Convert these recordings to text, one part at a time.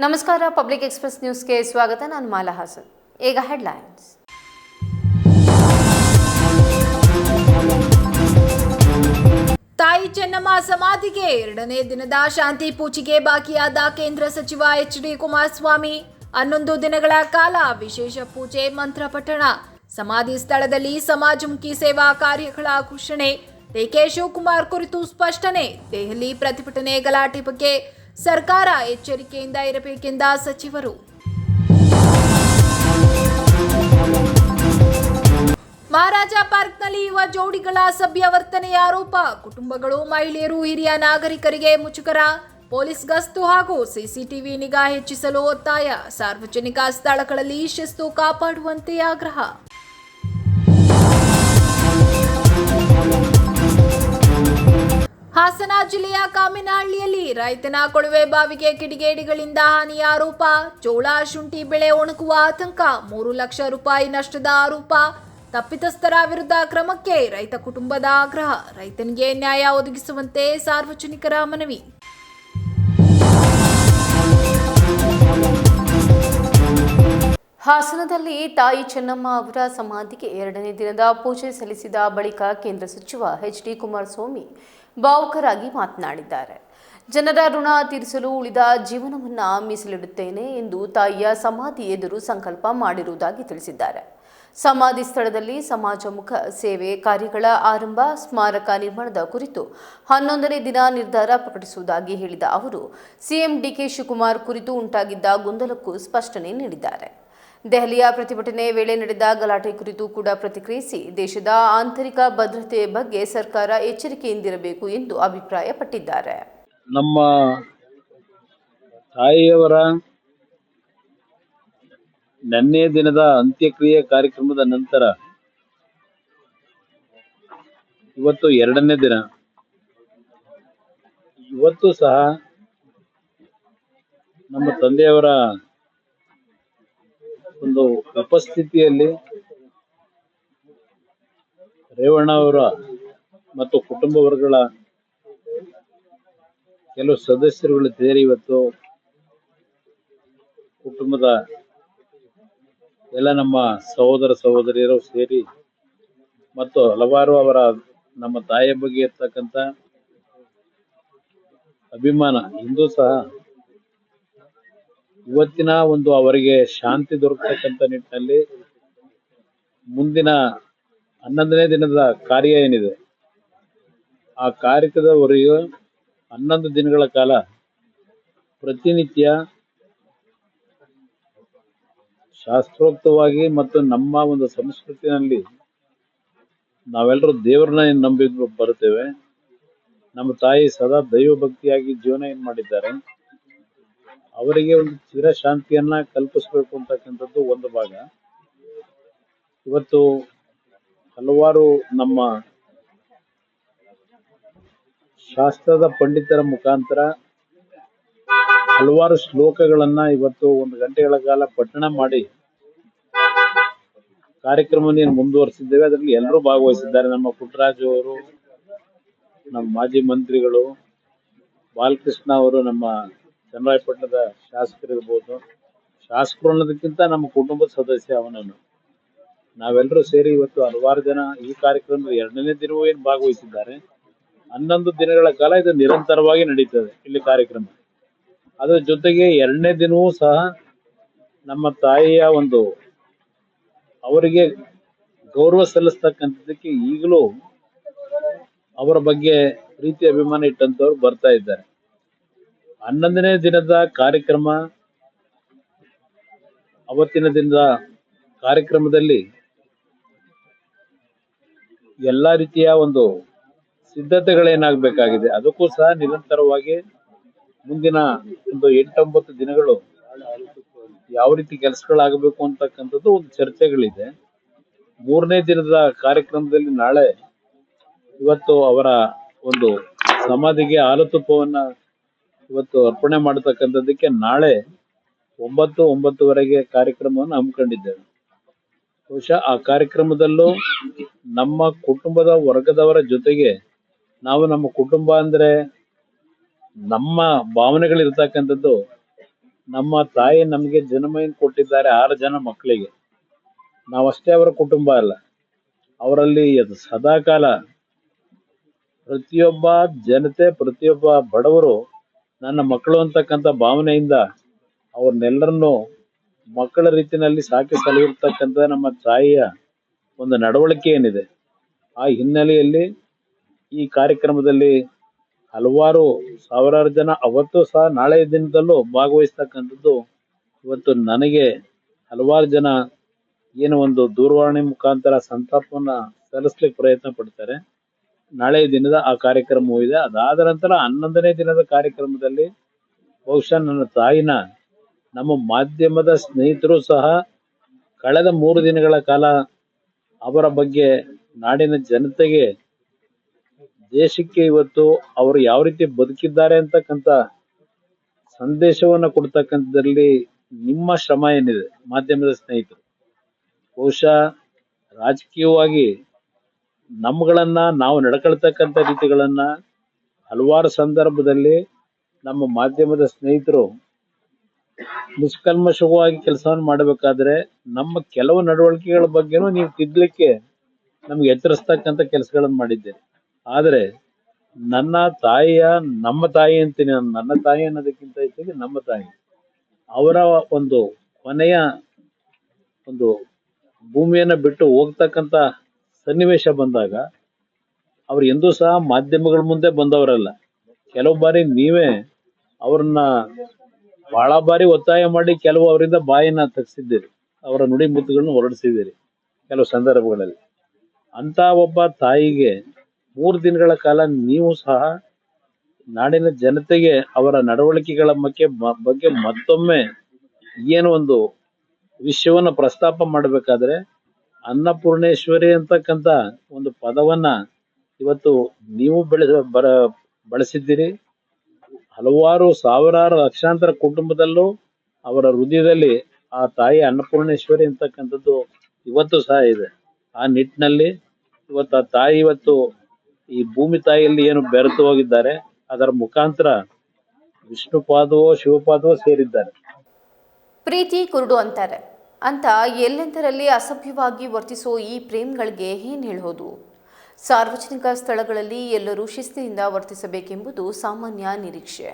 ನಮಸ್ಕಾರ. Public express ನ್ಯೂಸ್ಗೆ ಸ್ವಾಗತ. ನಾನು ಮಾಲಾ ಹಾಸನ್. ಈಗ ಹೆಡ್ಲೈನ್ಸ್. ತಾಯಿ ಚೆನ್ನಮ್ಮ ಸಮಾಧಿಗೆ 2ನೇ ದಿನದ ಶಾಂತಿ ಪೂಜೆಗೆ ಬಾಕಿಯಾದ ಕೇಂದ್ರ ಸಚಿವ ಎಚ್.ಡಿ. ಕುಮಾರಸ್ವಾಮಿ 11 ದಿನಗಳ ಕಾಲ ವಿಶೇಷ ಪೂಜೆ ಮಂತ್ರ ಪಠಣ. ಸಮಾಧಿ ಸ್ಥಳದಲ್ಲಿ ಸಮಾಜಮುಖಿ ಸೇವಾ ಕಾರ್ಯಗಳ ಘೋಷಣೆ. ಡಿಕೆ ಶಿವಕುಮಾರ್ ಕುರಿತು ಸ್ಪಷ್ಟನೆ. ದೆಹಲಿ ಪ್ರತಿಭಟನೆ ಗಲಾಟೆ ಬಗ್ಗೆ ಸರ್ಕಾರ ಎಚ್ಚರಿಕೆಯಿಂದ ಇರಬೇಕೆಂದ ಸಚಿವರು. ಮಹಾರಾಜ ಪಾರ್ಕ್ನಲ್ಲಿ ಯುವ ಜೋಡಿಗಳ ಸಭ್ಯ ವರ್ತನೆಯ ಆರೋಪ. ಕುಟುಂಬಗಳು, ಮಹಿಳೆಯರು, ಹಿರಿಯ ನಾಗರಿಕರಿಗೆ ಮುಜುಗರ. ಪೊಲೀಸ್ ಗಸ್ತು ಹಾಗೂ ಸಿಸಿಟಿವಿ ನಿಗಾ ಹೆಚ್ಚಿಸಲು ಒತ್ತಾಯ. ಸಾರ್ವಜನಿಕ ಸ್ಥಳಗಳಲ್ಲಿ ಶಿಸ್ತು ಕಾಪಾಡುವಂತೆ ಆಗ್ರಹ. ಹಾಸನ ಜಿಲ್ಲೆಯ ಕಾಮಿನಹಳ್ಳಿಯಲ್ಲಿ ರೈತನ ಕೊಳವೆ ಬಾವಿಗೆ ಕಿಡಿಗೇಡಿಗಳಿಂದ ಹಾನಿಯ ಆರೋಪ. ಜೋಳ, ಶುಂಠಿ ಬೆಳೆ ಒಣಗುವ ಆತಂಕ. 3 ಲಕ್ಷ ರೂಪಾಯಿ ನಷ್ಟದ ಆರೋಪ. ತಪ್ಪಿತಸ್ಥರ ವಿರುದ್ಧ ಕ್ರಮಕ್ಕೆ ರೈತ ಕುಟುಂಬದ ಆಗ್ರಹ. ರೈತನಿಗೆ ನ್ಯಾಯ ಒದಗಿಸುವಂತೆ ಸಾರ್ವಜನಿಕರ ಮನವಿ. ಹಾಸನದಲ್ಲಿ ತಾಯಿ ಚೆನ್ನಮ್ಮ ಅವರ ಸಮಾಧಿಗೆ 2ನೇ ದಿನದ ಪೂಜೆ ಸಲ್ಲಿಸಿದ ಬಳಿಕ ಕೇಂದ್ರ ಸಚಿವ ಎಚ್.ಡಿ. ಕುಮಾರಸ್ವಾಮಿ ಭಾವುಕರಾಗಿ ಮಾತನಾಡಿದ್ದಾರೆ. ಜನರ ಋಣ ತೀರಿಸಲು ಉಳಿದ ಜೀವನವನ್ನ ಮೀಸಲಿಡುತ್ತೇನೆ ಎಂದು ತಾಯಿಯ ಸಮಾಧಿ ಎದುರು ಸಂಕಲ್ಪ ಮಾಡಿರುವುದಾಗಿ ತಿಳಿಸಿದ್ದಾರೆ. ಸಮಾಧಿ ಸ್ಥಳದಲ್ಲಿ ಸಮಾಜಮುಖ ಸೇವೆ ಕಾರ್ಯಗಳ ಆರಂಭ, ಸ್ಮಾರಕ ನಿರ್ಮಾಣದ ಕುರಿತು 11ನೇ ದಿನ ನಿರ್ಧಾರ ಪ್ರಕಟಿಸುವುದಾಗಿ ಹೇಳಿದ ಅವರು, ಸಿಎಂ ಡಿಕೆ ಶಿವಕುಮಾರ್ ಕುರಿತು ಉಂಟಾಗಿದ್ದ ಗೊಂದಲಕ್ಕೂ ಸ್ಪಷ್ಟನೆ ನೀಡಿದ್ದಾರೆ. ದೆಹಲಿಯ ಪ್ರತಿಭಟನೆ ವೇಳೆ ನಡೆದ ಗಲಾಟೆ ಕುರಿತು ಕೂಡ ಪ್ರತಿಕ್ರಿಯಿಸಿ, ದೇಶದ ಆಂತರಿಕ ಭದ್ರತೆ ಬಗ್ಗೆ ಸರ್ಕಾರ ಎಚ್ಚರಿಕೆಯಿಂದಿರಬೇಕು ಎಂದು ಅಭಿಪ್ರಾಯಪಟ್ಟಿದ್ದಾರೆ. ನಮ್ಮ ತಾಯಿಯವರ ನಿನ್ನೆ ದಿನದ ಅಂತ್ಯಕ್ರಿಯೆ ಕಾರ್ಯಕ್ರಮದ ನಂತರ ಇವತ್ತು 2ನೇ ದಿನ. ಇವತ್ತು ಸಹ ನಮ್ಮ ತಂದೆಯವರ ಒಂದು ಉಪಸ್ಥಿತಿಯಲ್ಲಿ ರೇವಣ್ಣ ಅವರ ಮತ್ತು ಕುಟುಂಬ ವರ್ಗಗಳ ಕೆಲವು ಸದಸ್ಯರುಗಳು ಸೇರಿ ಇವತ್ತು ಕುಟುಂಬದ ಎಲ್ಲ ನಮ್ಮ ಸಹೋದರ ಸಹೋದರಿಯರು ಸೇರಿ ಮತ್ತು ಹಲವಾರು ಅವರ ನಮ್ಮ ತಾಯಿಯ ಬಗ್ಗೆ ಇರ್ತಕ್ಕಂಥ ಅಭಿಮಾನ ಇಂದು ಸಹ ಇವತ್ತಿನ ಒಂದು ಅವರಿಗೆ ಶಾಂತಿ ದೊರಕತಕ್ಕಂಥ ನಿಟ್ಟಿನಲ್ಲಿ ಮುಂದಿನ 11ನೇ ದಿನದ ಕಾರ್ಯ ಏನಿದೆ ಆ ಕಾರ್ಯಕ್ರಮದವರೆಗೂ 11 ದಿನಗಳ ಕಾಲ ಪ್ರತಿನಿತ್ಯ ಶಾಸ್ತ್ರೋಕ್ತವಾಗಿ ಮತ್ತು ನಮ್ಮ ಒಂದು ಸಂಸ್ಕೃತಿನಲ್ಲಿ ನಾವೆಲ್ಲರೂ ದೇವರನ್ನ ನಂಬಿ ಬರುತ್ತೇವೆ. ನಮ್ಮ ತಾಯಿ ಸದಾ ದೈವ ಭಕ್ತಿಯಾಗಿ ಜೀವನ ಏನ್ ಮಾಡಿದ್ದಾರೆ, ಅವರಿಗೆ ಒಂದು ಚಿರ ಶಾಂತಿಯನ್ನ ಕಲ್ಪಿಸಬೇಕು ಅಂತಕ್ಕಂಥದ್ದು ಒಂದು ಭಾಗ. ಇವತ್ತು ಹಲವಾರು ನಮ್ಮ ಶಾಸ್ತ್ರದ ಪಂಡಿತರ ಮುಖಾಂತರ ಹಲವಾರು ಶ್ಲೋಕಗಳನ್ನ ಇವತ್ತು 1 ಗಂಟೆಗಳ ಕಾಲ ಪಠಣ ಮಾಡಿ ಕಾರ್ಯಕ್ರಮವನ್ನು ಮುಂದುವರಿಸಿದ್ದೇವೆ. ಅದರಲ್ಲಿ ಎಲ್ಲರೂ ಭಾಗವಹಿಸಿದ್ದಾರೆ. ನಮ್ಮ ಪುಟ್ಟರಾಜು ಅವರು, ನಮ್ಮ ಮಾಜಿ ಮಂತ್ರಿಗಳು, ಬಾಲಕೃಷ್ಣ ಅವರು, ನಮ್ಮ ಚನ್ನರಾಯಪಟ್ಟಣದ ಶಾಸಕರಿರ್ಬೋದು, ಶಾಸಕರು ಅನ್ನೋದಕ್ಕಿಂತ ನಮ್ಮ ಕುಟುಂಬದ ಸದಸ್ಯ ಅವನನ್ನು ನಾವೆಲ್ಲರೂ ಸೇರಿ ಇವತ್ತು ಹಲವಾರು ಜನ ಈ ಕಾರ್ಯಕ್ರಮದ 2ನೇ ದಿನವೂ ಏನು ಭಾಗವಹಿಸಿದ್ದಾರೆ. 11 ದಿನಗಳ ಕಾಲ ಇದು ನಿರಂತರವಾಗಿ ನಡೀತದೆ ಇಲ್ಲಿ ಕಾರ್ಯಕ್ರಮ. ಅದರ ಜೊತೆಗೆ 2ನೇ ದಿನವೂ ಸಹ ನಮ್ಮ ತಾಯಿಯ ಒಂದು ಅವರಿಗೆ ಗೌರವ ಸಲ್ಲಿಸ್ತಕ್ಕಂಥದ್ದಕ್ಕೆ ಈಗಲೂ ಅವರ ಬಗ್ಗೆ ಪ್ರೀತಿ ಅಭಿಮಾನ ಇಟ್ಟಂತವ್ರು ಬರ್ತಾ ಇದ್ದಾರೆ. 11ನೇ ದಿನದ ಕಾರ್ಯಕ್ರಮ, ಅವತ್ತಿನ ದಿನದ ಕಾರ್ಯಕ್ರಮದಲ್ಲಿ ಎಲ್ಲಾ ರೀತಿಯ ಒಂದು ಸಿದ್ಧತೆಗಳೇನಾಗಬೇಕಾಗಿದೆ ಅದಕ್ಕೂ ಸಹ ನಿರಂತರವಾಗಿ ಮುಂದಿನ ಒಂದು 8-9 ದಿನಗಳು ಯಾವ ರೀತಿ ಕೆಲಸಗಳಾಗಬೇಕು ಅಂತಕ್ಕಂಥದ್ದು ಒಂದು ಚರ್ಚೆಗಳಿದೆ. 3ನೇ ದಿನದ ಕಾರ್ಯಕ್ರಮದಲ್ಲಿ ನಾಳೆ ಇವತ್ತು ಅವರ ಒಂದು ಸಮಾಧಿಗೆ ಹಾಲುತುಪ್ಪವನ್ನ ಇವತ್ತು ಅರ್ಪಣೆ ಮಾಡತಕ್ಕಂಥದ್ದಕ್ಕೆ ನಾಳೆ 9-9:30 ಕಾರ್ಯಕ್ರಮವನ್ನು ಹಮ್ಮಿಕೊಂಡಿದ್ದೇವೆ. ಬಹುಶಃ ಆ ಕಾರ್ಯಕ್ರಮದಲ್ಲೂ ನಮ್ಮ ಕುಟುಂಬದ ವರ್ಗದವರ ಜೊತೆಗೆ ನಮ್ಮ ಕುಟುಂಬ ಅಂದ್ರೆ ನಮ್ಮ ಭಾವನೆಗಳಿರ್ತಕ್ಕಂಥದ್ದು ನಮ್ಮ ತಾಯಿ ನಮಗೆ ಜನ್ಮವನ್ನು ಕೊಟ್ಟಿದ್ದಾರೆ 6 ಜನ ಮಕ್ಕಳಿಗೆ. ನಾವಷ್ಟೇ ಅವರ ಕುಟುಂಬ ಅಲ್ಲ, ಅವರಲ್ಲಿ ಅದು ಸದಾಕಾಲ ಪ್ರತಿಯೊಬ್ಬ ಜನತೆ, ಪ್ರತಿಯೊಬ್ಬ ಬಡವರು ನನ್ನ ಮಕ್ಕಳು ಅಂತಕ್ಕಂಥ ಭಾವನೆಯಿಂದ ಅವ್ರನ್ನೆಲ್ಲರನ್ನು ಮಕ್ಕಳ ರೀತಿಯಲ್ಲಿ ಸಾಕಿ ಸಲಹಿರ್ತಕ್ಕಂಥ ನಮ್ಮ ತಾಯಿಯ ಒಂದು ನಡವಳಿಕೆ ಏನಿದೆ, ಆ ಹಿನ್ನೆಲೆಯಲ್ಲಿ ಈ ಕಾರ್ಯಕ್ರಮದಲ್ಲಿ ಹಲವಾರು ಸಾವಿರಾರು ಜನ ಅವತ್ತು ಸಹ ನಾಳೆ ದಿನದಲ್ಲೂ ಭಾಗವಹಿಸ್ತಕ್ಕಂಥದ್ದು. ಇವತ್ತು ನನಗೆ ಹಲವಾರು ಜನ ಏನು ಒಂದು ದೂರವಾಣಿ ಮುಖಾಂತರ ಸಂತಾಪವನ್ನ ಸಲ್ಲಿಸ್ಲಿಕ್ಕೆ ಪ್ರಯತ್ನ ಪಡ್ತಾರೆ. ನಾಳೆ ದಿನದ ಆ ಕಾರ್ಯಕ್ರಮವೂ ಇದೆ. ಅದಾದ ನಂತರ 11ನೇ ದಿನದ ಕಾರ್ಯಕ್ರಮದಲ್ಲಿ ಬಹುಶಃ ನನ್ನ ತಾಯಿನ ನಮ್ಮ ಮಾಧ್ಯಮದ ಸ್ನೇಹಿತರು ಸಹ ಕಳೆದ 3 ದಿನಗಳ ಕಾಲ ಅವರ ಬಗ್ಗೆ ನಾಡಿನ ಜನತೆಗೆ, ದೇಶಕ್ಕೆ ಇವತ್ತು ಅವರು ಯಾವ ರೀತಿ ಬದುಕಿದ್ದಾರೆ ಅಂತಕ್ಕಂಥ ಸಂದೇಶವನ್ನ ಕೊಡ್ತಕ್ಕಂಥದ್ರಲ್ಲಿ ನಿಮ್ಮ ಶ್ರಮ ಏನಿದೆ ಮಾಧ್ಯಮದ ಸ್ನೇಹಿತರು, ಬಹುಶಃ ರಾಜಕೀಯವಾಗಿ ನಮ್ಗಳನ್ನ ನಾವು ನಡ್ಕೊಳ್ತಕ್ಕಂಥ ರೀತಿಗಳನ್ನ ಹಲವಾರು ಸಂದರ್ಭದಲ್ಲಿ ನಮ್ಮ ಮಾಧ್ಯಮದ ಸ್ನೇಹಿತರು ನಿಷ್ಕಲ್ಮಶವಾಗಿ ಕೆಲಸವನ್ನು ಮಾಡಬೇಕಾದ್ರೆ ನಮ್ಮ ಕೆಲವು ನಡವಳಿಕೆಗಳ ಬಗ್ಗೆನೂ ನೀವು ತಿದ್ದಲಿಕ್ಕೆ ನಮ್ಗೆ ಎಚ್ಚರಿಸ್ತಕ್ಕಂಥ ಕೆಲಸಗಳನ್ನು ಮಾಡಿದ್ದೇನೆ. ಆದರೆ ನನ್ನ ತಾಯಿಯ, ನಮ್ಮ ತಾಯಿ ಅಂತೀನಿ, ನನ್ನ ತಾಯಿ ಅನ್ನೋದಕ್ಕಿಂತ ಹೆಚ್ಚಾಗಿ ನಮ್ಮ ತಾಯಿ, ಅವರ ಒಂದು ಕೊನೆಯ ಒಂದು ಭೂಮಿಯನ್ನ ಬಿಟ್ಟು ಹೋಗ್ತಕ್ಕಂಥ ಸನ್ನಿವೇಶ ಬಂದಾಗ ಅವ್ರು ಎಂದೂ ಸಹ ಮಾಧ್ಯಮಗಳ ಮುಂದೆ ಬಂದವರಲ್ಲ. ಕೆಲವು ಬಾರಿ ನೀವೇ ಅವ್ರನ್ನ ಬಹಳ ಬಾರಿ ಒತ್ತಾಯ ಮಾಡಿ ಕೆಲವು ಅವರಿಂದ ಬಾಯಿನ ತಗ್ಸಿದ್ದೀರಿ, ಅವರ ನುಡಿ ಮುತ್ತುಗಳನ್ನ ಹೊರಡಿಸಿದ್ದೀರಿ ಕೆಲವು ಸಂದರ್ಭಗಳಲ್ಲಿ. ಅಂತ ಒಬ್ಬ ತಾಯಿಗೆ 3 ದಿನಗಳ ಕಾಲ ನೀವು ಸಹ ನಾಡಿನ ಜನತೆಗೆ ಅವರ ನಡವಳಿಕೆಗಳ ಬಗ್ಗೆ ಮತ್ತೊಮ್ಮೆ ಏನು ಒಂದು ವಿಷಯವನ್ನ ಪ್ರಸ್ತಾಪ ಮಾಡಬೇಕಾದ್ರೆ ಅನ್ನಪೂರ್ಣೇಶ್ವರಿ ಅಂತಕ್ಕಂಥ ಒಂದು ಪದವನ್ನ ಇವತ್ತು ನೀವು ಬಳಸಿದ್ದೀರಿ. ಹಲವಾರು ಸಾವಿರಾರು ಲಕ್ಷಾಂತರ ಕುಟುಂಬದಲ್ಲೂ ಅವರ ಹೃದಯದಲ್ಲಿ ಆ ತಾಯಿ ಅನ್ನಪೂರ್ಣೇಶ್ವರಿ ಅಂತಕ್ಕಂಥದ್ದು ಇವತ್ತು ಸಹ ಇದೆ. ಆ ನಿಟ್ಟಿನಲ್ಲಿ ಇವತ್ತು ಆ ತಾಯಿ ಇವತ್ತು ಈ ಭೂಮಿ ತಾಯಿಯಲ್ಲಿ ಏನು ಬೆರೆತು ಹೋಗಿದ್ದಾರೆ, ಅದರ ಮುಖಾಂತರ ವಿಷ್ಣುಪಾದವೋ ಶಿವಪಾದವೋ ಸೇರಿದ್ದಾರೆ. ಪ್ರೀತಿ ಕುರುಡು ಅಂತಾರೆ ಅಂತ ಎಲ್ಲೆಂದರಲ್ಲಿ ಅಸಭ್ಯವಾಗಿ ವರ್ತಿಸೋ ಈ ಪ್ರೇಮ್ಗಳಿಗೆ ಏನು ಹೇಳೋದು? ಸಾರ್ವಜನಿಕ ಸ್ಥಳಗಳಲ್ಲಿ ಎಲ್ಲರೂ ಶಿಸ್ತಿನಿಂದ ವರ್ತಿಸಬೇಕೆಂಬುದು ಸಾಮಾನ್ಯ ನಿರೀಕ್ಷೆ.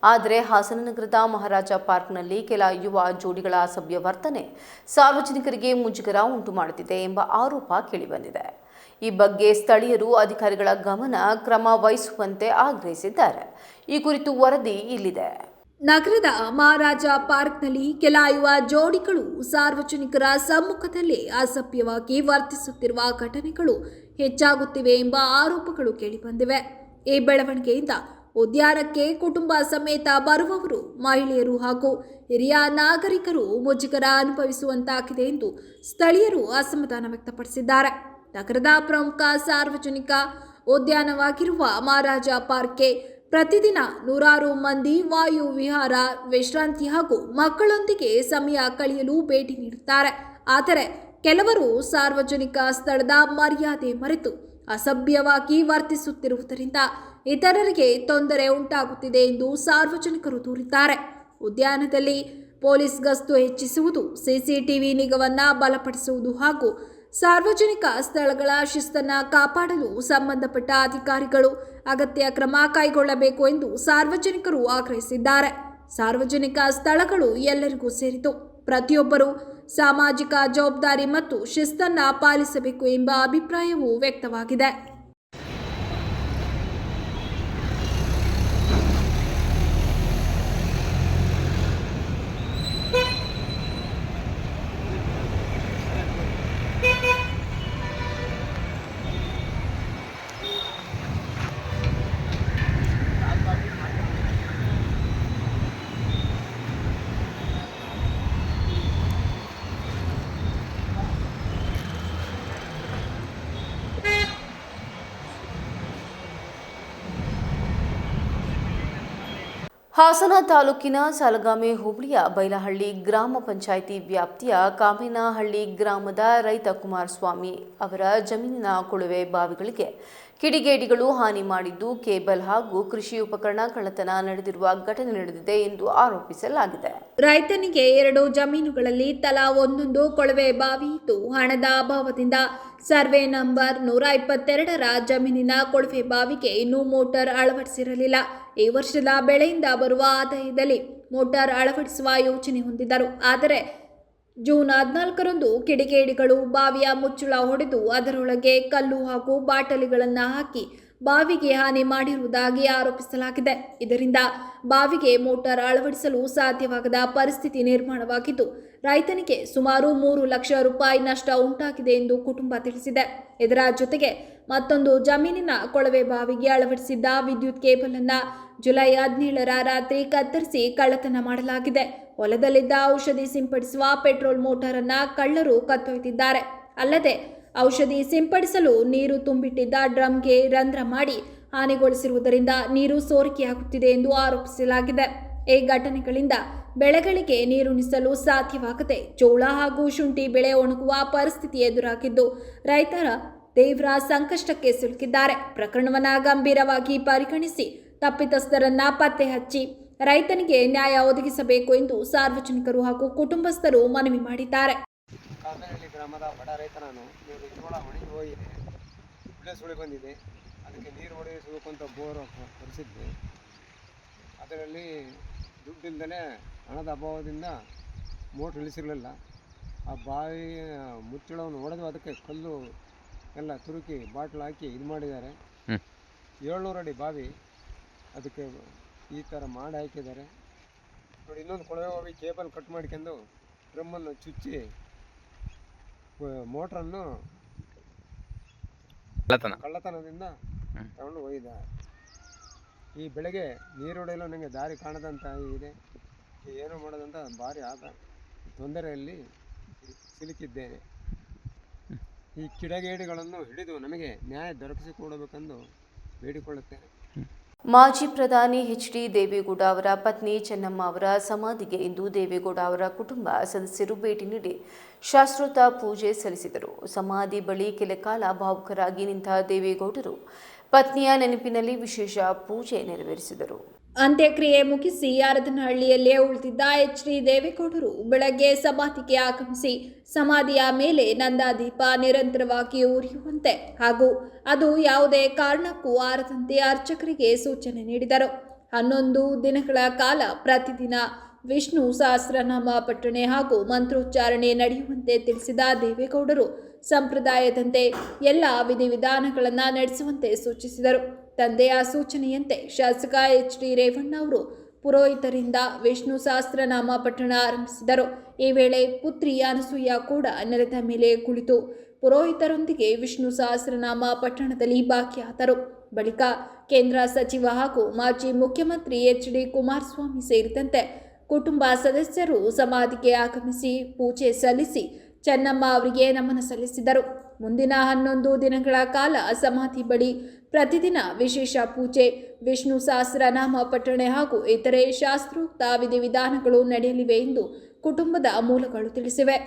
ಆದರೆ ಹಾಸನನಗರದ ಮಹಾರಾಜ ಪಾರ್ಕ್ನಲ್ಲಿ ಕೆಲ ಯುವ ಜೋಡಿಗಳ ಅಸಭ್ಯ ವರ್ತನೆ ಸಾರ್ವಜನಿಕರಿಗೆ ಮುಜುಗರ ಉಂಟು ಮಾಡುತ್ತಿದೆ ಎಂಬ ಆರೋಪ ಕೇಳಿಬಂದಿದೆ. ಈ ಬಗ್ಗೆ ಸ್ಥಳೀಯರು ಅಧಿಕಾರಿಗಳ ಕ್ರಮ ವಹಿಸುವಂತೆ ಆಗ್ರಹಿಸಿದ್ದಾರೆ. ಈ ಕುರಿತು ವರದಿ ಇಲ್ಲಿದೆ. ನಗರದ ಮಹಾರಾಜ ಪಾರ್ಕ್ನಲ್ಲಿ ಕೆಲ ಯುವ ಜೋಡಿಗಳು ಸಾರ್ವಜನಿಕರ ಸಮ್ಮುಖದಲ್ಲೇ ಅಸಭ್ಯವಾಗಿ ವರ್ತಿಸುತ್ತಿರುವ ಘಟನೆಗಳು ಹೆಚ್ಚಾಗುತ್ತಿವೆ ಎಂಬ ಆರೋಪಗಳು ಕೇಳಿಬಂದಿವೆ. ಈ ಬೆಳವಣಿಗೆಯಿಂದ ಉದ್ಯಾನಕ್ಕೆ ಕುಟುಂಬ ಸಮೇತ ಬರುವವರು, ಮಹಿಳೆಯರು ಹಾಗೂ ಹಿರಿಯ ನಾಗರಿಕರು ಮುಜುಗರ ಅನುಭವಿಸುವಂತಾಗಿದೆ ಎಂದು ಸ್ಥಳೀಯರು ಅಸಮಾಧಾನ ವ್ಯಕ್ತಪಡಿಸಿದ್ದಾರೆ. ನಗರದ ಪ್ರಮುಖ ಸಾರ್ವಜನಿಕ ಉದ್ಯಾನವಾಗಿರುವ ಮಹಾರಾಜ ಪಾರ್ಕ್ಗೆ ಪ್ರತಿದಿನ ನೂರಾರು ಮಂದಿ ವಾಯು ವಿಹಾರ, ವಿಶ್ರಾಂತಿ ಹಾಗೂ ಮಕ್ಕಳೊಂದಿಗೆ ಸಮಯ ಕಳೆಯಲು ಭೇಟಿ ನೀಡುತ್ತಾರೆ. ಆದರೆ ಕೆಲವರು ಸಾರ್ವಜನಿಕ ಸ್ಥಳದ ಮರ್ಯಾದೆ ಮರೆತು ಅಸಭ್ಯವಾಗಿ ವರ್ತಿಸುತ್ತಿರುವುದರಿಂದ ಇತರರಿಗೆ ತೊಂದರೆ ಉಂಟಾಗುತ್ತಿದೆ ಎಂದು ಸಾರ್ವಜನಿಕರು ದೂರಿದ್ದಾರೆ. ಉದ್ಯಾನದಲ್ಲಿ ಪೊಲೀಸ್ ಗಸ್ತು ಹೆಚ್ಚಿಸುವುದು, ಸಿಸಿಟಿವಿ ನಿಗಾವನ್ನು ಬಲಪಡಿಸುವುದು ಹಾಗೂ ಸಾರ್ವಜನಿಕ ಸ್ಥಳಗಳ ಶಿಸ್ತನ್ನು ಕಾಪಾಡಲು ಸಂಬಂಧಪಟ್ಟ ಅಧಿಕಾರಿಗಳು ಅಗತ್ಯ ಕ್ರಮ ಕೈಗೊಳ್ಳಬೇಕು ಎಂದು ಸಾರ್ವಜನಿಕರು ಆಗ್ರಹಿಸಿದ್ದಾರೆ. ಸಾರ್ವಜನಿಕ ಸ್ಥಳಗಳು ಎಲ್ಲರಿಗೂ ಸೇರಿತು. ಪ್ರತಿಯೊಬ್ಬರೂ ಸಾಮಾಜಿಕ ಜವಾಬ್ದಾರಿ ಮತ್ತು ಶಿಸ್ತನ್ನು ಪಾಲಿಸಬೇಕು ಎಂಬ ಅಭಿಪ್ರಾಯವೂ ವ್ಯಕ್ತವಾಗಿದೆ. ಹಾಸನ ತಾಲೂಕಿನ ಸಾಲಗಾಮೆ ಹೋಬಳಿಯ ಬೈಲಹಳ್ಳಿ ಗ್ರಾಮ ಪಂಚಾಯಿತಿ ವ್ಯಾಪ್ತಿಯ ಕಾಮೇನಹಳ್ಳಿ ಗ್ರಾಮದ ರೈತ ಕುಮಾರಸ್ವಾಮಿ ಅವರ ಜಮೀನಿನ ಕೊಳವೆ ಬಾವಿಗಳಿಗೆ ಕಿಡಿಗೇಡಿಗಳು ಹಾನಿ ಮಾಡಿದ್ದು ಕೇಬಲ್ ಹಾಗೂ ಕೃಷಿ ಉಪಕರಣ ಕಳ್ಳತನ ನಡೆದಿರುವ ಘಟನೆ ನಡೆದಿದೆ ಎಂದು ಆರೋಪಿಸಲಾಗಿದೆ. ರೈತನಿಗೆ 2 ಜಮೀನುಗಳಲ್ಲಿ ತಲಾ ಒಂದೊಂದು ಕೊಳವೆ ಬಾವಿ ಇದ್ದು, ಹಣದ ಅಭಾವದಿಂದ ಸರ್ವೆ ನಂಬರ್ 122ರ ಜಮೀನಿನ ಕೊಳವೆ ಬಾವಿಗೆ ಇನ್ನೂ ಮೋಟಾರ್ ಅಳವಡಿಸಿರಲಿಲ್ಲ. ಈ ವರ್ಷದ ಬೆಳೆಯಿಂದ ಬರುವ ಆದಾಯದಲ್ಲಿ ಮೋಟಾರ್ ಅಳವಡಿಸುವ ಯೋಚನೆ ಹೊಂದಿದ್ದರು. ಆದರೆ ಜೂನ್ 14ರಂದು ಕಿಡಿಗೇಡಿಗಳು ಬಾವಿಯ ಮುಚ್ಚಳ ಹೊಡೆದು ಅದರೊಳಗೆ ಕಲ್ಲು ಹಾಗೂ ಬಾಟಲಿಗಳನ್ನು ಹಾಕಿ ಬಾವಿಗೆ ಹಾನಿ ಮಾಡಿರುವುದಾಗಿ ಆರೋಪಿಸಲಾಗಿದೆ. ಇದರಿಂದ ಬಾವಿಗೆ ಮೋಟಾರ್ ಅಳವಡಿಸಲು ಸಾಧ್ಯವಾಗದ ಪರಿಸ್ಥಿತಿ ನಿರ್ಮಾಣವಾಗಿದ್ದು, ರೈತನಿಗೆ ಸುಮಾರು 3 ಲಕ್ಷ ರೂಪಾಯಿ ನಷ್ಟ ಉಂಟಾಗಿದೆ ಎಂದು ಕುಟುಂಬ ತಿಳಿಸಿದೆ. ಇದರ ಜೊತೆಗೆ ಮತ್ತೊಂದು ಜಮೀನಿನ ಕೊಳವೆ ಬಾವಿಗೆ ಅಳವಡಿಸಿದ್ದ ವಿದ್ಯುತ್ ಕೇಬಲ್ ಅನ್ನು ಜುಲೈ 17ರ ರಾತ್ರಿ ಕತ್ತರಿಸಿ ಕಳ್ಳತನ ಮಾಡಲಾಗಿದೆ. ಹೊಲದಲ್ಲಿದ್ದ ಔಷಧಿ ಸಿಂಪಡಿಸುವ ಪೆಟ್ರೋಲ್ ಮೋಟಾರ್ ಅನ್ನು ಕಳ್ಳರು ಕದ್ದೊಯ್ದಿದ್ದಾರೆ. ಅಲ್ಲದೆ ಔಷಧಿ ಸಿಂಪಡಿಸಲು ನೀರು ತುಂಬಿಟ್ಟಿದ್ದ ಡ್ರಮ್ಗೆ ರಂಧ್ರ ಮಾಡಿ ಹಾನಿಗೊಳಿಸಿರುವುದರಿಂದ ನೀರು ಸೋರಿಕೆಯಾಗುತ್ತಿದೆ ಎಂದು ಆರೋಪಿಸಲಾಗಿದೆ. ಈ ಘಟನೆಗಳಿಂದ ಬೆಳೆಗಳಿಗೆ ನೀರುಣಿಸಲು ಸಾಧ್ಯವಾಗದೆ ಜೋಳ ಹಾಗೂ ಶುಂಠಿ ಬೆಳೆ ಒಣಗುವ ಪರಿಸ್ಥಿತಿ ಎದುರಾಗಿದ್ದು, ರೈತರ ತೀವ್ರ ಸಂಕಷ್ಟಕ್ಕೆ ಸಿಲುಕಿದ್ದಾರೆ. ಪ್ರಕರಣವನ್ನು ಗಂಭೀರವಾಗಿ ಪರಿಗಣಿಸಿ ತಪ್ಪಿತಸ್ಥರನ್ನ ಪತ್ತೆ ಹಚ್ಚಿ ರೈತನಿಗೆ ನ್ಯಾಯ ಒದಗಿಸಬೇಕು ಎಂದು ಸಾರ್ವಜನಿಕರು ಹಾಗೂ ಕುಟುಂಬಸ್ಥರು ಮನವಿ ಮಾಡಿದ್ದಾರೆ. ಕಾಮೇನಹಳ್ಳಿ ಗ್ರಾಮದ ಬಡ ರೈತ ನಾನು. ಜೋಳ ಒಣಗಿ ಹೋಗಿದೆ, ಬೆಳೆ ಸುಳಿ ಬಂದಿದೆ. ಅದಕ್ಕೆ ನೀರು ಒದಗಿಸಬೇಕು ಅಂತ ಬೋರ್ ಕೊರೆಸಿದ್ವಿ. ಅದರಲ್ಲಿ ದುಡ್ಡಿಲ್ಲದೆ ಹಣದ ಅಭಾವದಿಂದ ಮೋಟ್ರ್ ಇಳಿಸಿರಲಿಲ್ಲ. ಆ ಬಾವಿ ಮುಚ್ಚಳವನ್ನು ಹೊಡೆದು ಅದಕ್ಕೆ ಕಲ್ಲು ಎಲ್ಲ ತುರುಕಿ ಬಾಟ್ಲು ಹಾಕಿ ಇದು ಮಾಡಿದ್ದಾರೆ. 700 ಅಡಿ ಬಾವಿ, ಅದಕ್ಕೆ ಈ ಥರ ಮಾಡಿ ಹಾಕಿದ್ದಾರೆ ನೋಡಿ. ಇನ್ನೊಂದು ಕೊಳವೆ ಬಾವಿ ಕೇಬಲ್ ಕಟ್ ಮಾಡ್ಕೊಂಡು ಡ್ರಮ್ಮನ್ನು ಚುಚ್ಚಿ ಮೋಟ್ರನ್ನು ಕಳ್ಳತನದಿಂದ ತಗೊಂಡು ಹೋಗಿದ್ದಾರೆ. ಈ ಬೆಳೆಗೆ ನೀರು ಹೊಡೆಯಲು ನನಗೆ ದಾರಿ ಕಾಣದಂತ ಇದೆ. ಏನು ಮಾಡೋದಂತ ಭಾರಿ ತೊಂದರೆಯಲ್ಲಿ ಸಿಲುಕಿದ್ದೇನೆ. ಈ ಕಿಡಿಗೇಡಿಗಳನ್ನು ಹಿಡಿದು ನಮಗೆ ನ್ಯಾಯ ದೊರಕಿಸಿಕೊಡಬೇಕೆಂದು ಬೇಡಿಕೊಳ್ಳುತ್ತೇನೆ. ಮಾಜಿ ಪ್ರಧಾನಿ ಎಚ್.ಡಿ. ದೇವೇಗೌಡ ಅವರ ಪತ್ನಿ ಚೆನ್ನಮ್ಮ ಅವರ ಸಮಾಧಿಗೆ ಇಂದು ದೇವೇಗೌಡ ಅವರ ಕುಟುಂಬ ಸದಸ್ಯರು ಭೇಟಿ ನೀಡಿ ಶಾಸ್ತ್ರೋಕ್ತ ಪೂಜೆ ಸಲ್ಲಿಸಿದರು. ಸಮಾಧಿ ಬಳಿ ಕೆಲಕಾಲ ಭಾವುಕರಾಗಿ ನಿಂತ ದೇವೇಗೌಡರು ಪತ್ನಿಯ ನೆನಪಿನಲ್ಲಿ ವಿಶೇಷ ಪೂಜೆ ನೆರವೇರಿಸಿದರು. ಅಂತ್ಯಕ್ರಿಯೆ ಮುಗಿಸಿ ಯಾರದನಹಳ್ಳಿಯಲ್ಲೇ ಉಳಿದಿದ್ದ ಎಚ್.ಡಿ. ದೇವೇಗೌಡರು ಬೆಳಗ್ಗೆ ಸಮಾಧಿಗೆ ಆಗಮಿಸಿ ಸಮಾಧಿಯ ಮೇಲೆ ನಂದಾದೀಪ ನಿರಂತರವಾಗಿ ಉರಿಯುವಂತೆ ಹಾಗೂ ಅದು ಯಾವುದೇ ಕಾರಣಕ್ಕೂ ಆರದಂತೆ ಅರ್ಚಕರಿಗೆ ಸೂಚನೆ ನೀಡಿದರು. 11 ದಿನಗಳ ಕಾಲ ಪ್ರತಿದಿನ ವಿಷ್ಣು ಸಹಸ್ರನಾಮ ಪಠಣೆ ಹಾಗೂ ಮಂತ್ರೋಚ್ಚಾರಣೆ ನಡೆಯುವಂತೆ ತಿಳಿಸಿದ ದೇವೇಗೌಡರು ಸಂಪ್ರದಾಯದಂತೆ ಎಲ್ಲ ವಿಧಿವಿಧಾನಗಳನ್ನು ನಡೆಸುವಂತೆ ಸೂಚಿಸಿದರು. ತಂದೆಯ ಸೂಚನೆಯಂತೆ ಶಾಸಕ ಎಚ್.ಡಿ. ರೇವಣ್ಣ ಅವರು ಪುರೋಹಿತರಿಂದ ವಿಷ್ಣು ಸಹಸ್ರನಾಮ ಪಠಣ ಆರಂಭಿಸಿದರು. ಈ ವೇಳೆ ಪುತ್ರಿ ಅನಸೂಯ ಕೂಡ ನೆಲದ ಮೇಲೆ ಕುಳಿತು ಪುರೋಹಿತರೊಂದಿಗೆ ವಿಷ್ಣು ಸಹಸ್ರನಾಮ ಪಠಣದಲ್ಲಿ ಭಾಗಿಯಾದರು. ಬಳಿಕ ಕೇಂದ್ರ ಸಚಿವ ಹಾಗೂ ಮಾಜಿ ಮುಖ್ಯಮಂತ್ರಿ ಎಚ್.ಡಿ. ಕುಮಾರಸ್ವಾಮಿ ಸೇರಿದಂತೆ ಕುಟುಂಬ ಸದಸ್ಯರು ಸಮಾಧಿಗೆ ಆಗಮಿಸಿ ಪೂಜೆ ಸಲ್ಲಿಸಿ ಚೆನ್ನಮ್ಮ ಅವರಿಗೆ ನಮನ ಸಲ್ಲಿಸಿದರು. ಮುಂದಿನ 11 ದಿನಗಳ ಕಾಲ ಸಮಾಧಿ ಬಳಿ ಪ್ರತಿದಿನ ವಿಶೇಷ ಪೂಜೆ, ವಿಷ್ಣು ಸಹಸ್ರನಾಮ ಪಠಣೆ ಹಾಗೂ ಇತರೆ ಶಾಸ್ತ್ರೋಕ್ತ ವಿಧಿವಿಧಾನಗಳು ನಡೆಯಲಿವೆ ಎಂದು ಕುಟುಂಬದ ಮೂಲಗಳು ತಿಳಿಸಿವೆ.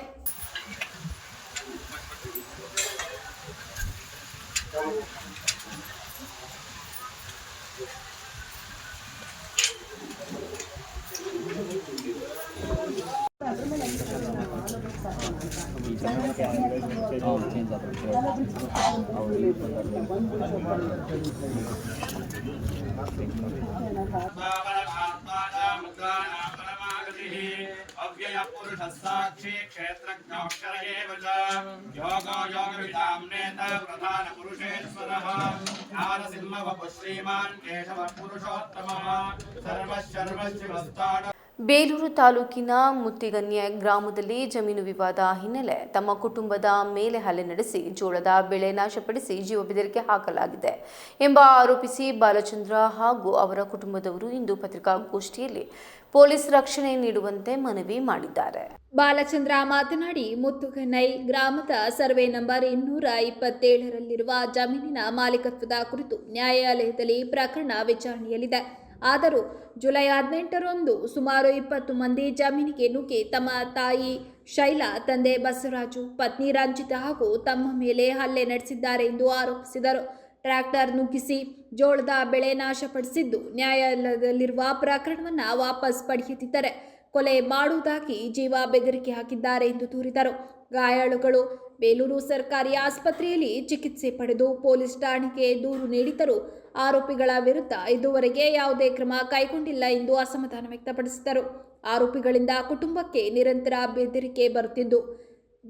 अव्यय पुरुष साक्षी क्षेत्रज्ञोक्षर एव च योगो योगविदाम्नेत प्रधान पुरुषेश्वरः नारसिंह वपुः श्रीमान् केशवः पुरुषोत्तमः सर्वशर्वशिवस्ताड. ಬೇಲೂರು ತಾಲೂಕಿನ ಮುತ್ತಿಗನ್ಯ ಗ್ರಾಮದಲ್ಲಿ ಜಮೀನು ವಿವಾದ ಹಿನ್ನೆಲೆ ತಮ್ಮ ಕುಟುಂಬದ ಮೇಲೆ ಹಲ್ಲೆ ನಡೆಸಿ ಜೋಳದ ಬೆಳೆ ನಾಶಪಡಿಸಿ ಜೀವ ಬೆದರಿಕೆ ಹಾಕಲಾಗಿದೆ ಎಂಬ ಆರೋಪಿಸಿ ಬಾಲಚಂದ್ರ ಹಾಗೂ ಅವರ ಕುಟುಂಬದವರು ಇಂದು ಪತ್ರಿಕಾಗೋಷ್ಠಿಯಲ್ಲಿ ಪೊಲೀಸ್ ರಕ್ಷಣೆ ನೀಡುವಂತೆ ಮನವಿ ಮಾಡಿದ್ದಾರೆ. ಬಾಲಚಂದ್ರ ಮಾತನಾಡಿ, ಮುತ್ತುಗನ್ನೈ ಗ್ರಾಮದ ಸರ್ವೆ ನಂಬರ್ 227ರಲ್ಲಿರುವ ಜಮೀನಿನ ಮಾಲೀಕತ್ವದ ಕುರಿತು ನ್ಯಾಯಾಲಯದಲ್ಲಿ ಪ್ರಕರಣ ವಿಚಾರಣೆಯಲ್ಲಿದೆ. ಆದರೂ ಜುಲೈ 18ರಂದು ಸುಮಾರು 20 ಮಂದಿ ಜಮೀನಿಗೆ ನುಗ್ಗಿ ತಮ್ಮ ತಾಯಿ ಶೈಲಾ, ತಂದೆ ಬಸವರಾಜು, ಪತ್ನಿ ರಂಜಿತಾ ಹಾಗೂ ತಮ್ಮ ಮೇಲೆ ಹಲ್ಲೆ ನಡೆಸಿದ್ದಾರೆ ಎಂದು ಆರೋಪಿಸಿದರು. ಟ್ರ್ಯಾಕ್ಟರ್ ನುಗ್ಗಿಸಿ ಜೋಳದ ಬೆಳೆ ನಾಶಪಡಿಸಿದ್ದು, ನ್ಯಾಯಾಲಯದಲ್ಲಿರುವ ಪ್ರಕರಣವನ್ನು ವಾಪಸ್ ಪಡೆಯುತ್ತಿದ್ದರೆ ಕೊಲೆ ಮಾಡುವುದಾಗಿ ಜೀವ ಬೆದರಿಕೆ ಹಾಕಿದ್ದಾರೆ ಎಂದು ದೂರಿದರು. ಗಾಯಾಳುಗಳು ಬೇಲೂರು ಸರ್ಕಾರಿ ಆಸ್ಪತ್ರೆಯಲ್ಲಿ ಚಿಕಿತ್ಸೆ ಪಡೆದು ಪೊಲೀಸ್ ಠಾಣೆಗೆ ದೂರು ನೀಡಿದ್ದರೂ ಆರೋಪಿಗಳ ವಿರುದ್ಧ ಇದುವರೆಗೆ ಯಾವುದೇ ಕ್ರಮ ಕೈಗೊಂಡಿಲ್ಲ ಎಂದು ಅಸಮಾಧಾನ ವ್ಯಕ್ತಪಡಿಸಿದರು. ಆರೋಪಿಗಳಿಂದ ಕುಟುಂಬಕ್ಕೆ ನಿರಂತರ ಬೆದರಿಕೆ ಬರುತ್ತಿದ್ದು,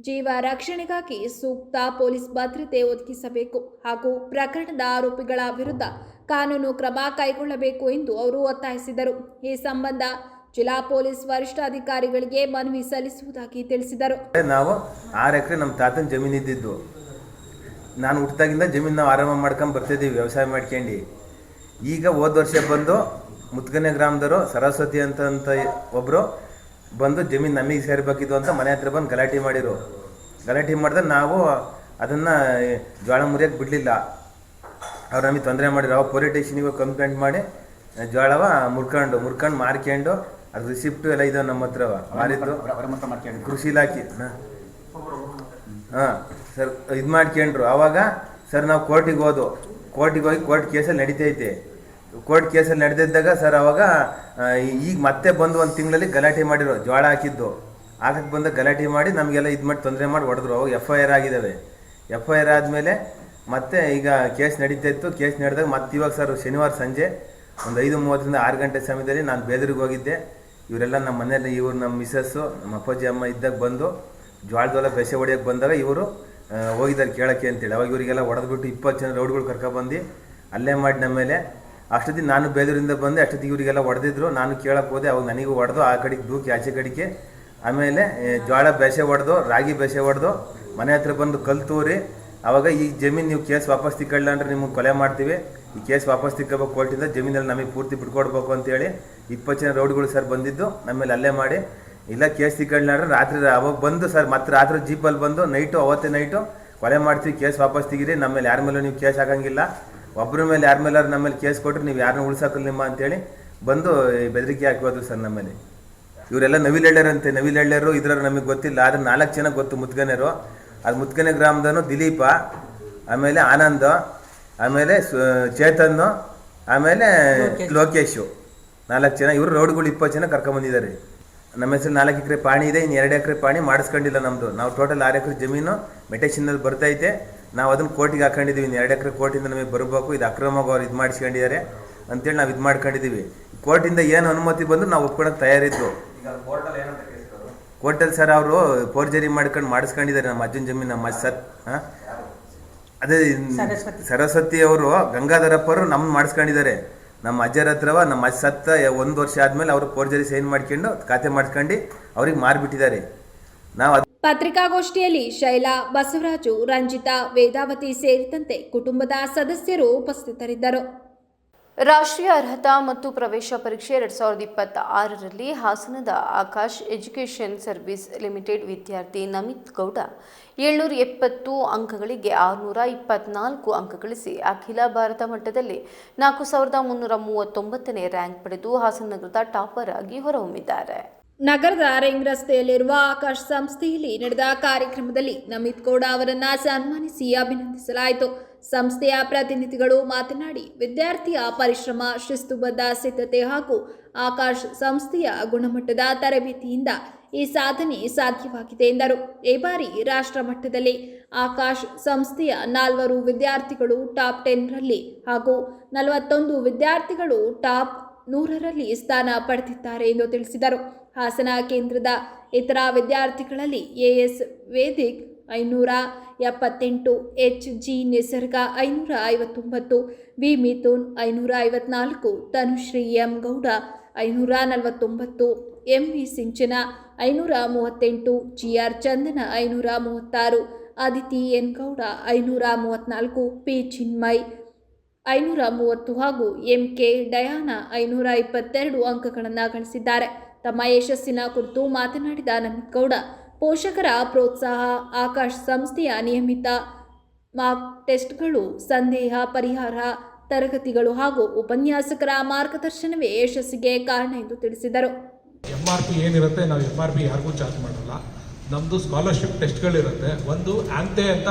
ಜೀವ ರಕ್ಷಣೆಗಾಗಿ ಸೂಕ್ತ ಪೊಲೀಸ್ ಭದ್ರತೆ ಒದಗಿಸಬೇಕು ಹಾಗೂ ಪ್ರಕರಣದ ಆರೋಪಿಗಳ ವಿರುದ್ಧ ಕಾನೂನು ಕ್ರಮ ಕೈಗೊಳ್ಳಬೇಕು ಎಂದು ಅವರು ಒತ್ತಾಯಿಸಿದರು. ಈ ಸಂಬಂಧ ಜಿಲ್ಲಾ ಪೊಲೀಸ್ ವರಿಷ್ಠಾಧಿಕಾರಿಗಳಿಗೆ ಮನವಿ ಸಲ್ಲಿಸುವುದಾಗಿ ತಿಳಿಸಿದರು. ನಾವು 6 ಎಕರೆ ನಮ್ಮ ತಾತನ ಜಮೀನು ಇದ್ದಿದ್ದು. ನಾನು ಹುಟ್ಟಿದಾಗಿಂದ ಜಮೀನು ನಾವು ಆರಾಮ ಮಾಡ್ಕೊಂಡು ಬರ್ತಿದ್ದೀವಿ, ವ್ಯವಸಾಯ ಮಾಡ್ಕೊಂಡು. ಈಗ ಹೋದ ವರ್ಷ ಬಂದು ಮುತ್ಗನೆ ಗ್ರಾಮದವರು ಸರಸ್ವತಿ ಅಂತ ಒಬ್ಬರು ಬಂದು ಜಮೀನು ನಮಗೆ ಸೇರಬೇಕಿದ್ದು ಅಂತ ಮನೆ ಹತ್ರ ಬಂದು ಗಲಾಟೆ ಮಾಡಿರು. ಗಲಾಟೆ ಮಾಡಿದ್ರೆ ನಾವು ಅದನ್ನು ಜೋಳ ಮುರಿಯೋಕ್ಕೆ ಬಿಡಲಿಲ್ಲ. ಅವ್ರು ನಮಗೆ ತೊಂದರೆ ಮಾಡಿದ್ರು. ಅವಾಗ ಪೊಲೀಸ್ ಸ್ಟೇಷನಿಗೆ ಕಂಪ್ಲೇಂಟ್ ಮಾಡಿ ಜೋಳವ ಮುರ್ಕೊಂಡು ಮಾರ್ಕೊಂಡು ಅದು ರಿಸಿಪ್ಟು ಎಲ್ಲ ಇದಾವೆ ನಮ್ಮ ಹತ್ರ ಮಾರಿದ್ದು ಕೃಷಿ ಇಲಾಖೆ. ಹಾಂ ಸರ್, ಇದು ಮಾಡ್ಕೊಂಡ್ರು. ಆವಾಗ ಸರ್ ನಾವು ಕೋರ್ಟಿಗೆ ಹೋಗಿ ಕೋರ್ಟ್ ಕೇಸಲ್ಲಿ ನಡೀತೈತೆ. ಕೋರ್ಟ್ ಕೇಸಲ್ಲಿ ನಡೆದಿದ್ದಾಗ ಸರ್ ಅವಾಗ ಈಗ ಮತ್ತೆ ಬಂದು 1 ತಿಂಗಳಲ್ಲಿ ಗಲಾಟೆ ಮಾಡಿರೋ. ಜೋಳ ಹಾಕಕ್ಕೆ ಬಂದ ಗಲಾಟೆ ಮಾಡಿ ನಮಗೆಲ್ಲ ಇದು ಮಾಡಿ ತೊಂದರೆ ಮಾಡಿ ಹೊಡೆದ್ರು. ಅವಾಗ FIR ಆಗಿದ್ದಾವೆ. FIR ಆದಮೇಲೆ ಮತ್ತೆ ಈಗ ಕೇಸ್ ನಡೀತಾ ಇತ್ತು. ಕೇಸ್ ನಡೆದಾಗ ಮತ್ತೆ ಇವಾಗ ಸರ್ ಶನಿವಾರ ಸಂಜೆ ಒಂದು 5:30ರಿಂದ 6 ಗಂಟೆ ಸಮಯದಲ್ಲಿ ನಾನು ಬೇದೂರಿಗೆ ಹೋಗಿದ್ದೆ. ಇವರೆಲ್ಲ ನಮ್ಮ ಮನೆಯಲ್ಲಿ ಇವರು ನಮ್ಮ ಮಿಸ್ಸಸ್ಸು ನಮ್ಮ ಅಪ್ಪಾಜಿ ಅಮ್ಮ ಇದ್ದಾಗ ಬಂದು ಜೋಳದೊಳ ಬೆಸೆ ಹೊಡೆಯೋಕ್ಕೆ ಬಂದಾಗ ಇವರು ಹೋಗಿದ್ದಾರೆ ಕೇಳೋಕ್ಕೆ ಅಂತೇಳಿ. ಅವಾಗ ಇವರಿಗೆಲ್ಲ ಹೊಡೆದ್ಬಿಟ್ಟು 20 ಜನ ರೌಡ್ಗಳು ಕರ್ಕೊಬಂದು ಅಲ್ಲೇ ಮಾಡಿ ನಮ್ಮ ಮೇಲೆ. ಅಷ್ಟೊತ್ತಿಗೆ ನಾನು ಬೇದೂರಿಂದ ಬಂದೆ. ಅಷ್ಟೊತ್ತಿಗೆ ಇವರಿಗೆಲ್ಲ ಹೊಡೆದಿದ್ರು. ನಾನು ಕೇಳಕ್ಕೆ ಹೋದೆ. ಅವಾಗ ನನಗೂ ಹೊಡೆದು ಆ ಕಡೆಗೆ ದೂಕಿ ಆಚೆ ಕಡೆಗೆ. ಆಮೇಲೆ ಜೋಳ ಬೆಸೆ ಹೊಡೆದು ರಾಗಿ ಬೆಸೆ ಹೊಡೆದು ಮನೆ ಹತ್ರ ಬಂದು ಕಲ್ಲು ತೂರಿ ಆವಾಗ ಈ ಜಮೀನು ನೀವು ಕೇಸ್ ವಾಪಸ್ ತಿಕ್ಕೊಳ್ಳ ಅಂದ್ರೆ ನಿಮಗೆ ಕೊಲೆ ಮಾಡ್ತೀವಿ, ಈ ಕೇಸ್ ವಾಪಸ್ ತಿಕ್ಕೋಬೇಕು ಕೋರ್ಟಿಂದ, ಜಮೀನಲ್ಲಿ ನಮಗೆ ಪೂರ್ತಿ ಬಿಟ್ಕೊಡ್ಬೇಕು ಅಂತೇಳಿ 20 ಜನ ರೌಡ್ಗಳು ಸರ್ ಬಂದಿದ್ದು ನಮ್ಮೇಲೆ ಅಲ್ಲೇ ಮಾಡಿ ಇಲ್ಲ ಕೇಸ್ ತಿಕ್ಕೊಳ್ಳ ರಾತ್ರಿ ಅವಾಗ ಬಂದು ಸರ್ ಮತ್ತೆ ರಾತ್ರಿ ಜೀಪಲ್ಲಿ ಬಂದು ಅವತ್ತೇ ನೈಟು ಕೊಲೆ ಮಾಡ್ತೀವಿ, ಕೇಸ್ ವಾಪಸ್ ತೆಗೀರಿ, ನಮ್ಮ ಮೇಲೆ ಯಾರ ಮೇಲೂ ನೀವು ಕೇಸ್ ಹಾಕಂಗಿಲ್ಲ, ಒಬ್ಬರ ಮೇಲೆ ಯಾರ ಮೇಲಾರು ನಮ್ಮ ಮೇಲೆ ಕೇಸ್ ಕೊಟ್ಟರೆ ನೀವು ಯಾರನ್ನ ಉಳ್ಸಾಕಲ್ಲ ನಿಮ್ಮ ಅಂತೇಳಿ ಬಂದು ಬೆದರಿಕೆ ಹಾಕಿ ಹೋದ್ರು ಸರ್ ನಮ್ಮ ಮೇಲೆ. ಇವರೆಲ್ಲ ನವಿಲೆಳ್ಳೆರಂತೆ. ನವಿಲೆಳ್ಳೆರು ಇದ್ರಲ್ಲಿ ನಮಗೆ ಗೊತ್ತಿಲ್ಲ, ಆದರೆ 4 ಜನ ಗೊತ್ತು ಮುತ್ಗನೆರು. ಅದು ಮುತ್ಗನೆ ಗ್ರಾಮದನು ದಿಲೀಪ, ಆಮೇಲೆ ಆನಂದ, ಆಮೇಲೆ ಚೇತನ್ನು, ಆಮೇಲೆ ಲೋಕೇಶು, 4 ಜನ. ಇವರು ರೋಡ್ಗಳು 20 ಜನ ಕರ್ಕೊಂಬಂದಿದ್ದಾರೆ. ನಮ್ಮ ಹೆಸರು 4 ಎಕರೆ ಪಾಣಿ ಇದೆ, ಇನ್ನು 2 ಎಕರೆ ಪಾಣಿ ಮಾಡಿಸ್ಕೊಂಡಿಲ್ಲ ನಮ್ಮದು. ನಾವು ಟೋಟಲ್ 6 ಎಕರೆ ಜಮೀನು ಮೆಟೇಷನಲ್ಲಿ ಬರ್ತೈತೆ. ನಾವು ಅದನ್ನು ಕೋರ್ಟಿಗೆ ಹಾಕೊಂಡಿದ್ದೀವಿ. ಇನ್ನು 2 ಎಕರೆ ಕೋರ್ಟಿಂದ ನಮಗೆ ಬರಬೇಕು, ಇದು ಅಕ್ರಮವಾಗಿ ಅವ್ರು ಇದು ಮಾಡಿಸ್ಕೊಂಡಿದ್ದಾರೆ ಅಂತೇಳಿ ನಾವು ಇದು ಮಾಡ್ಕೊಂಡಿದ್ದೀವಿ. ಕೋರ್ಟಿಂದ ಏನು ಅನುಮತಿ ಬಂದು ನಾವು ಒಪ್ಕೊಳಕ್ಕೆ ತಯಾರಿದ್ದು. ಕೋರ್ಟಲ್ಲಿ ಸರ್ ಅವರು ಫೋರ್ಜರಿ ಮಾಡ್ಕೊಂಡು ಮಾಡಿಸ್ಕೊಂಡಿದ್ದಾರೆ ನಮ್ಮ ಅಜ್ಜನ ಜಮೀನು. ನಮ್ಮ ಸರ್ ಅದೇ ಸರಸ್ವತಿ ಅವರು ಗಂಗಾಧರಪ್ಪರು ನಮ್ಮನ್ನು ಮಾಡಿಸ್ಕೊಂಡಿದ್ದಾರೆ. ನಮ್ಮ ಅಜ್ಜರ ಹತ್ರವ ನಮ್ಮ ಅಜ್ಜ ಸತ್ತ 1 ವರ್ಷ ಆದಮೇಲೆ ಅವರು ಫೋರ್ಜರಿ ಸೈನ್ ಮಾಡ್ಕೊಂಡು ಖಾತೆ ಮಾಡಿಸ್ಕೊಂಡು ಅವ್ರಿಗೆ ಮಾರಿಬಿಟ್ಟಿದ್ದಾರೆ. ನಾವು ಪತ್ರಿಕಾಗೋಷ್ಠಿಯಲ್ಲಿ ಶೈಲಾ, ಬಸವರಾಜು, ರಂಜಿತಾ, ವೇದಾವತಿ ಸೇರಿದಂತೆ ಕುಟುಂಬದ ಸದಸ್ಯರು ಉಪಸ್ಥಿತರಿದ್ದರು. ರಾಷ್ಟ್ರೀಯ ಅರ್ಹತಾ ಮತ್ತು ಪ್ರವೇಶ ಪರೀಕ್ಷೆ 2026ರಲ್ಲಿ ಹಾಸನದ ಆಕಾಶ್ ಎಜುಕೇಷನ್ ಸರ್ವಿಸ್ ಲಿಮಿಟೆಡ್ ವಿದ್ಯಾರ್ಥಿ ನಮಿತ್ ಗೌಡ 770 ಅಂಕಗಳಿಗೆ 624 ಅಂಕ ಗಳಿಸಿ ಅಖಿಲ ಭಾರತ ಮಟ್ಟದಲ್ಲಿ 4339ನೇ ರ್ಯಾಂಕ್ ಪಡೆದು ಹಾಸನ ನಗರದ ಟಾಪರ್ ಆಗಿ ಹೊರಹೊಮ್ಮಿದ್ದಾರೆ. ನಗರದ ರಿಂಗ್ ರಸ್ತೆಯಲ್ಲಿರುವ ಆಕಾಶ್ ಸಂಸ್ಥೆಯಲ್ಲಿ ನಡೆದ ಕಾರ್ಯಕ್ರಮದಲ್ಲಿ ನಮಿತ್ ಗೌಡ ಅವರನ್ನು ಸನ್ಮಾನಿಸಿ ಅಭಿನಂದಿಸಲಾಯಿತು. ಸಂಸ್ಥೆಯ ಪ್ರತಿನಿಧಿಗಳು ಮಾತನಾಡಿ, ವಿದ್ಯಾರ್ಥಿಯ ಪರಿಶ್ರಮ, ಶಿಸ್ತುಬದ್ಧ ಸಿದ್ಧತೆ ಹಾಗೂ ಆಕಾಶ್ ಸಂಸ್ಥೆಯ ಗುಣಮಟ್ಟದ ತರಬೇತಿಯಿಂದ ಈ ಸಾಧನೆ ಸಾಧ್ಯವಾಗಿದೆ ಎಂದರು. ಈ ಬಾರಿ ರಾಷ್ಟ್ರ ಮಟ್ಟದಲ್ಲಿ ಆಕಾಶ್ ಸಂಸ್ಥೆಯ 4 ವಿದ್ಯಾರ್ಥಿಗಳು ಟಾಪ್ 10ರಲ್ಲಿ ಹಾಗೂ 41 ವಿದ್ಯಾರ್ಥಿಗಳು ಟಾಪ್ 100ರಲ್ಲಿ ಸ್ಥಾನ ಪಡೆದಿದ್ದಾರೆ ಎಂದು ತಿಳಿಸಿದರು. ಹಾಸನ ಕೇಂದ್ರದ ಇತರ ವಿದ್ಯಾರ್ಥಿಗಳಲ್ಲಿ AS Vedic 578, HG Nisarga 559, V Mithun 554, Tanushree M Gowda 549, MV Sinchana 538, GR Chandana 536, Aditi N Gowda 534, P Chinmay 530 ಹಾಗೂ MK ಡಯಾನ 522 ಅಂಕಗಳನ್ನು ಗಳಿಸಿದ್ದಾರೆ. ತಮ್ಮ ಯಶಸ್ಸಿನ ಕುರಿತು ಮಾತನಾಡಿದ ನಮಿತ್ ಗೌಡ, ಪೋಷಕರ ಪ್ರೋತ್ಸಾಹ, ಆಕಾಶ್ ಸಂಸ್ಥೆಯ ನಿಯಮಿತ ಮಾಕ್ ಟೆಸ್ಟ್ಗಳು, ಸಂದೇಹ ಪರಿಹಾರ ತರಗತಿಗಳು ಹಾಗೂ ಉಪನ್ಯಾಸಕರ ಮಾರ್ಗದರ್ಶನವೇ ಯಶಸ್ಸಿಗೆ ಕಾರಣ ಎಂದು ತಿಳಿಸಿದರು. MRP ಏನಿರುತ್ತೆ ನಾವು MRP ಯಾರಿಗೂ ಚಾರ್ಜ್ ಮಾಡಲ್ಲ. ನಮ್ಮದು ಸ್ಕಾಲರ್ಶಿಪ್ ಟೆಸ್ಟ್ಗಳಿರುತ್ತೆ. ಒಂದು ಆಂತೆ ಅಂತ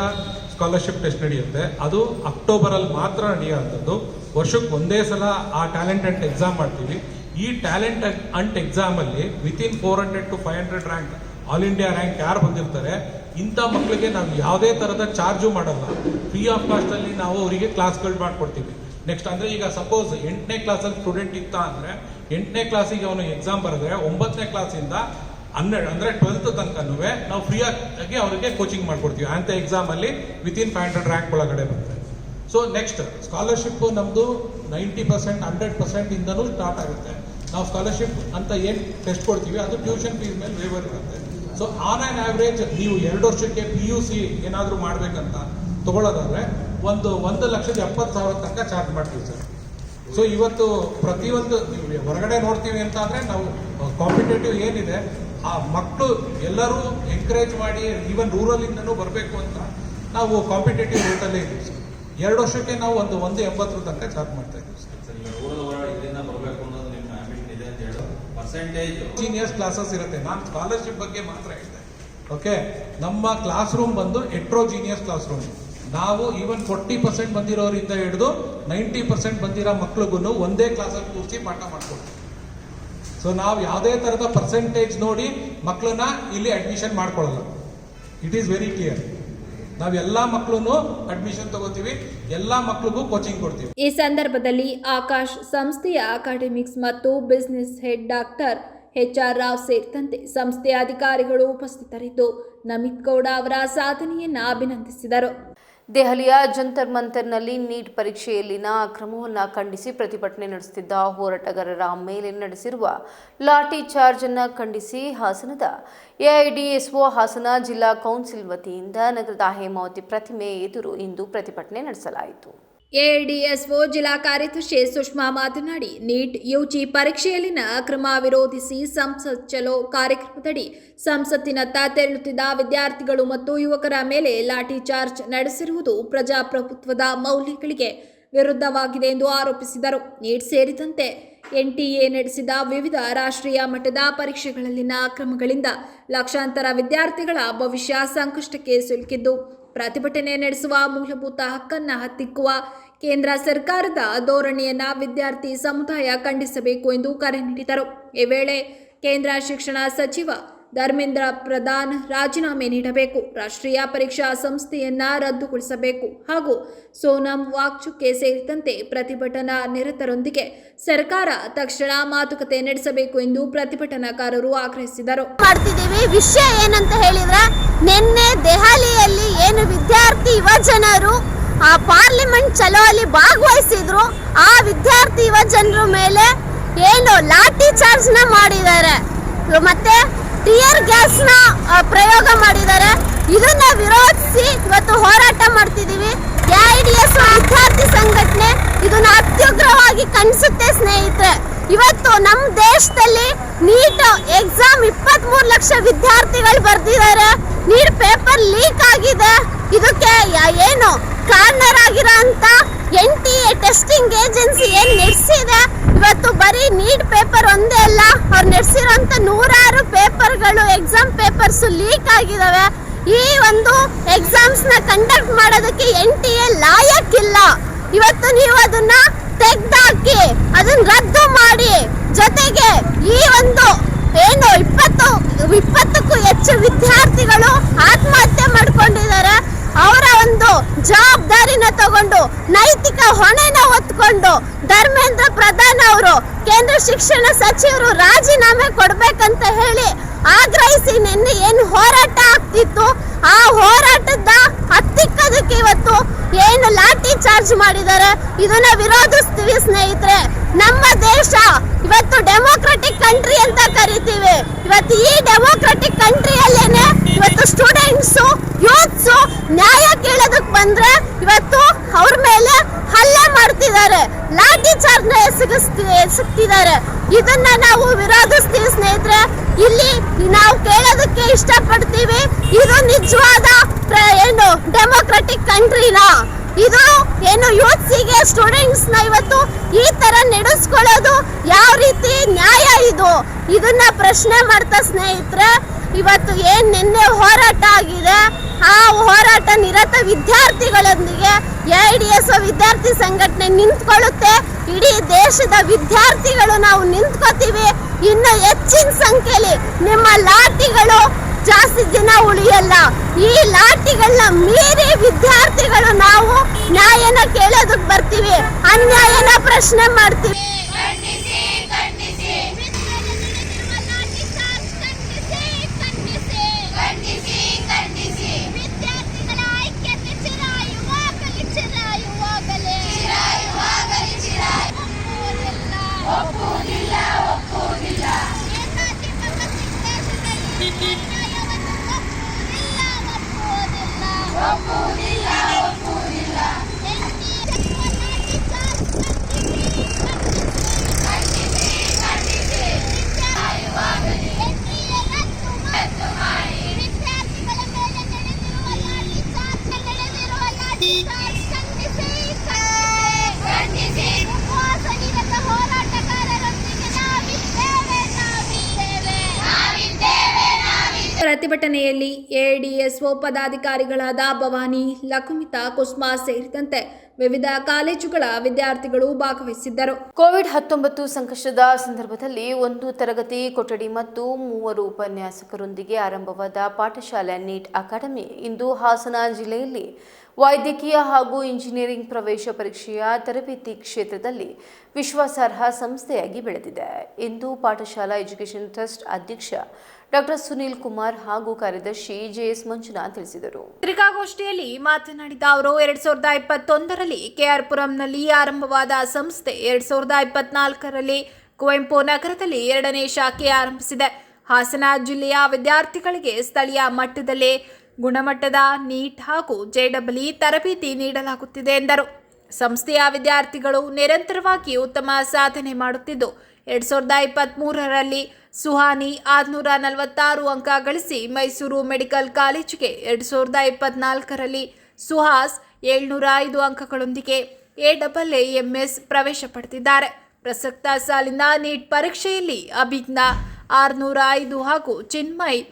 ಸ್ಕಾಲರ್ಶಿಪ್ ಟೆಸ್ಟ್ ನಡೆಯುತ್ತೆ. ಅದು ಅಕ್ಟೋಬರಲ್ಲಿ ಮಾತ್ರ ನಡೆಯುವಂಥದ್ದು. ವರ್ಷಕ್ಕೆ ಒಂದೇ ಸಲ ಆ ಟ್ಯಾಲೆಂಟ್ ಅಂಟ್ ಎಕ್ಸಾಮ್ ಮಾಡ್ತೀವಿ. ಈ ಟ್ಯಾಲೆಂಟ್ ಅಂಟ್ ಎಕ್ಸಾಮಲ್ಲಿ within 400 to 500 rank all India rank ಯಾರು ಬಂದಿರ್ತಾರೆ ಇಂಥ ಮಕ್ಕಳಿಗೆ ನಾವು ಯಾವುದೇ ಥರದ ಚಾರ್ಜು ಮಾಡಲ್ಲ. ಫ್ರೀ ಆಫ್ ಕಾಸ್ಟಲ್ಲಿ ನಾವು ಅವರಿಗೆ ಕ್ಲಾಸ್ಗಳು ಮಾಡಿಕೊಡ್ತೀವಿ. ನೆಕ್ಸ್ಟ್ ಅಂದರೆ ಈಗ ಸಪೋಸ್ 8ನೇ ಕ್ಲಾಸಲ್ಲಿ ಸ್ಟೂಡೆಂಟ್ ಇತ್ತ ಅಂದರೆ 8ನೇ ಕ್ಲಾಸಿಗೆ ಅವನು ಎಕ್ಸಾಮ್ ಬರೆದ್ರೆ 9ನೇ ಕ್ಲಾಸಿಂದ 12 ಅಂದರೆ 12th ತನಕನೂ ನಾವು ಫ್ರೀ ಆಗಿ ಅವರಿಗೆ ಕೋಚಿಂಗ್ ಮಾಡ್ಕೊಡ್ತೀವಿ. ಅಂತ ಎಕ್ಸಾಮಲ್ಲಿ ವಿತಿನ್ 500 ರ್ಯಾಂಕ್ ಒಳಗಡೆ ಬರುತ್ತೆ. ಸೊ ನೆಕ್ಸ್ಟ್ ಸ್ಕಾಲರ್ಶಿಪ್ ನಮ್ಮದು 90% 100% ಇಂದನೂ ಸ್ಟಾರ್ಟ್ ಆಗುತ್ತೆ. ನಾವು ಸ್ಕಾಲರ್ಶಿಪ್ ಅಂತ ಏನು ಟೆಸ್ಟ್ ಕೊಡ್ತೀವಿ ಅದು ಟ್ಯೂಷನ್ ಫೀಸ್ ಮೇಲೆ ವೇವರ್ ಇರುತ್ತೆ. ಸೊ ಆನ್ ಆನ್ ಆವ್ರೇಜ್ ನೀವು 2 ವರ್ಷಕ್ಕೆ PUC ಏನಾದರೂ ಮಾಡಬೇಕಂತ ತಗೊಳ್ಳೋದಾದ್ರೆ 1,70,000 ತನಕ ಚಾರ್ಜ್ ಮಾಡ್ತೀವಿ ಸರ್. ಸೊ ಇವತ್ತು ಪ್ರತಿಯೊಂದು ಹೊರಗಡೆ ನೋಡ್ತೀವಿ ಅಂತ ಅಂದರೆ ನಾವು ಕಾಂಪಿಟೇಟಿವ್ ಏನಿದೆ ಆ ಮಕ್ಕಳು ಎಲ್ಲರೂ ಎಂಕರೇಜ್ ಮಾಡಿ ಈವನ್ ರೂರಲಿಂದನೂ ಬರಬೇಕು ಅಂತ ನಾವು ಕಾಂಪಿಟೇಟಿವ್ ರೇಟಲ್ಲೇ ಇದ್ದೀವಿ ಸರ್. 2 ವರ್ಷಕ್ಕೆ ನಾವು 180 ತನಕ ಚಾರ್ಜ್ ಮಾಡ್ತಾ ಇದ್ದೀವಿ ಸರ್. ಜೀನಿಯಸ್ ಕ್ಲಾಸಸ್ ಇರುತ್ತೆ. ನಾನು ಸ್ಕಾಲರ್ಶಿಪ್ ಬಗ್ಗೆ ಮಾತ್ರ ಹೇಳಿದೆ. ಓಕೆ, ನಮ್ಮ ಕ್ಲಾಸ್ ರೂಮ್ ಬಂದು ಹೆಟ್ರೋಜೀನಿಯಸ್ ಕ್ಲಾಸ್ ರೂಮ್. ನಾವು ಈವನ್ 40% ಬಂದಿರೋರಿಂದ ಹಿಡಿದು 90% ಬಂದಿರೋ ಮಕ್ಳಿಗೂ ಒಂದೇ ಕ್ಲಾಸಲ್ಲಿ ಕೂರಿಸಿ ಪಾಠ ಮಾಡ್ಕೊಡ್ತೀವಿ. ಸೊ ನಾವು ಯಾವುದೇ ಥರದ ಪರ್ಸೆಂಟೇಜ್ ನೋಡಿ ಮಕ್ಕಳನ್ನ ಇಲ್ಲಿ ಅಡ್ಮಿಷನ್ ಮಾಡ್ಕೊಳ್ಳಲ್ಲ. It is very clear. ನಾವು ಎಲ್ಲ ಮಕ್ಕಳನ್ನು ಅಡ್ಮಿಷನ್ ತಗೋತೀವಿ, ಎಲ್ಲ ಮಕ್ಕಳಿಗೂ ಕೋಚಿಂಗ್ ಕೊಡ್ತೀವಿ. ಈ ಸಂದರ್ಭದಲ್ಲಿ ಆಕಾಶ್ ಸಂಸ್ಥೆಯ ಅಕಾಡೆಮಿಕ್ಸ್ ಮತ್ತು business head doctor HR Rao ಸೇರಿದಂತೆ ಸಂಸ್ಥೆಯ ಅಧಿಕಾರಿಗಳು ಉಪಸ್ಥಿತರಿದ್ದು ನಮಿತ್ ಗೌಡ ಅವರ ಸಾಧನೆಯನ್ನು ಅಭಿನಂದಿಸಿದರು. ದೆಹಲಿಯ ಜಂತರ್ ಮಂತರ್ನಲ್ಲಿ ನೀಟ್ ಪರೀಕ್ಷೆಯಲ್ಲಿನ ಅಕ್ರಮವನ್ನು ಖಂಡಿಸಿ ಪ್ರತಿಭಟನೆ ನಡೆಸುತ್ತಿದ್ದ ಹೋರಾಟಗಾರರ ಮೇಲೆ ನಡೆಸಿರುವ ಲಾಠಿ ಚಾರ್ಜ್ ಅನ್ನು ಖಂಡಿಸಿ ಹಾಸನದ AIDSO ಹಾಸನ ಜಿಲ್ಲಾ ಕೌನ್ಸಿಲ್ ವತಿಯಿಂದ ನಗರದ ಹೇಮಾವತಿ ಪ್ರತಿಮೆ ಎದುರು ಇಂದು ಪ್ರತಿಭಟನೆ ನಡೆಸಲಾಯಿತು. AIDSO ಜಿಲ್ಲಾ ಕಾರ್ಯದರ್ಶಿ ಸುಷ್ಮಾ ಮಾತನಾಡಿ, ನೀಟ್ UG ಪರೀಕ್ಷೆಯಲ್ಲಿನ ಅಕ್ರಮ ವಿರೋಧಿಸಿ ಸಂಸತ್ ಚಲೋ ಕಾರ್ಯಕ್ರಮದಡಿ ಸಂಸತ್ತಿನತ್ತ ತೆರಳುತ್ತಿದ್ದ ವಿದ್ಯಾರ್ಥಿಗಳು ಮತ್ತು ಯುವಕರ ಮೇಲೆ ಲಾಠಿ ಚಾರ್ಜ್ ನಡೆಸಿರುವುದು ಪ್ರಜಾಪ್ರಭುತ್ವದ ಮೌಲ್ಯಗಳಿಗೆ ವಿರುದ್ಧವಾಗಿದೆ ಎಂದು ಆರೋಪಿಸಿದರು. ನೀಟ್ ಸೇರಿದಂತೆ NTA ನಡೆಸಿದ ವಿವಿಧ ರಾಷ್ಟ್ರೀಯ ಮಟ್ಟದ ಪರೀಕ್ಷೆಗಳಲ್ಲಿನ ಅಕ್ರಮಗಳಿಂದ ಲಕ್ಷಾಂತರ ವಿದ್ಯಾರ್ಥಿಗಳ ಭವಿಷ್ಯ ಸಂಕಷ್ಟಕ್ಕೆ ಸಿಲುಕಿದ್ದು ಪ್ರತಿಭಟನೆ ನಡೆಸುವ ಮೂಲಭೂತ ಹಕ್ಕನ್ನು ಹತ್ತಿಕ್ಕುವ ಕೇಂದ್ರ ಸರ್ಕಾರದ ಧೋರಣೆಯನ್ನು ವಿದ್ಯಾರ್ಥಿ ಸಮುದಾಯ ಖಂಡಿಸಬೇಕು ಎಂದು ಕರೆ ನೀಡಿದರು. ಈ ವೇಳೆ ಕೇಂದ್ರ ಶಿಕ್ಷಣ ಸಚಿವ ಧರ್ಮೇಂದ್ರ ಪ್ರಧಾನ್ ರಾಜೀನಾಮೆ ನೀಡಬೇಕು, ರಾಷ್ಟ್ರೀಯ ಪರೀಕ್ಷಾ ಸಂಸ್ಥೆಯನ್ನ ರದ್ದುಗೊಳಿಸಬೇಕು ಹಾಗೂ ಸೋನಂ ವಾಂಗ್ಚುಕ್ ಸೇರಿದಂತೆ ಪ್ರತಿಭಟನಾ ನಿರತರೊಂದಿಗೆ ಸರ್ಕಾರ ತಕ್ಷಣ ಮಾತುಕತೆ ನಡೆಸಬೇಕು ಎಂದು ಪ್ರತಿಭಟನಾಕಾರರು ಆಗ್ರಹಿಸಿದರು. ವಿಷಯ ಏನಂತ ಹೇಳಿದ್ರೆ, ನಿನ್ನೆ ದೆಹಲಿಯಲ್ಲಿ ಏನು ವಿದ್ಯಾರ್ಥಿ ಯುವ ಜನರು ಆ ಪಾರ್ಲಿಮೆಂಟ್ ಚಲೋಲ್ಲಿ ಭಾಗವಹಿಸಿದ್ರು, ಆ ವಿದ್ಯಾರ್ಥಿ ಯುವ ಜನರ ಮೇಲೆ ಏನು ಲಾಠಿ ಚಾರ್ಜ್ ನ ಮಾಡಿದ್ದಾರೆ, ಮತ್ತೆ ಟಿಯರ್ ಗ್ಯಾಸ್ ನ ಪ್ರಯೋಗ ಮಾಡಿದ್ದಾರೆ. ಇದನ್ನ ವಿರೋಧಿಸಿ ಇವತ್ತು ಹೋರಾಟ ಮಾಡ್ತಿದೀವಿ. AIDSO ವಿದ್ಯಾರ್ಥಿ ಸಂಘಟನೆ ಇದನ್ನ ಅತ್ಯುಗ್ರವಾಗಿ ಖಂಡಿಸುತ್ತೆ ಸ್ನೇಹಿತರೆ. ಇವತ್ತು ನಮ್ಮ ದೇಶದಲ್ಲಿ ನೀಟ್ ಎಕ್ಸಾಮ್ 23 ಲಕ್ಷ ವಿದ್ಯಾರ್ಥಿಗಳು ಬರ್ದಿದ್ದಾರೆ. ನೀಟ್ ಪೇಪರ್ ಲೀಕ್ ಆಗಿದೆ. ಇದಕ್ಕೆ ಏನು ಕಾರಣರಾಗಿರೋ ಅಂತ NTA ಟೆಸ್ಟಿಂಗ್ ಏಜೆನ್ಸಿ ಏನ್ ನಡೆಸಿದೆ, ಇವತ್ತು ಬರೀ ನೀಟ್ ಪೇಪರ್ ಒಂದೇ ಅಲ್ಲ, ಅವ್ರು ನಡೆಸಿರೋಂಥ 100 ಪೇಪರ್ಗಳು ಎಕ್ಸಾಮ್ ಪೇಪರ್ಸ್ ಲೀಕ್ ಆಗಿದಾವೆ. ಈ ಒಂದು ಎಕ್ಸಾಮ್ಸ್ ನ ಕಂಡಕ್ಟ್ ಮಾಡೋದಕ್ಕೆ NTA ಲಾಯಕ್ಕಿಲ್ಲ. ಇವತ್ತು ನೀವು ಅದನ್ನ ತೆಗೆದಾಕಿ ಅದನ್ನ ರದ್ದು ಮಾಡಿ, ಜೊತೆಗೆ ಈ ಒಂದು ಏನು 20ಕ್ಕೂ ಹೆಚ್ಚು ವಿದ್ಯಾರ್ಥಿಗಳು ಆತ್ಮಹತ್ಯೆ ಮಾಡ್ಕೊಂಡಿದ್ದಾರೆ. ಅವರ ಒಂದು ಜವಾಬ್ದಾರಿನ ತಗೊಂಡು ನೈತಿಕ ಹೊಣೆನ ಹೊತ್ಕೊಂಡು ಧರ್ಮೇಂದ್ರ ಪ್ರಧಾನ್ ಅವರು ಕೇಂದ್ರ ಶಿಕ್ಷಣ ಸಚಿವರು ರಾಜೀನಾಮೆ ಕೊಡ್ಬೇಕಂತ ಹೇಳಿ ಆಗ್ರಹಿಸಿ ನಿನ್ನೆ ಏನು ಹೋರಾಟ ಆಗ್ತಿತ್ತು, ಆ ಹೋರಾಟದ ಹತ್ತಿಕ್ಕದಕ್ಕೆ ಇವತ್ತು ಏನು ಲಾಠಿ ಚಾರ್ಜ್ ಮಾಡಿದ್ದಾರೆ. ಇದನ್ನ ವಿರೋಧಿಸ್ತೀವಿ ಸ್ನೇಹಿತರೆ. ನಮ್ಮ ದೇಶ ಇವತ್ತು ಡೆಮೋಕ್ರೆಟಿಕ್ ಕಂಟ್ರಿ ಅಂತ ಕರಿತೀವಿ. ಇವತ್ತು ಈ ಡೆಮೋಕ್ರೆಟಿಕ್ ಕಂಟ್ರಿಯಲ್ಲೇನೆ ಇವತ್ತು ಸ್ಟೂಡೆಂಟ್ಸ್ ಯೂತ್ಸ್ ನ್ಯಾಯ ಕೇಳೋದಕ್ಕೆ ಬಂದ್ರೆ ಇವತ್ತು ಅವ್ರ ಮೇಲೆ ಹಲ್ಲೆ ಮಾಡ್ತಿದ್ದಾರೆ, ಲಾಠಿ ಚಾರ್ಜ್ ನ ಎಸಗ್ತಿದ್ದಾರೆ. ಇದನ್ನ ನಾವು ವಿರೋಧಿಸ್ತೀವಿ ಸ್ನೇಹಿತರೆ. ಇಲ್ಲಿ ನಾವು ಕೇಳೋದಕ್ಕೆ ಇಷ್ಟಪಡ್ತೀವಿ, ಇದು ನಿಜವಾದ ಏನು ಡೆಮೋಕ್ರೆಟಿಕ್ ಕಂಟ್ರಿನಾ? ಇದು ಏನು ಯೂತ್ಸಿಗೆ ಸ್ಟೂಡೆಂಟ್ಸ್ನ ಇವತ್ತು ಈ ತರ ನಡೆಸ್ಕೊಳ್ಳೋದು ಯಾವ ರೀತಿ ನ್ಯಾಯ ಇದನ್ನ ಪ್ರಶ್ನೆ ಮಾಡ್ತಾ ಸ್ನೇಹಿತರೆ, ಇವತ್ತು ಏನ್ ನಿನ್ನೆ ಹೋರಾಟ ಆಗಿದೆ ಆ ಹೋರಾಟ ನಿರತ ವಿದ್ಯಾರ್ಥಿಗಳೊಂದಿಗೆ AIDSO ವಿದ್ಯಾರ್ಥಿ ಸಂಘಟನೆ ನಿಂತ್ಕೊಳ್ಳುತ್ತೆ. ಇಡೀ ದೇಶದ ವಿದ್ಯಾರ್ಥಿಗಳು ನಾವು ನಿಂತ್ಕೋತೀವಿ. ಇನ್ನು ಹೆಚ್ಚಿನ ಸಂಖ್ಯೆಯಲ್ಲಿ ನಿಮ್ಮ ಲಾಠಿಗಳು ಜಾಸ್ತಿ ದಿನ ಉಳಿಯಲ್ಲ. ಈ ಲಾಠಿಗಳನ್ನ ಮೀರಿ ವಿದ್ಯಾರ್ಥಿಗಳು ನಾವು ನ್ಯಾಯನ ಕೇಳೋದಕ್ಕೆ ಬರ್ತೀವಿ, ಅನ್ಯಾಯನ ಪ್ರಶ್ನೆ ಮಾಡ್ತೀವಿ. ಪ್ರತಿಭಟನೆಯಲ್ಲಿ AIDSO ಪದಾಧಿಕಾರಿಗಳಾದ ಭವಾನಿ, ಲಕುಮಿತಾ, ಕುಸ್ಮಾ ಸೇರಿದಂತೆ ವಿವಿಧ ಕಾಲೇಜುಗಳ ವಿದ್ಯಾರ್ಥಿಗಳು ಭಾಗವಹಿಸಿದ್ದರು. ಕೋವಿಡ್-19 ಸಂಕಷ್ಟದ ಸಂದರ್ಭದಲ್ಲಿ 1 ತರಗತಿ ಕೊಠಡಿ ಮತ್ತು 3 ಉಪನ್ಯಾಸಕರೊಂದಿಗೆ ಆರಂಭವಾದ ಪಾಠಶಾಲೆ ನೀಟ್ ಅಕಾಡೆಮಿ ಇಂದು ಹಾಸನ ಜಿಲ್ಲೆಯಲ್ಲಿ ವೈದ್ಯಕೀಯ ಹಾಗೂ ಇಂಜಿನಿಯರಿಂಗ್ ಪ್ರವೇಶ ಪರೀಕ್ಷೆಯ ತರಬೇತಿ ಕ್ಷೇತ್ರದಲ್ಲಿ ವಿಶ್ವಾಸಾರ್ಹ ಸಂಸ್ಥೆಯಾಗಿ ಬೆಳೆದಿದೆ ಎಂದು ಪಾಠಶಾಲಾ ಎಜುಕೇಷನ್ ಟ್ರಸ್ಟ್ ಅಧ್ಯಕ್ಷ ಡಾಕ್ಟರ್ ಸುನೀಲ್ ಕುಮಾರ್ ಹಾಗೂ ಕಾರ್ಯದರ್ಶಿ JS ಮಂಜುನಾಥ್ ತಿಳಿಸಿದರು. ಪತ್ರಿಕಾಗೋಷ್ಠಿಯಲ್ಲಿ ಮಾತನಾಡಿದ ಅವರು 2021ರಲ್ಲಿ KR ಪುರಂನಲ್ಲಿ ಆರಂಭವಾದ ಸಂಸ್ಥೆ 2024ರಲ್ಲಿ ಕುವೆಂಪು ನಗರದಲ್ಲಿ 2ನೇ ಶಾಖೆ ಆರಂಭಿಸಿದೆ. ಹಾಸನ ಜಿಲ್ಲೆಯ ವಿದ್ಯಾರ್ಥಿಗಳಿಗೆ ಸ್ಥಳೀಯ ಮಟ್ಟದಲ್ಲೇ ಗುಣಮಟ್ಟದ ನೀಟ್ ಹಾಗೂ JEE ತರಬೇತಿ ನೀಡಲಾಗುತ್ತಿದೆ ಎಂದರು. ಸಂಸ್ಥೆಯ ವಿದ್ಯಾರ್ಥಿಗಳು ನಿರಂತರವಾಗಿ ಉತ್ತಮ ಸಾಧನೆ ಮಾಡುತ್ತಿದ್ದು 2023ರಲ್ಲಿ ಸುಹಾನಿ 646 ಅಂಕ ಗಳಿಸಿ ಮೈಸೂರು ಮೆಡಿಕಲ್ ಕಾಲೇಜಿಗೆ, 2024ರಲ್ಲಿ ಸುಹಾಸ್ 705 ಅಂಕಗಳೊಂದಿಗೆ AAAMS ಪ್ರವೇಶ ಪಡೆದಿದ್ದಾರೆ. ಪ್ರಸಕ್ತ ಸಾಲಿನ ನೀಟ್ ಪರೀಕ್ಷೆಯಲ್ಲಿ ಅಭಿಜ್ಞಾ 605 ಹಾಗೂ ಚಿನ್ಮಯ್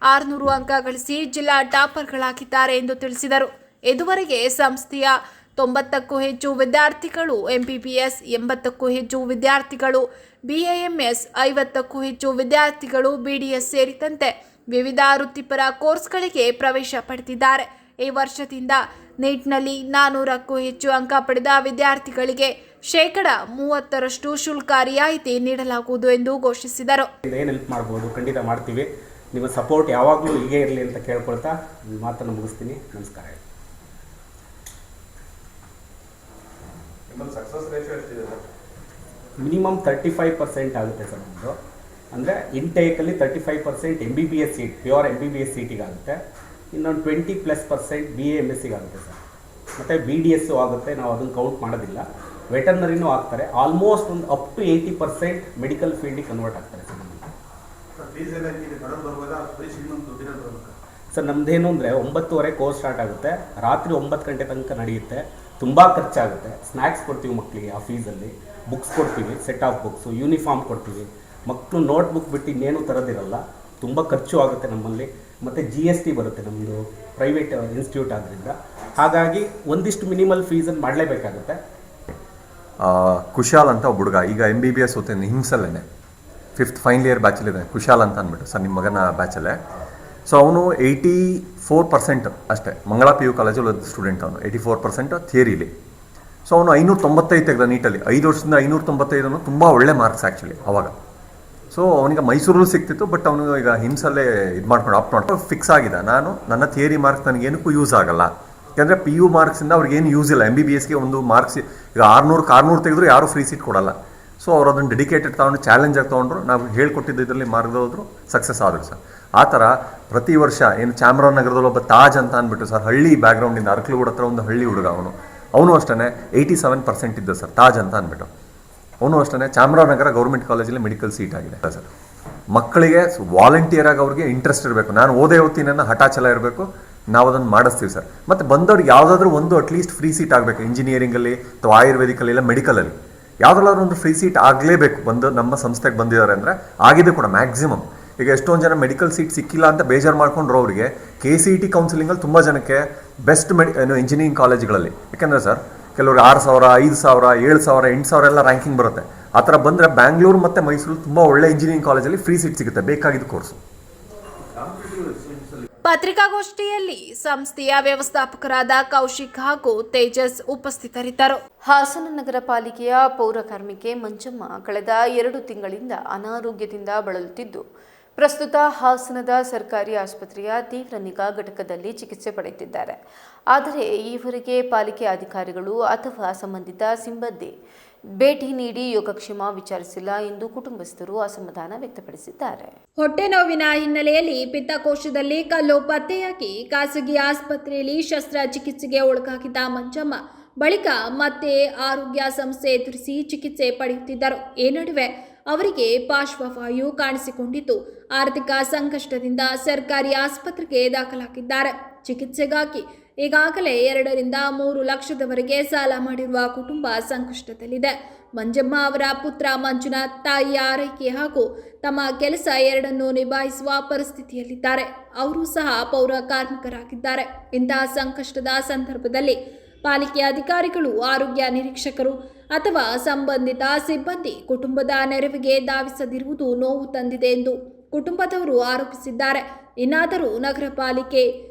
600 ಅಂಕ ಗಳಿಸಿ ಜಿಲ್ಲಾ ಟಾಪರ್ಗಳಾಗಿದ್ದಾರೆ ಎಂದು ತಿಳಿಸಿದರು. ಇದುವರೆಗೆ ಸಂಸ್ಥೆಯ 90ಕ್ಕೂ ಹೆಚ್ಚು ವಿದ್ಯಾರ್ಥಿಗಳು MBBS, 80ಕ್ಕೂ ಹೆಚ್ಚು ವಿದ್ಯಾರ್ಥಿಗಳು BAMS, 50ಕ್ಕೂ ಹೆಚ್ಚು ವಿದ್ಯಾರ್ಥಿಗಳು BDS ಸೇರಿದಂತೆ ವಿವಿಧ ವೃತ್ತಿಪರ ಕೋರ್ಸ್ಗಳಿಗೆ ಪ್ರವೇಶ ಪಡೆದಿದ್ದಾರೆ. ಈ ವರ್ಷದಿಂದ ನೀಟ್ನಲ್ಲಿ 400ಕ್ಕೂ ಹೆಚ್ಚು ಅಂಕ ಪಡೆದ ವಿದ್ಯಾರ್ಥಿಗಳಿಗೆ 30% ಶುಲ್ಕ ರಿಯಾಯಿತಿ ನೀಡಲಾಗುವುದು ಎಂದು ಘೋಷಿಸಿದರು. ಏನು ಹೆಲ್ಪ್ ಮಾಡ್ಬೋದು, ಖಂಡಿತ ಮಾಡ್ತೀವಿ. ನಿಮ್ಮ ಸಪೋರ್ಟ್ ಯಾವಾಗಲೂ ಹೀಗೆ ಇರಲಿ ಅಂತ ಕೇಳ್ಕೊಳ್ತಾ ಮಾತನ್ನು ಮುಗಿಸ್ತೀನಿ. ನಮಸ್ಕಾರ. ಸಕ್ಸಸ್ ರೇಷಿಯೋ ಎಷ್ಟಿದೆ? ಮಿನಿಮಮ್ 35% ಆಗುತ್ತೆ ಸರ್. ನಮ್ಮದು ಅಂದರೆ ಇಂಟೇಕಲ್ಲಿ 35% MBBS ಸೀಟ್, ಪ್ಯೂರ್ MBBS ಸೀಟಿಗೆ ಆಗುತ್ತೆ. ಇನ್ನೊಂದು 20+% BAMSಗೆ ಆಗುತ್ತೆ ಸರ್. ಮತ್ತು BDS ಆಗುತ್ತೆ, ನಾವು ಅದನ್ನು ಕೌಂಟ್ ಮಾಡೋದಿಲ್ಲ. ವೆಟರ್ನರಿನೂ ಆಗ್ತಾರೆ. ಆಲ್ಮೋಸ್ಟ್ ಒಂದು ಅಪ್ ಟು 80% ಮೆಡಿಕಲ್ ಫೀಲ್ಡಿಗೆ ಕನ್ವರ್ಟ್ ಆಗ್ತಾರೆ ಸರ್. ಸರ್ ನಮ್ಮದೇನು ಅಂದರೆ 9:30 ಕೋರ್ಸ್ ಸ್ಟಾರ್ಟ್ ಆಗುತ್ತೆ, ರಾತ್ರಿ 9 ಗಂಟೆ ತನಕ ನಡೆಯುತ್ತೆ. ತುಂಬ ಖರ್ಚಾಗುತ್ತೆ. ಸ್ನ್ಯಾಕ್ಸ್ ಕೊಡ್ತೀವಿ ಮಕ್ಕಳಿಗೆ, ಆ ಫೀಸಲ್ಲಿ ಬುಕ್ಸ್ ಕೊಡ್ತೀವಿ, ಸೆಟ್ ಆಫ್ ಬುಕ್ಸು, ಯೂನಿಫಾರ್ಮ್ ಕೊಡ್ತೀವಿ. ಮಕ್ಕಳು ನೋಟ್ ಬುಕ್ ಬಿಟ್ಟು ಇನ್ನೇನು ತರೋದಿರಲ್ಲ. ತುಂಬ ಖರ್ಚು ಆಗುತ್ತೆ ನಮ್ಮಲ್ಲಿ. ಮತ್ತು GST ಬರುತ್ತೆ, ನಮ್ಮದು ಪ್ರೈವೇಟ್ ಇನ್ಸ್ಟಿಟ್ಯೂಟ್ ಆದ್ದರಿಂದ. ಹಾಗಾಗಿ ಒಂದಿಷ್ಟು ಮಿನಿಮಲ್ ಫೀಸನ್ನು ಮಾಡಲೇಬೇಕಾಗುತ್ತೆ. ಕುಶಾಲ್ ಅಂತ ಒಬ್ಬ ಹುಡುಗ ಈಗ MBBS ಓದ್ತಾನೆ ಹಿಂಗ್ಸಲ್ಲೇ 5th ಫೈನಲ್ ಇಯರ್ ಬ್ಯಾಚಲ್ಲಿದೆ. ಕುಶಾಲ್ ಅಂತ ಅಂದ್ಬಿಟ್ಟು ಸರ್, ನಿಮ್ಮ ಮಗನ ಬ್ಯಾಚಲ್ಲೇ. ಸೊ ಅವನು 84% ಅಷ್ಟೇ, ಮಂಗಳ PU ಕಾಲೇಜಲ್ಲಿ ಓದಿದ ಸ್ಟೂಡೆಂಟ್. ಅವನು 84% ಥಿಯರಿಲಿ. ಸೊ ಅವನು 595 ತೆಗೆದ ನೀಟಲ್ಲಿ. 5 ವರ್ಷದಿಂದ 595 ತುಂಬ ಒಳ್ಳೆ ಮಾರ್ಕ್ಸ್ ಆ್ಯಕ್ಚುಲಿ ಅವಾಗ. ಸೊ ಅವನಿಗೆ ಮೈಸೂರಲ್ಲೂ ಸಿಗ್ತಿತ್ತು, ಬಟ್ ಅವನು ಈಗ ಹಿಮ್ಸಲ್ಲೇ ಇದು ಮಾಡ್ಕೊಂಡು ಅಪ್ ಮಾಡ್ಕೊಂಡು ಫಿಕ್ಸ್ ಆಗಿದೆ. ನಾನು ನನ್ನ ಥಿಯರಿ ಮಾರ್ಕ್ಸ್ ನನಗೇನಕ್ಕೂ ಯೂಸ್ ಆಗಲ್ಲ, ಯಾಕಂದರೆ PU ಮಾರ್ಕ್ಸಿಂದ ಅವ್ರಿಗೇನು ಯೂಸ್ ಇಲ್ಲ. MBBSಗೆ ಒಂದು ಮಾರ್ಕ್ಸ್ ಈಗ 600 ತೆಗೆದ್ರು ಯಾರೂ ಫ್ರೀ ಸೀಟ್ ಕೊಡಲ್ಲ. ಸೊ ಅವ್ರು ಅದನ್ನು ಡೆಡಿಕೇಟೆಡ್ ತೊಗೊಂಡು ಚಾಲೆಂಜಾಗಿ ತೊಗೊಂಡ್ರು. ನಾವು ಹೇಳ್ಕೊಟ್ಟಿದ್ದು ಇದರಲ್ಲಿ ಮಾರ್ಗದ ಹೋದ್ರು, ಸಕ್ಸಸ್ ಆದರು ಸರ್. ಆ ಥರ ಪ್ರತಿ ವರ್ಷ ಏನು ಚಾಮರಾಜನಗರದಲ್ಲಿ ಒಬ್ಬ ತಾಜ್ ಅಂತ ಅಂದ್ಬಿಟ್ಟು ಸರ್, ಹಳ್ಳಿ ಬ್ಯಾಕ್ಗ್ರೌಂಡಿಂದ ಅರಕಲಗೂಡು ಹತ್ರ ಒಂದು ಹಳ್ಳಿ ಹುಡುಗ, ಅವನು ಅಷ್ಟೇ 87% ಇದ್ದ ಸರ್, ತಾಜ್ ಅಂತ ಅಂದ್ಬಿಟ್ಟು. ಅವನು ಅಷ್ಟೇ ಚಾಮರಾಜನಗರ ಗೌರ್ಮೆಂಟ್ ಕಾಲೇಜಲ್ಲಿ ಮೆಡಿಕಲ್ ಸೀಟ್ ಆಗಿದೆ ಸರ್. ಮಕ್ಕಳಿಗೆ ವಾಲಂಟಿಯರ್ ಆಗಿ ಅವ್ರಿಗೆ ಇಂಟ್ರೆಸ್ಟ್ ಇರಬೇಕು. ನಾನು ಓದ್ತೀನಿ ಅನ್ನೋ ಹಠಾಚಲ ಇರಬೇಕು. ನಾವು ಅದನ್ನು ಮಾಡಿಸ್ತೀವಿ ಸರ್. ಮತ್ತು ಬಂದವ್ರಿಗೆ ಯಾವುದಾದ್ರೂ ಒಂದು ಅಟ್ಲೀಸ್ಟ್ ಫ್ರೀ ಸೀಟ್ ಆಗಬೇಕು. ಇಂಜಿನಿಯರಿಂಗಲ್ಲಿ ಅಥವಾ ಆಯುರ್ವೇದಿಕಲ್ಲಿ ಇಲ್ಲ ಮೆಡಿಕಲಲ್ಲಿ ಯಾವುದಾದ್ರೂ ಒಂದು ಫ್ರೀ ಸೀಟ್ ಆಗಲೇಬೇಕು. ಬಂದು ನಮ್ಮ ಸಂಸ್ಥೆಗೆ ಬಂದಿದ್ದಾರೆ ಅಂದರೆ ಆಗಿದೆ ಕೂಡ ಮ್ಯಾಕ್ಸಿಮಮ್. ಈಗ ಎಷ್ಟೊಂದು ಜನ ಮೆಡಿಕಲ್ ಸೀಟ್ ಸಿಕ್ಕಿಲ್ಲ ಅಂತ ಬೇಜಾರು ಮಾಡ್ಕೊಂಡ್ರು. ಅವರಿಗೆ KCET ಕೌನ್ಸಿಲಿಂಗಲ್ಲಿ ತುಂಬ ಜನಕ್ಕೆ ಬೆಸ್ಟ್ ಇಂಜಿನಿಯರಿಂಗ್ ಕಾಲೇಜ್ಗಳಲ್ಲಿ, ಯಾಕೆಂದರೆ ಸರ್ ಕೆಲವ್ರಿಗೆ 6,000, 5,000, 7,000, 8,000 ಎಲ್ಲ ರ್ಯಾಂಕಿಂಗ್ ಬರುತ್ತೆ. ಆ ಥರ ಬಂದರೆ ಬ್ಯಾಂಗ್ಳೂರು ಮತ್ತು ಮೈಸೂರು ತುಂಬ ಒಳ್ಳೆ ಇಂಜಿನಿಯರಿಂಗ್ ಕಾಲೇಜಲ್ಲಿ ಫ್ರೀ ಸೀಟ್ ಸಿಗುತ್ತೆ ಬೇಕಾಗಿದ್ದ ಕೋರ್ಸು. ಪತ್ರಿಕಾಗೋಷ್ಠಿಯಲ್ಲಿ ಸಂಸ್ಥೆಯ ವ್ಯವಸ್ಥಾಪಕರಾದ ಕೌಶಿಕ್ ಹಾಗೂ ತೇಜಸ್ ಉಪಸ್ಥಿತರಿದ್ದರು. ಹಾಸನ ನಗರ ಪಾಲಿಕೆಯ ಪೌರ ಕಾರ್ಮಿಕೆ ಮಂಜಮ್ಮ ಕಳೆದ 2 ತಿಂಗಳಿಂದ ಅನಾರೋಗ್ಯದಿಂದ ಬಳಲುತ್ತಿದ್ದು, ಪ್ರಸ್ತುತ ಹಾಸನದ ಸರ್ಕಾರಿ ಆಸ್ಪತ್ರೆಯ ತೀವ್ರ ನಿಗಾ ಘಟಕದಲ್ಲಿ ಚಿಕಿತ್ಸೆ ಪಡೆಯುತ್ತಿದ್ದಾರೆ. ಆದರೆ ಈವರೆಗೆ ಪಾಲಿಕೆ ಅಧಿಕಾರಿಗಳು ಅಥವಾ ಸಂಬಂಧಿತ ಸಿಬ್ಬಂದಿ ಭೇಟಿ ನೀಡಿ ಯೋಗಕ್ಷೇಮ ವಿಚಾರಿಸಿಲ್ಲ ಎಂದು ಕುಟುಂಬಸ್ಥರು ಅಸಮಾಧಾನ ವ್ಯಕ್ತಪಡಿಸಿದ್ದಾರೆ. ಹೊಟ್ಟೆ ನೋವಿನ ಹಿನ್ನೆಲೆಯಲ್ಲಿ ಪಿತ್ತಕೋಶದಲ್ಲಿ ಕಲ್ಲು ಪತ್ತೆಯಾಗಿ ಖಾಸಗಿ ಆಸ್ಪತ್ರೆಯಲ್ಲಿ ಶಸ್ತ್ರಚಿಕಿತ್ಸೆಗೆ ಒಳಗಾಗಿದ್ದ ಮಂಜಮ್ಮ ಬಳಿಕ ಮತ್ತೆ ಆರೋಗ್ಯ ಸಂಸ್ಥೆ ಎದುರಿಸಿ ಚಿಕಿತ್ಸೆ ಪಡೆಯುತ್ತಿದ್ದರು. ಈ ನಡುವೆ ಅವರಿಗೆ ಪಾರ್ಶ್ವವಾಯು ಕಾಣಿಸಿಕೊಂಡಿದ್ದು, ಆರ್ಥಿಕ ಸಂಕಷ್ಟದಿಂದ ಸರ್ಕಾರಿ ಆಸ್ಪತ್ರೆಗೆ ದಾಖಲಾಗಿದ್ದಾರೆ. ಚಿಕಿತ್ಸೆಗಾಗಿ ಈಗಾಗಲೇ 2 ರಿಂದ 3 ಲಕ್ಷದವರೆಗೆ ಸಾಲ ಮಾಡಿರುವ ಕುಟುಂಬ ಸಂಕಷ್ಟದಲ್ಲಿದೆ. ಮಂಜಮ್ಮ ಅವರ ಪುತ್ರ ಮಂಜುನಾಥ್ ತಾಯಿಯ ಆರೈಕೆ ಹಾಗೂ ತಮ್ಮ ಕೆಲಸ ಎರಡನ್ನೂ ನಿಭಾಯಿಸುವ ಪರಿಸ್ಥಿತಿಯಲ್ಲಿದ್ದಾರೆ. ಅವರು ಸಹ ಪೌರ ಕಾರ್ಮಿಕರಾಗಿದ್ದಾರೆ. ಇಂತಹ ಸಂಕಷ್ಟದ ಸಂದರ್ಭದಲ್ಲಿ ಪಾಲಿಕೆ ಅಧಿಕಾರಿಗಳು, ಆರೋಗ್ಯ ನಿರೀಕ್ಷಕರು ಅಥವಾ ಸಂಬಂಧಿತ ಸಿಬ್ಬಂದಿ ಕುಟುಂಬದ ನೆರವಿಗೆ ಧಾವಿಸದಿರುವುದು ನೋವು ತಂದಿದೆ ಎಂದು ಕುಟುಂಬದವರು ಆರೋಪಿಸಿದ್ದಾರೆ. ಇನ್ನಾದರೂ ನಗರ ಪಾಲಿಕೆ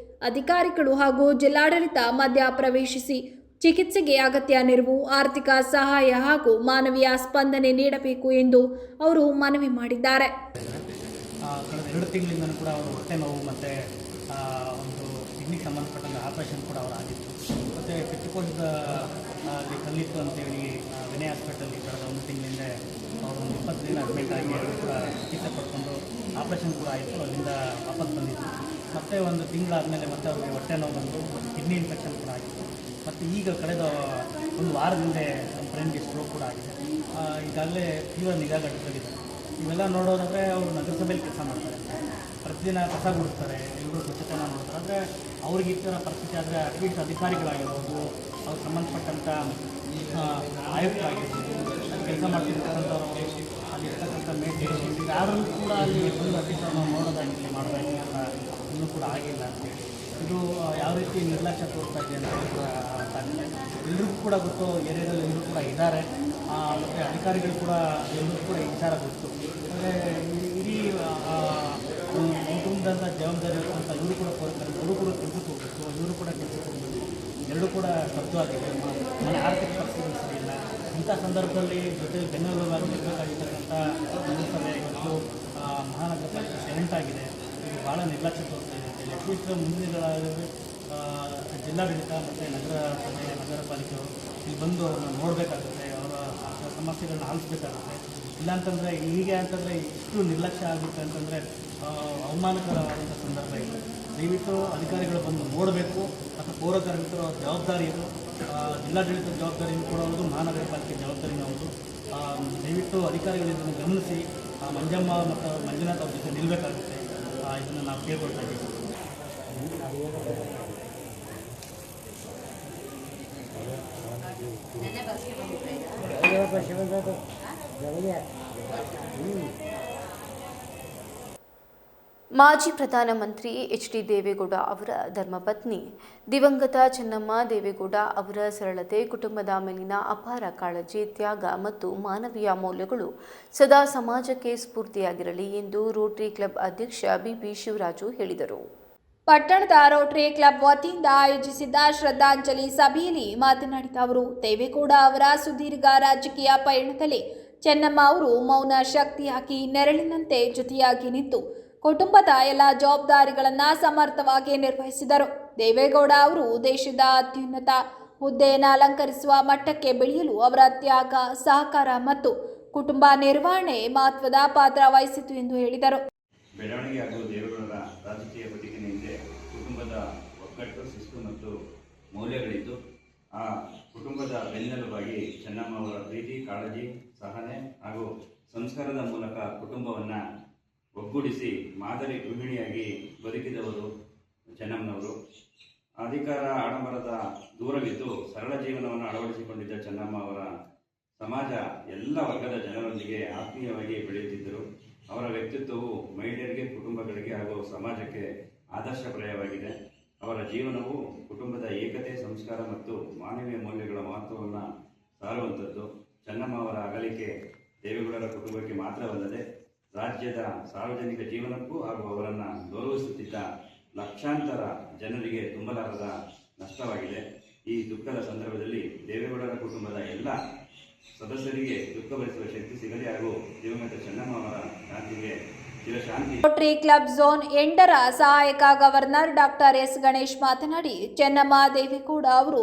ಅಧಿಕಾರಿಗಳು ಹಾಗೂ ಜಿಲ್ಲಾಡಳಿತ ಮಧ್ಯ ಪ್ರವೇಶಿಸಿ ಚಿಕಿತ್ಸೆಗೆ ಅಗತ್ಯ ನೆರವು, ಆರ್ಥಿಕ ಸಹಾಯ ಹಾಗೂ ಮಾನವೀಯ ಸ್ಪಂದನೆ ನೀಡಬೇಕು ಎಂದು ಅವರು ಮನವಿ ಮಾಡಿದ್ದಾರೆ. ಕಳೆದ 2 ತಿಂಗಳಿಂದ ಕೂಡ ಅವರು ಹೊಟ್ಟೆ ನೋವು ಮತ್ತು ಒಂದು ಕಿಡ್ನಿಗೆ ಸಂಬಂಧಪಟ್ಟಂಥ ಆಪರೇಷನ್ ಕೂಡ ಅವರು ಆಗಿತ್ತು. ಮತ್ತು ಪಿತ್ತಕೋಶದ ಕಲ್ಲಿತ್ತು ಅಂತೇಳಿ ವಿನಯ್ ಹಾಸ್ಪಿಟಲ್ಲಿ ಕಳೆದ 1 ತಿಂಗಳಿಂದ ಅವರು ಒಂದು 20 ದಿನ ಅಡ್ಮಿಟ್ ಆಗಿ ಅವರು ಕೂಡ ಚಿಕಿತ್ಸೆ ಪಡ್ಕೊಂಡು ಆಪ್ರೇಷನ್ ಕೂಡ ಆಯಿತು. ಅಲ್ಲಿಂದ ವಾಪಸ್ ಬಂದಿತ್ತು. ಮತ್ತು 1 ತಿಂಗಳಾದಮೇಲೆ ಮತ್ತೆ ಅವರಿಗೆ ಹೊಟ್ಟೆ ನೋವು ಬಂದು ಕಿಡ್ನಿ ಇನ್ಫೆಕ್ಷನ್ ಕೂಡ ಆಗಿತ್ತು. ಮತ್ತು ಈಗ ಕಳೆದ 1 ವಾರದಿಂದ ನಮ್ಮ ಫ್ರೆಂಡ್ಗೆ ಸ್ಟ್ರೋಕ್ ಕೂಡ ಆಗಿದೆ. ಈಗಾಗಲೇ ತೀವ್ರ ನಿಗಾ ಘಟಕದಲ್ಲಿದೆ. ಇವೆಲ್ಲ ನೋಡೋದಾದರೆ ಅವರು ನಗರಸಭೆಯಲ್ಲಿ ಕೆಲಸ ಮಾಡ್ತಾರೆ, ಪ್ರತಿದಿನ ಕಸ ಗುಡಿಸ್ತಾರೆ, ಎಲ್ಲರೂ ಸ್ವಚ್ಛತೆನ ನೋಡ್ತಾರೆ. ಆದರೆ ಅವ್ರಿಗೆ ಈ ಥರ ಪರಿಸ್ಥಿತಿ ಆದರೆ ಅಟ್ಲೀಸ್ಟ್ ಅಧಿಕಾರಿಗಳಾಗಿರ್ಬೋದು, ಅವ್ರಿಗೆ ಸಂಬಂಧಪಟ್ಟಂಥ ಆಯುಕ್ತರಾಗಿರ್ಬೋದು, ಅಲ್ಲಿ ಕೆಲಸ ಮಾಡ್ತಿರ್ತಕ್ಕಂಥವ್ರು, ಅಲ್ಲಿರ್ತಕ್ಕಂಥ ಮೇಟಿಗಳು ಯಾರೂ ಕೂಡ ಅಲ್ಲಿ ಒಂದು ಅಧಿಕಾರನ ನೋಡೋದಾಗಿರಲಿ ಮಾಡೋದಾಗಿರಲಿ ಅಂತ ಇನ್ನೂ ಕೂಡ ಆಗಿಲ್ಲ ಅಂತೇಳಿ ಇದು ಯಾವ ರೀತಿ ನಿರ್ಲಕ್ಷ್ಯ ತೋರ್ತಾ ಇದೆ ಅಂತ ಕೂಡ ಗೊತ್ತಾಗಿದೆ. ಎಲ್ರಿಗೂ ಕೂಡ ಗೊತ್ತು, ಏರಿಯಾದಲ್ಲಿ ಎಲ್ಲರೂ ಕೂಡ ಇದ್ದಾರೆ, ಮತ್ತು ಅಧಿಕಾರಿಗಳು ಕೂಡ ಎಲ್ಲರೂ ಕೂಡ ಈ ವಿಚಾರ ಗೊತ್ತು. ಅಂದರೆ ಇಡೀ ಕುಟುಂಬದಂಥ ಜವಾಬ್ದಾರಿ ಇರುವಂಥ ಇವರು ಕೂಡ ಕೋರ್ತಾರೆ, ಅವರು ಕೂಡ ಕೆಲಸಕ್ಕೆ ಹೋಗಬೇಕು, ಇವರು ಕೂಡ ಕೆಲಸಕ್ಕೆ ಹೋಗಬೇಕು. ಎರಡೂ ಕೂಡ ಸ್ತಬ್ಧವಾಗಿದೆ. ಮನೆ ಆರ್ಥಿಕ ಪರಿಸ್ಥಿತಿ ಸರಿಯಿಲ್ಲ. ಇಂಥ ಸಂದರ್ಭದಲ್ಲಿ ಜೊತೆಗೆ ಬೆನ್ನೆಲುಬಾಗಿ ಇರಬೇಕಾಗಿರ್ತಕ್ಕಂಥ ನಗರಸಭೆ ಇವತ್ತು ಮಹಾನಗರ ಪಾಲಿಕೆ ಸೈಲೆಂಟ್ ಆಗಿದೆ. ಇದು ಭಾಳ ನಿರ್ಲಕ್ಷ್ಯ ತೋರ್ತಾ ಇದೆ ಅಂತೇಳಿ ಅಟ್ಲೀಸ್ಟ್ ಮುಂದಿನ ದಿನಗಳಲ್ಲಿ ಜಿಲ್ಲಾಡಳಿತ ಮತ್ತು ನಗರ ಪಾಲಿಕೆಯವರು ಇಲ್ಲಿ ಬಂದು ಅವ್ರನ್ನ ನೋಡಬೇಕಾಗುತ್ತೆ, ಅವರ ಸಮಸ್ಯೆಗಳನ್ನ ಆಲಿಸಬೇಕಾಗುತ್ತೆ. ಇಲ್ಲಾಂತಂದರೆ ಹೀಗೆ ಅಂತಂದರೆ ಇಷ್ಟು ನಿರ್ಲಕ್ಷ್ಯ ಆಗುತ್ತೆ ಅಂತಂದರೆ ಅವಮಾನಕರವಾದಂಥ ಸಂದರ್ಭ ಇದೆ. ದಯವಿಟ್ಟು ಅಧಿಕಾರಿಗಳು ಬಂದು ನೋಡಬೇಕು. ಮತ್ತು ಪೌರ ಕಾರ್ಮಿಕರ ಜವಾಬ್ದಾರಿ ಇದು, ಜಿಲ್ಲಾಡಳಿತದ ಜವಾಬ್ದಾರಿನೂ ಕೂಡ ಹೌದು, ಮಹಾನಗರ ಪಾಲಿಕೆ ಜವಾಬ್ದಾರಿನೂ ಹೌದು. ದಯವಿಟ್ಟು ಅಧಿಕಾರಿಗಳು ಇದನ್ನು ಗಮನಿಸಿ ಮಂಜಮ್ಮ ಮತ್ತು ಮಂಜುನಾಥ್ ಅವ್ರ ಜೊತೆ ನಿಲ್ಲಬೇಕಾಗುತ್ತೆ. ಇದನ್ನು ನಾವು ಕೇಳ್ಕೊಳ್ತಾ ಇದ್ದೀವಿ. ಮಾಜಿ ಪ್ರಧಾನಮಂತ್ರಿ HD ದೇವೇಗೌಡ ಅವರ ಧರ್ಮಪತ್ನಿ ದಿವಂಗತ ಚೆನ್ನಮ್ಮ ದೇವೇಗೌಡ ಅವರ ಸರಳತೆ, ಕುಟುಂಬದ ಮೇಲಿನ ಅಪಾರ ಕಾಳಜಿ, ತ್ಯಾಗ ಮತ್ತು ಮಾನವೀಯ ಮೌಲ್ಯಗಳು ಸದಾ ಸಮಾಜಕ್ಕೆ ಸ್ಫೂರ್ತಿಯಾಗಿರಲಿ ಎಂದು ರೋಟರಿ ಕ್ಲಬ್ ಅಧ್ಯಕ್ಷ BP ಶಿವರಾಜು ಹೇಳಿದರು. ಪಟ್ಟಣದ ರೋಟರಿ ಕ್ಲಬ್ ವತಿಯಿಂದ ಆಯೋಜಿಸಿದ್ದ ಶ್ರದ್ಧಾಂಜಲಿ ಸಭೆಯಲ್ಲಿ ಮಾತನಾಡಿದ ಅವರು, ದೇವೇಗೌಡ ಅವರ ಸುದೀರ್ಘ ರಾಜಕೀಯ ಪಯಣದಲ್ಲಿ ಚೆನ್ನಮ್ಮ ಅವರು ಮೌನ ಶಕ್ತಿಯಾಗಿ ನೆರಳಿನಂತೆ ಜೊತೆಯಾಗಿ ನಿಂತು ಕುಟುಂಬದ ಎಲ್ಲ ಜವಾಬ್ದಾರಿಗಳನ್ನು ಸಮರ್ಥವಾಗಿ ನಿರ್ವಹಿಸಿದರು. ದೇವೇಗೌಡ ಅವರು ದೇಶದ ಅತ್ಯುನ್ನತ ಹುದ್ದೆಯನ್ನು ಅಲಂಕರಿಸುವ ಮಟ್ಟಕ್ಕೆ ಬೆಳೆಯಲು ಅವರ ತ್ಯಾಗ, ಸಹಕಾರ ಮತ್ತು ಕುಟುಂಬ ನಿರ್ವಹಣೆ ಮಹತ್ವದ ಪಾತ್ರ ವಹಿಸಿತು ಎಂದು ಹೇಳಿದರು. ಬೆಳವಣಿಗೆ ಹಾಗೂ ದೇವೇಗೌಡರ ರಾಜಕೀಯ ಬದುಕಿನ ಹಿಂದೆ ಕುಟುಂಬದ ಒಗ್ಗಟ್ಟು, ಶಿಸ್ತು ಮತ್ತು ಮೌಲ್ಯಗಳಿದ್ದು, ಆ ಕುಟುಂಬದ ಬೆನ್ನೆಲುಬಾಗಿ ಚೆನ್ನಮ್ಮ ಅವರ ಪ್ರೀತಿ, ಕಾಳಜಿ, ಸಹನೆ ಹಾಗೂ ಸಂಸ್ಕಾರದ ಮೂಲಕ ಕುಟುಂಬವನ್ನು ಒಗ್ಗೂಡಿಸಿ ಮಾದರಿ ಗೃಹಿಣಿಯಾಗಿ ಬದುಕಿದವರು ಚೆನ್ನಮ್ಮನವರು. ಅಧಿಕಾರ ಆಡಂಬರದ ದೂರವಿದ್ದು ಸರಳ ಜೀವನವನ್ನು ಅಳವಡಿಸಿಕೊಂಡಿದ್ದ ಚೆನ್ನಮ್ಮ ಅವರ ಸಮಾಜ ಎಲ್ಲ ವರ್ಗದ ಜನರೊಂದಿಗೆ ಆತ್ಮೀಯವಾಗಿ ಬೆಳೆಯುತ್ತಿದ್ದರು. ಅವರ ವ್ಯಕ್ತಿತ್ವವು ಮಹಿಳೆಯರಿಗೆ, ಕುಟುಂಬಗಳಿಗೆ ಹಾಗೂ ಸಮಾಜಕ್ಕೆ ಆದರ್ಶಪ್ರಾಯವಾಗಿದೆ. ಅವರ ಜೀವನವು ಕುಟುಂಬದ ಏಕತೆ, ಸಂಸ್ಕಾರ ಮತ್ತು ಮಾನವೀಯ ಮೌಲ್ಯಗಳ ಮಹತ್ವವನ್ನು ಸಾರುವಂಥದ್ದು. ಚೆನ್ನಮ್ಮ ಅವರ ಅಗಲಿಕೆ ದೇವೇಗೌಡರ ಕುಟುಂಬಕ್ಕೆ ಮಾತ್ರವಲ್ಲದೆ ರಾಜ್ಯದ ಸಾರ್ವಜನಿಕ ಜೀವನಕ್ಕೂ ಹಾಗೂ ಅವರನ್ನು ಗೌರವಿಸುತ್ತಿದ್ದ ಲಕ್ಷಾಂತರ ಜನರಿಗೆ ತುಂಬಲಾರದ ನಷ್ಟವಾಗಿದೆ. ಈ ದುಃಖದ ಸಂದರ್ಭದಲ್ಲಿ ದೇವೇಗೌಡರ ಕುಟುಂಬದ ಎಲ್ಲ ಸದಸ್ಯರಿಗೆ ದುಃಖ ಭರಿಸುವ ಶಕ್ತಿ ಸಿಗಲಿ ಹಾಗೂ ದಿವಂಗತ ಚೆನ್ನಮ್ಮ ಅವರ ಶಾಂತಿಗೆ ಚಿರಶಾಂತಿ. ರೋಟರಿ ಕ್ಲಬ್ ಝೋನ್ 8ರ ಸಹಾಯಕ ಗವರ್ನರ್ ಡಾಕ್ಟರ್ ಎಸ್ ಗಣೇಶ್ ಮಾತನಾಡಿ, ಚೆನ್ನಮ್ಮ ದೇವೇಗೌಡ ಅವರು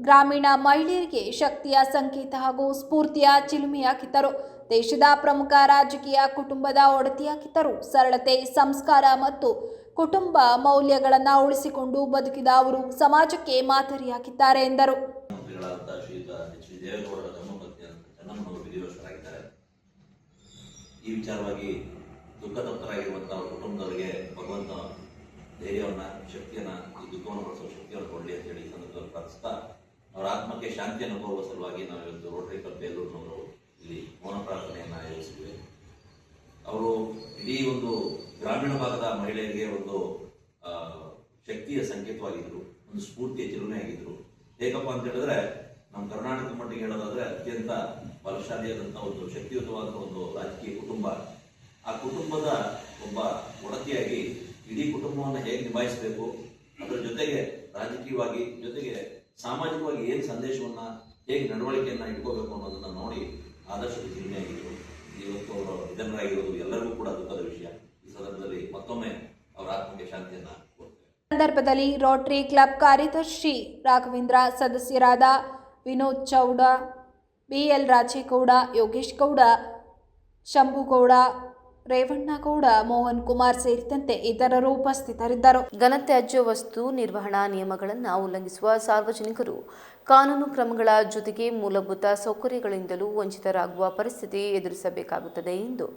ಗ್ರಾಮೀಣ ಮಹಿಳೆಯರಿಗೆ ಶಕ್ತಿಯ ಸಂಕೇತ ಹಾಗೂ ಸ್ಫೂರ್ತಿಯ ಚಿಲುಮೆಯಾಗಿದ್ದರು. ದೇಶದ ಪ್ರಮುಖ ರಾಜಕೀಯ ಕುಟುಂಬದ ಒಡತಿಯಾಗಿದ್ದರು. ಸರಳತೆ, ಸಂಸ್ಕಾರ ಮತ್ತು ಕುಟುಂಬ ಮೌಲ್ಯಗಳನ್ನು ಉಳಿಸಿಕೊಂಡು ಬದುಕಿದ ಅವರು ಸಮಾಜಕ್ಕೆ ಮಾದರಿಯಾಗಿದ್ದಾರೆ ಎಂದರು. ಈ ವಿಚಾರವಾಗಿ ದುಃಖತಪ್ತರಾಗಿರುವಂತಹ ಕುಟುಂಬದವರಿಗೆ ಭಗವಂತ ಧೈರ್ಯವನ್ನು, ಶಕ್ತಿಯನ್ನು, ಈ ದುಃಖವನ್ನು ಬಳಸುವ ಶಕ್ತಿಯನ್ನು ಕೊಡಲಿ ಅಂತ ಹೇಳಿ ಸಂದರ್ಭದಲ್ಲಿ ಪ್ರಾರ್ಥಿಸ್ತಾ ಅವರ ಆತ್ಮಕ್ಕೆ ಶಾಂತಿಯನ್ನು ಕೋರುವ ಸಲುವಾಗಿ ನಾವು ಇವತ್ತು ರೋಟರಿ ಕ್ಲಬ್ ಬೇಲೂರಿನವರು ಇಲ್ಲಿ ಮೌನ ಪ್ರಾರ್ಥನೆಯನ್ನು ಆಯೋಜಿಸಿದ್ದೇವೆ. ಅವರು ಇಡೀ ಒಂದು ಗ್ರಾಮೀಣ ಭಾಗದ ಮಹಿಳೆಯರಿಗೆ ಒಂದು ಶಕ್ತಿಯ ಸಂಕೇತವಾಗಿದ್ದರು, ಒಂದು ಸ್ಫೂರ್ತಿಯ ಚಿಲುಮೆಯಾಗಿದ್ದರು. ಹೇಗಪ್ಪ ಅಂತ ಹೇಳಿದ್ರೆ, ನಮ್ಮ ಕರ್ನಾಟಕ ಮಟ್ಟಿಗೆ ಹೇಳೋದಾದ್ರೆ ಅತ್ಯಂತ ಬಲಶಾಲಿಯಾದಂಥ ಒಂದು ಶಕ್ತಿಯುತವಾದ ಒಂದು ರಾಜಕೀಯ ಕುಟುಂಬ. ಆ ಕುಟುಂಬದ ಒಬ್ಬ ಒಡತಿಯಾಗಿ ಇಡೀ ಕುಟುಂಬವನ್ನು ಹೇಗೆ ನಿಭಾಯಿಸಬೇಕು, ಅದರ ಜೊತೆಗೆ ರಾಜಕೀಯವಾಗಿ, ಜೊತೆಗೆ ಸಾಮಾಜಿಕವಾಗಿ ಏನು ಸಂದೇಶವನ್ನ, ಹೇಗೆ ನಡವಳಿಕೆಯನ್ನ ಇಟ್ಕೋಬೇಕು ಅನ್ನೋದನ್ನ ನೋಡಿ ಆದರ್ಶದ ಚಿಲುಮೆಯಾಗಿತ್ತು. ಇವತ್ತು ಅವರು ನಿಧನರಾಗಿರೋದು ಎಲ್ಲರಿಗೂ ಕೂಡ ದುಃಖದ ವಿಷಯ. ಈ ಸಂದರ್ಭದಲ್ಲಿ ಮತ್ತೊಮ್ಮೆ ಅವರ ಆತ್ಮಕ್ಕೆ ಶಾಂತಿಯನ್ನ ಕೊಡ್ತೇವೆ. ಸಂದರ್ಭದಲ್ಲಿ ರೋಟರಿ ಕ್ಲಬ್ ಕಾರ್ಯದರ್ಶಿ ರಾಘವೇಂದ್ರ, ಸದಸ್ಯರಾದ ವಿನೋದ್ ಚೌಡ, ಬಿಎಲ್ ರಾಜೇಗೌಡ, ಯೋಗೇಶ್ ಗೌಡ, ಶಂಭುಗೌಡ, ರೇವಣ್ಣಗೌಡ, ಮೋಹನ್ ಕುಮಾರ್ ಸೇರಿದಂತೆ ಇತರರು ಉಪಸ್ಥಿತರಿದ್ದರು. ಘನತ್ಯಾಜ್ಯ ವಸ್ತು ನಿರ್ವಹಣಾ ನಿಯಮಗಳನ್ನು ಉಲ್ಲಂಘಿಸುವ ಸಾರ್ವಜನಿಕರು ಕಾನೂನು ಕ್ರಮಗಳ ಜೊತೆಗೆ ಮೂಲಭೂತ ಸೌಕರ್ಯಗಳಿಂದಲೂ ವಂಚಿತರಾಗುವ ಪರಿಸ್ಥಿತಿ ಎದುರಿಸಬೇಕಾಗುತ್ತದೆ ಎಂದು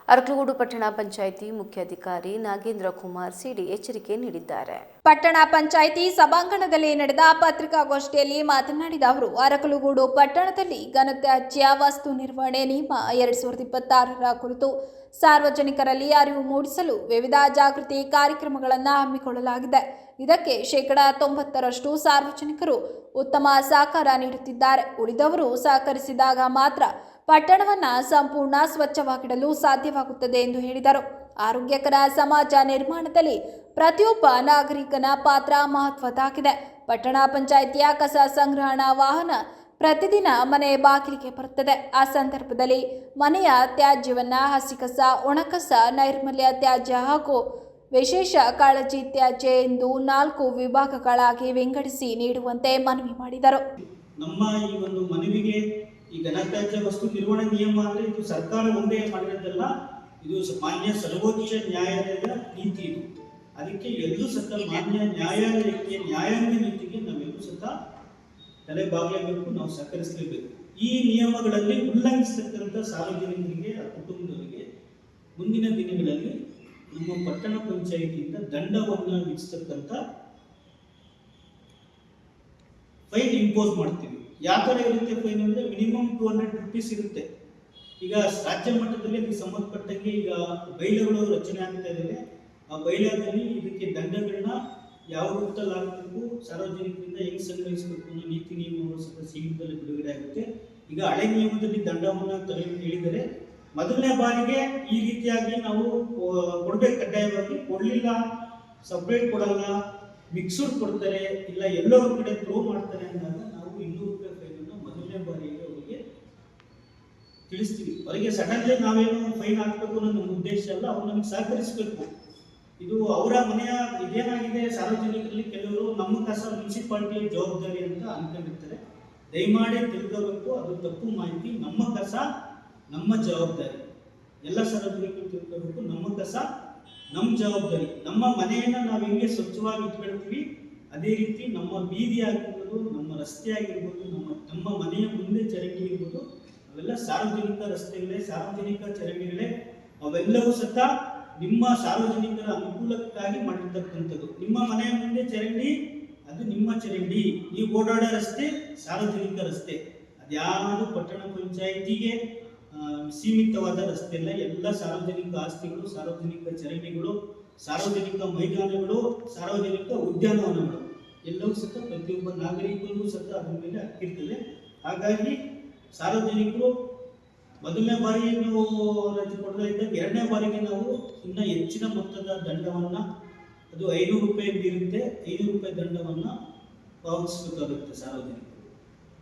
ಅರಕಲಗೂಡು ಪಟ್ಟಣ ಪಂಚಾಯಿತಿ ಮುಖ್ಯಾಧಿಕಾರಿ ನಾಗೇಂದ್ರ ಕುಮಾರ್ ಸಿಡಿ ಎಚ್ಚರಿಕೆ ನೀಡಿದ್ದಾರೆ. ಪಟ್ಟಣ ಪಂಚಾಯಿತಿ ಸಭಾಂಗಣದಲ್ಲಿ ನಡೆದ ಪತ್ರಿಕಾಗೋಷ್ಠಿಯಲ್ಲಿ ಮಾತನಾಡಿದ ಅವರು, ಅರಕಲಗೂಡು ಪಟ್ಟಣದಲ್ಲಿ ಘನತ್ಯಾಜ್ಯ ವಸ್ತು ನಿರ್ವಹಣೆ ನಿಯಮ 2026ರ ಕುರಿತು ಸಾರ್ವಜನಿಕರಲ್ಲಿ ಅರಿವು ಮೂಡಿಸಲು ವಿವಿಧ ಜಾಗೃತಿ ಕಾರ್ಯಕ್ರಮಗಳನ್ನು ಹಮ್ಮಿಕೊಳ್ಳಲಾಗಿದೆ. ಇದಕ್ಕೆ 90% ಸಾರ್ವಜನಿಕರು ಉತ್ತಮ ಸಹಕಾರ ನೀಡುತ್ತಿದ್ದಾರೆ. ಉಳಿದವರು ಸಹಕರಿಸಿದಾಗ ಮಾತ್ರ ಪಟ್ಟಣವನ್ನು ಸಂಪೂರ್ಣ ಸ್ವಚ್ಛವಾಗಿಡಲು ಸಾಧ್ಯವಾಗುತ್ತದೆ ಎಂದು ಹೇಳಿದರು. ಆರೋಗ್ಯಕರ ಸಮಾಜ ನಿರ್ಮಾಣದಲ್ಲಿ ಪ್ರತಿಯೊಬ್ಬ ನಾಗರಿಕನ ಪಾತ್ರ ಮಹತ್ವದ್ದಾಗಿದೆ. ಪಟ್ಟಣ ಪಂಚಾಯಿತಿಯ ಕಸ ಸಂಗ್ರಹಣಾ ವಾಹನ ಪ್ರತಿದಿನ ಮನೆ ಬಾಗಿಲಿಗೆ ಬರುತ್ತದೆ. ಆ ಸಂದರ್ಭದಲ್ಲಿ ಮನೆಯ ತ್ಯಾಜ್ಯವನ್ನು ಹಸಿ ಕಸ, ಒಣಕಸ, ನೈರ್ಮಲ್ಯ ತ್ಯಾಜ್ಯ ಹಾಗೂ ವಿಶೇಷ ಕಾಳಜಿ ತ್ಯಾಜ್ಯ ಎಂದು 4 ವಿಭಾಗಗಳಾಗಿ ವಿಂಗಡಿಸಿ ನೀಡುವಂತೆ ಮನವಿ ಮಾಡಿದರು. ನಮ್ಮ ಈ ಒಂದು ಮನವಿಗೆ ಈ ಘನತ್ಯಾಜ್ಯ ವಸ್ತು ನಿರ್ವಹಣೆ ನಿಯಮ ಅಂದರೆ ಇದು ಸರ್ಕಾರ ಒಂದೇ ಮಾಡಿರೋದಲ್ಲ, ಇದು ಮಾನ್ಯ ಸರ್ವೋಚ್ಚ ನ್ಯಾಯಾಲಯದ ನೀತಿ. ಇದು ಅದಕ್ಕೆ ಎಲ್ಲರೂ ಸಹ ಮಾನ್ಯ ನ್ಯಾಯಾಲಯಕ್ಕೆ, ನ್ಯಾಯಾಂಗ ನೀತಿಗೆ ನಾವೆಲ್ಲರೂ ಸಹ ತಲೆಬಾಗಲೇಬೇಕು, ನಾವು ಸಹಕರಿಸಲೇಬೇಕು. ಈ ನಿಯಮಗಳಲ್ಲಿ ಉಲ್ಲಂಘಿಸತಕ್ಕಂಥ ಸಾರ್ವಜನಿಕರಿಗೆ, ಕುಟುಂಬದವರಿಗೆ ಮುಂದಿನ ದಿನಗಳಲ್ಲಿ ನಮ್ಮ ಪಟ್ಟಣ ಪಂಚಾಯಿತಿಯಿಂದ ದಂಡವನ್ನು ವಿಧಿಸತಕ್ಕಂಥ ಫೈನ್ ಇಂಪೋಸ್ ಮಾಡ್ತೀವಿ. ಯಾವ ಥರ ಇರುತ್ತೆ ಫೈನ್ ಅಂದರೆ ಮಿನಿಮಮ್ 200 ರೂಪೀಸ್ ಇರುತ್ತೆ. ಈಗ ರಾಜ್ಯ ಮಟ್ಟದಲ್ಲಿ ಇದಕ್ಕೆ ಸಂಬಂಧಪಟ್ಟಂಗೆ ಈಗ ಬೈಲಾಗಳು ರಚನೆ ಆಗ್ತಾ ಇದ್ದಾವೆ. ಆ ಬೈಲಾದಲ್ಲಿ ಇದಕ್ಕೆ ದಂಡಗಳನ್ನ ಯಾವ ರೂಪದಲ್ಲಿ ಆಗಬೇಕು, ಸಾರ್ವಜನಿಕರಿಂದ ಹೆಂಗೆ ಸಂಗ್ರಹಿಸಬೇಕು ಅನ್ನೋ ನೀತಿ ನಿಯಮಗಳು ಸಹ ಶೀಘ್ರದಲ್ಲಿ ಬಿಡುಗಡೆ ಆಗುತ್ತೆ. ಈಗ ಹಳೆ ನಿಯಮದಲ್ಲಿ ದಂಡವನ್ನು ತರಲು ಹೇಳಿದರೆ ಮೊದಲನೇ ಬಾರಿಗೆ ಈ ರೀತಿಯಾಗಿ ನಾವು ಕೊಡಬೇಕು, ಕಡ್ಡಾಯವಾಗಿ ಕೊಡಲಿಲ್ಲ, ಸಪ್ರೇಟ್ ಕೊಡಲ್ಲ, ಮಿಕ್ಸ್ಡ್ ಕೊಡ್ತಾರೆ, ಇಲ್ಲ ಎಲ್ಲೋ ಒಂದು ಕಡೆ ಥ್ರೋ ಮಾಡ್ತಾರೆ ಅಂದಾಗ ನಾವು 200 ರೂಪಾಯಿ ಫೈನನ್ನು ಮೊದಲನೇ ಬಾರಿಗೆ ಅವರಿಗೆ ತಿಳಿಸ್ತೀವಿ. ಅವರಿಗೆ ಸಡನ್ಲಿ ನಾವೇನು ಫೈನ್ ಹಾಕಬೇಕು ಅನ್ನೋ ನಮ್ಮ ಉದ್ದೇಶ ಅಲ್ಲ, ಅವ್ರು ನಮಗೆ ಸಹಕರಿಸಬೇಕು. ಇದು ಅವರ ಮನೆಯ ಇದೇನಾಗಿದೆ, ಸಾರ್ವಜನಿಕರಲ್ಲಿ ಕೆಲವರು ನಮ್ಮ ಕಸ ಮುನ್ಸಿಪಾಲಿಟಿಯ ಜವಾಬ್ದಾರಿ ಅಂತ ಅನ್ಕೊಂಡಿರ್ತಾರೆ. ದಯಮಾಡಿ ತಿಳ್ಕೋಬೇಕು, ಅದು ತಪ್ಪು ಮಾಹಿತಿ. ನಮ್ಮ ಕಸ ನಮ್ಮ ಜವಾಬ್ದಾರಿ, ಎಲ್ಲ ಸಾರ್ವಜನಿಕರು ತಿಳ್ಕೋಬೇಕು. ನಮ್ಮ ಕಸ ನಮ್ಮ ಜವಾಬ್ದಾರಿ. ನಮ್ಮ ಮನೆಯನ್ನು ನಾವು ಹೆಂಗೆ ಸ್ವಚ್ಛವಾಗಿ ಇಟ್ಕೊಳ್ತೀವಿ, ಅದೇ ರೀತಿ ನಮ್ಮ ಬೀದಿ ಆಗಿರ್ಬೋದು, ನಮ್ಮ ರಸ್ತೆ ಆಗಿರ್ಬೋದು, ನಮ್ಮ ಮನೆಯ ಮುಂದೆ ಚರಂಡಿ ಇರ್ಬೋದು, ಅವೆಲ್ಲ ಸಾರ್ವಜನಿಕ ರಸ್ತೆಗಳೇ, ಸಾರ್ವಜನಿಕ ಚರಂಡಿಗಳೇ. ಅವೆಲ್ಲವೂ ಸಹ ನಿಮ್ಮ ಸಾರ್ವಜನಿಕರ ಅನುಕೂಲಕ್ಕಾಗಿ ಮಾಡಿರ್ತಕ್ಕಂಥದ್ದು. ನಿಮ್ಮ ಮನೆಯ ಮುಂದೆ ಚರಂಡಿ, ಅದು ನಿಮ್ಮ ಚರಂಡಿ. ನೀವು ಓಡಾಡೋ ರಸ್ತೆ ಸಾರ್ವಜನಿಕ ರಸ್ತೆ. ಅದ್ಯಾವುದು ಪಟ್ಟಣ ಪಂಚಾಯಿತಿಗೆ ಸೀಮಿತವಾದ ರಸ್ತೆ ಇಲ್ಲ. ಎಲ್ಲ ಸಾರ್ವಜನಿಕ ಆಸ್ತಿಗಳು, ಸಾರ್ವಜನಿಕ ಚರಂಡಿಗಳು, ಸಾರ್ವಜನಿಕ ಮೈದಾನಗಳು, ಸಾರ್ವಜನಿಕ ಉದ್ಯಾನವನಗಳು ಎಲ್ಲವೂ ಸಹ ಪ್ರತಿಯೊಬ್ಬ ನಾಗರಿಕರಿಗೂ ಸಹ ಅದರ ಮೇಲೆ ಹಕ್ಕಿರ್ತದೆ. ಹಾಗಾಗಿ ಸಾರ್ವಜನಿಕರು ಮೊದಲನೇ ಬಾರಿ ನಾವು ರಜೆ ಕೊಡೋದ್ರಿಂದ ಎರಡನೇ ಬಾರಿಗೆ ನಾವು ಇನ್ನೂ ಹೆಚ್ಚಿನ ಮೊತ್ತದ ದಂಡವನ್ನು, ಅದು 500 ರೂಪಾಯಿ ಮೀರುತ್ತೆ, 500 ರೂಪಾಯಿ ದಂಡವನ್ನು ಪಾವತಿಸಬೇಕಾಗುತ್ತೆ ಸಾರ್ವಜನಿಕರು.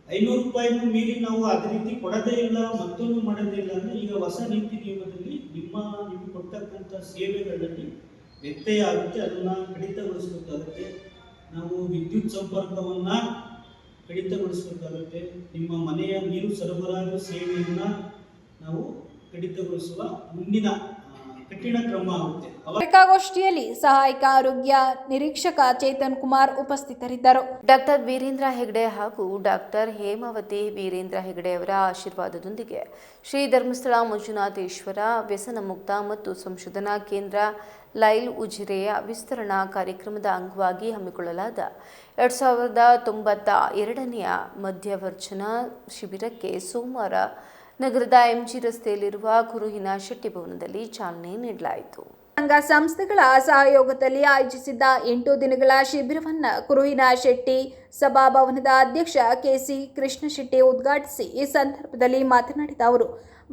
500 ರೂಪಾಯಿನೂ ಮೀರಿ ನಾವು ಅದೇ ರೀತಿ ಕೊಡೋದೇ ಇಲ್ಲ, ಮತ್ತೊಂದು ಮಾಡೋದೇ ಇಲ್ಲ ಅಂದರೆ ಈಗ ಹೊಸ ನೀತಿ ನಿಯಮದಲ್ಲಿ ನಿಮಗೆ ಕೊಡ್ತಕ್ಕಂಥ ಸೇವೆಗಳಲ್ಲಿ ವ್ಯತ್ಯಯ ಆಗುತ್ತೆ, ಅದನ್ನು ಕಡಿತಗೊಳಿಸಬೇಕಾಗುತ್ತೆ. ನಾವು ವಿದ್ಯುತ್ ಸಂಪರ್ಕವನ್ನು ಕಡಿತಗೊಳಿಸಬೇಕಾಗುತ್ತೆ. ನಿಮ್ಮ ಮನೆಯ ನೀರು ಸರಬರಾಜು ಸೇವೆಯನ್ನು ನಾವು ಕಡಿತಗೊಳಿಸುವ ಮುಂದಿನ ಕಠಿಣ ಕ್ರಮ ಆಗುತ್ತೆ. ಪತ್ರಿಕಾಗೋಷ್ಠಿಯಲ್ಲಿ ಸಹಾಯಕ ಆರೋಗ್ಯ ನಿರೀಕ್ಷಕ ಚೇತನ್ ಕುಮಾರ್ ಉಪಸ್ಥಿತರಿದ್ದರು. ಡಾಕ್ಟರ್ ವೀರೇಂದ್ರ ಹೆಗಡೆ ಹಾಗೂ ಡಾಕ್ಟರ್ ಹೇಮಾವತಿ ವೀರೇಂದ್ರ ಹೆಗಡೆ ಅವರ ಆಶೀರ್ವಾದದೊಂದಿಗೆ ಶ್ರೀ ಧರ್ಮಸ್ಥಳ ಮಂಜುನಾಥೇಶ್ವರ ವ್ಯಸನ ಮುಕ್ತ ಮತ್ತು ಸಂಶೋಧನಾ ಕೇಂದ್ರ ಲೈಲ್ ಉಜಿರೆಯ ವಿಸ್ತರಣಾ ಕಾರ್ಯಕ್ರಮದ ಅಂಗವಾಗಿ ಹಮ್ಮಿಕೊಳ್ಳಲಾದ 2092ನೇ ಮಧ್ಯವರ್ಜನ ಶಿಬಿರಕ್ಕೆ ಸೋಮವಾರ ನಗರದ ಎಂಜಿ ರಸ್ತೆಯಲ್ಲಿರುವ ಕುರುಹಿನ ಶೆಟ್ಟಿ ಭವನದಲ್ಲಿ ಚಾಲನೆ ನೀಡಲಾಯಿತು. ಸಂಘ ಸಂಸ್ಥೆಗಳ ಸಹಯೋಗದಲ್ಲಿ ಆಯೋಜಿಸಿದ್ದ 8 ದಿನಗಳ ಶಿಬಿರವನ್ನು ಕುರುಹಿನ ಶೆಟ್ಟಿ ಸಭಾಭವನದ ಅಧ್ಯಕ್ಷ ಕೆಸಿ ಕೃಷ್ಣಶೆಟ್ಟಿ ಉದ್ಘಾಟಿಸಿ ಈ ಸಂದರ್ಭದಲ್ಲಿ ಮಾತನಾಡಿದ ಅವರು,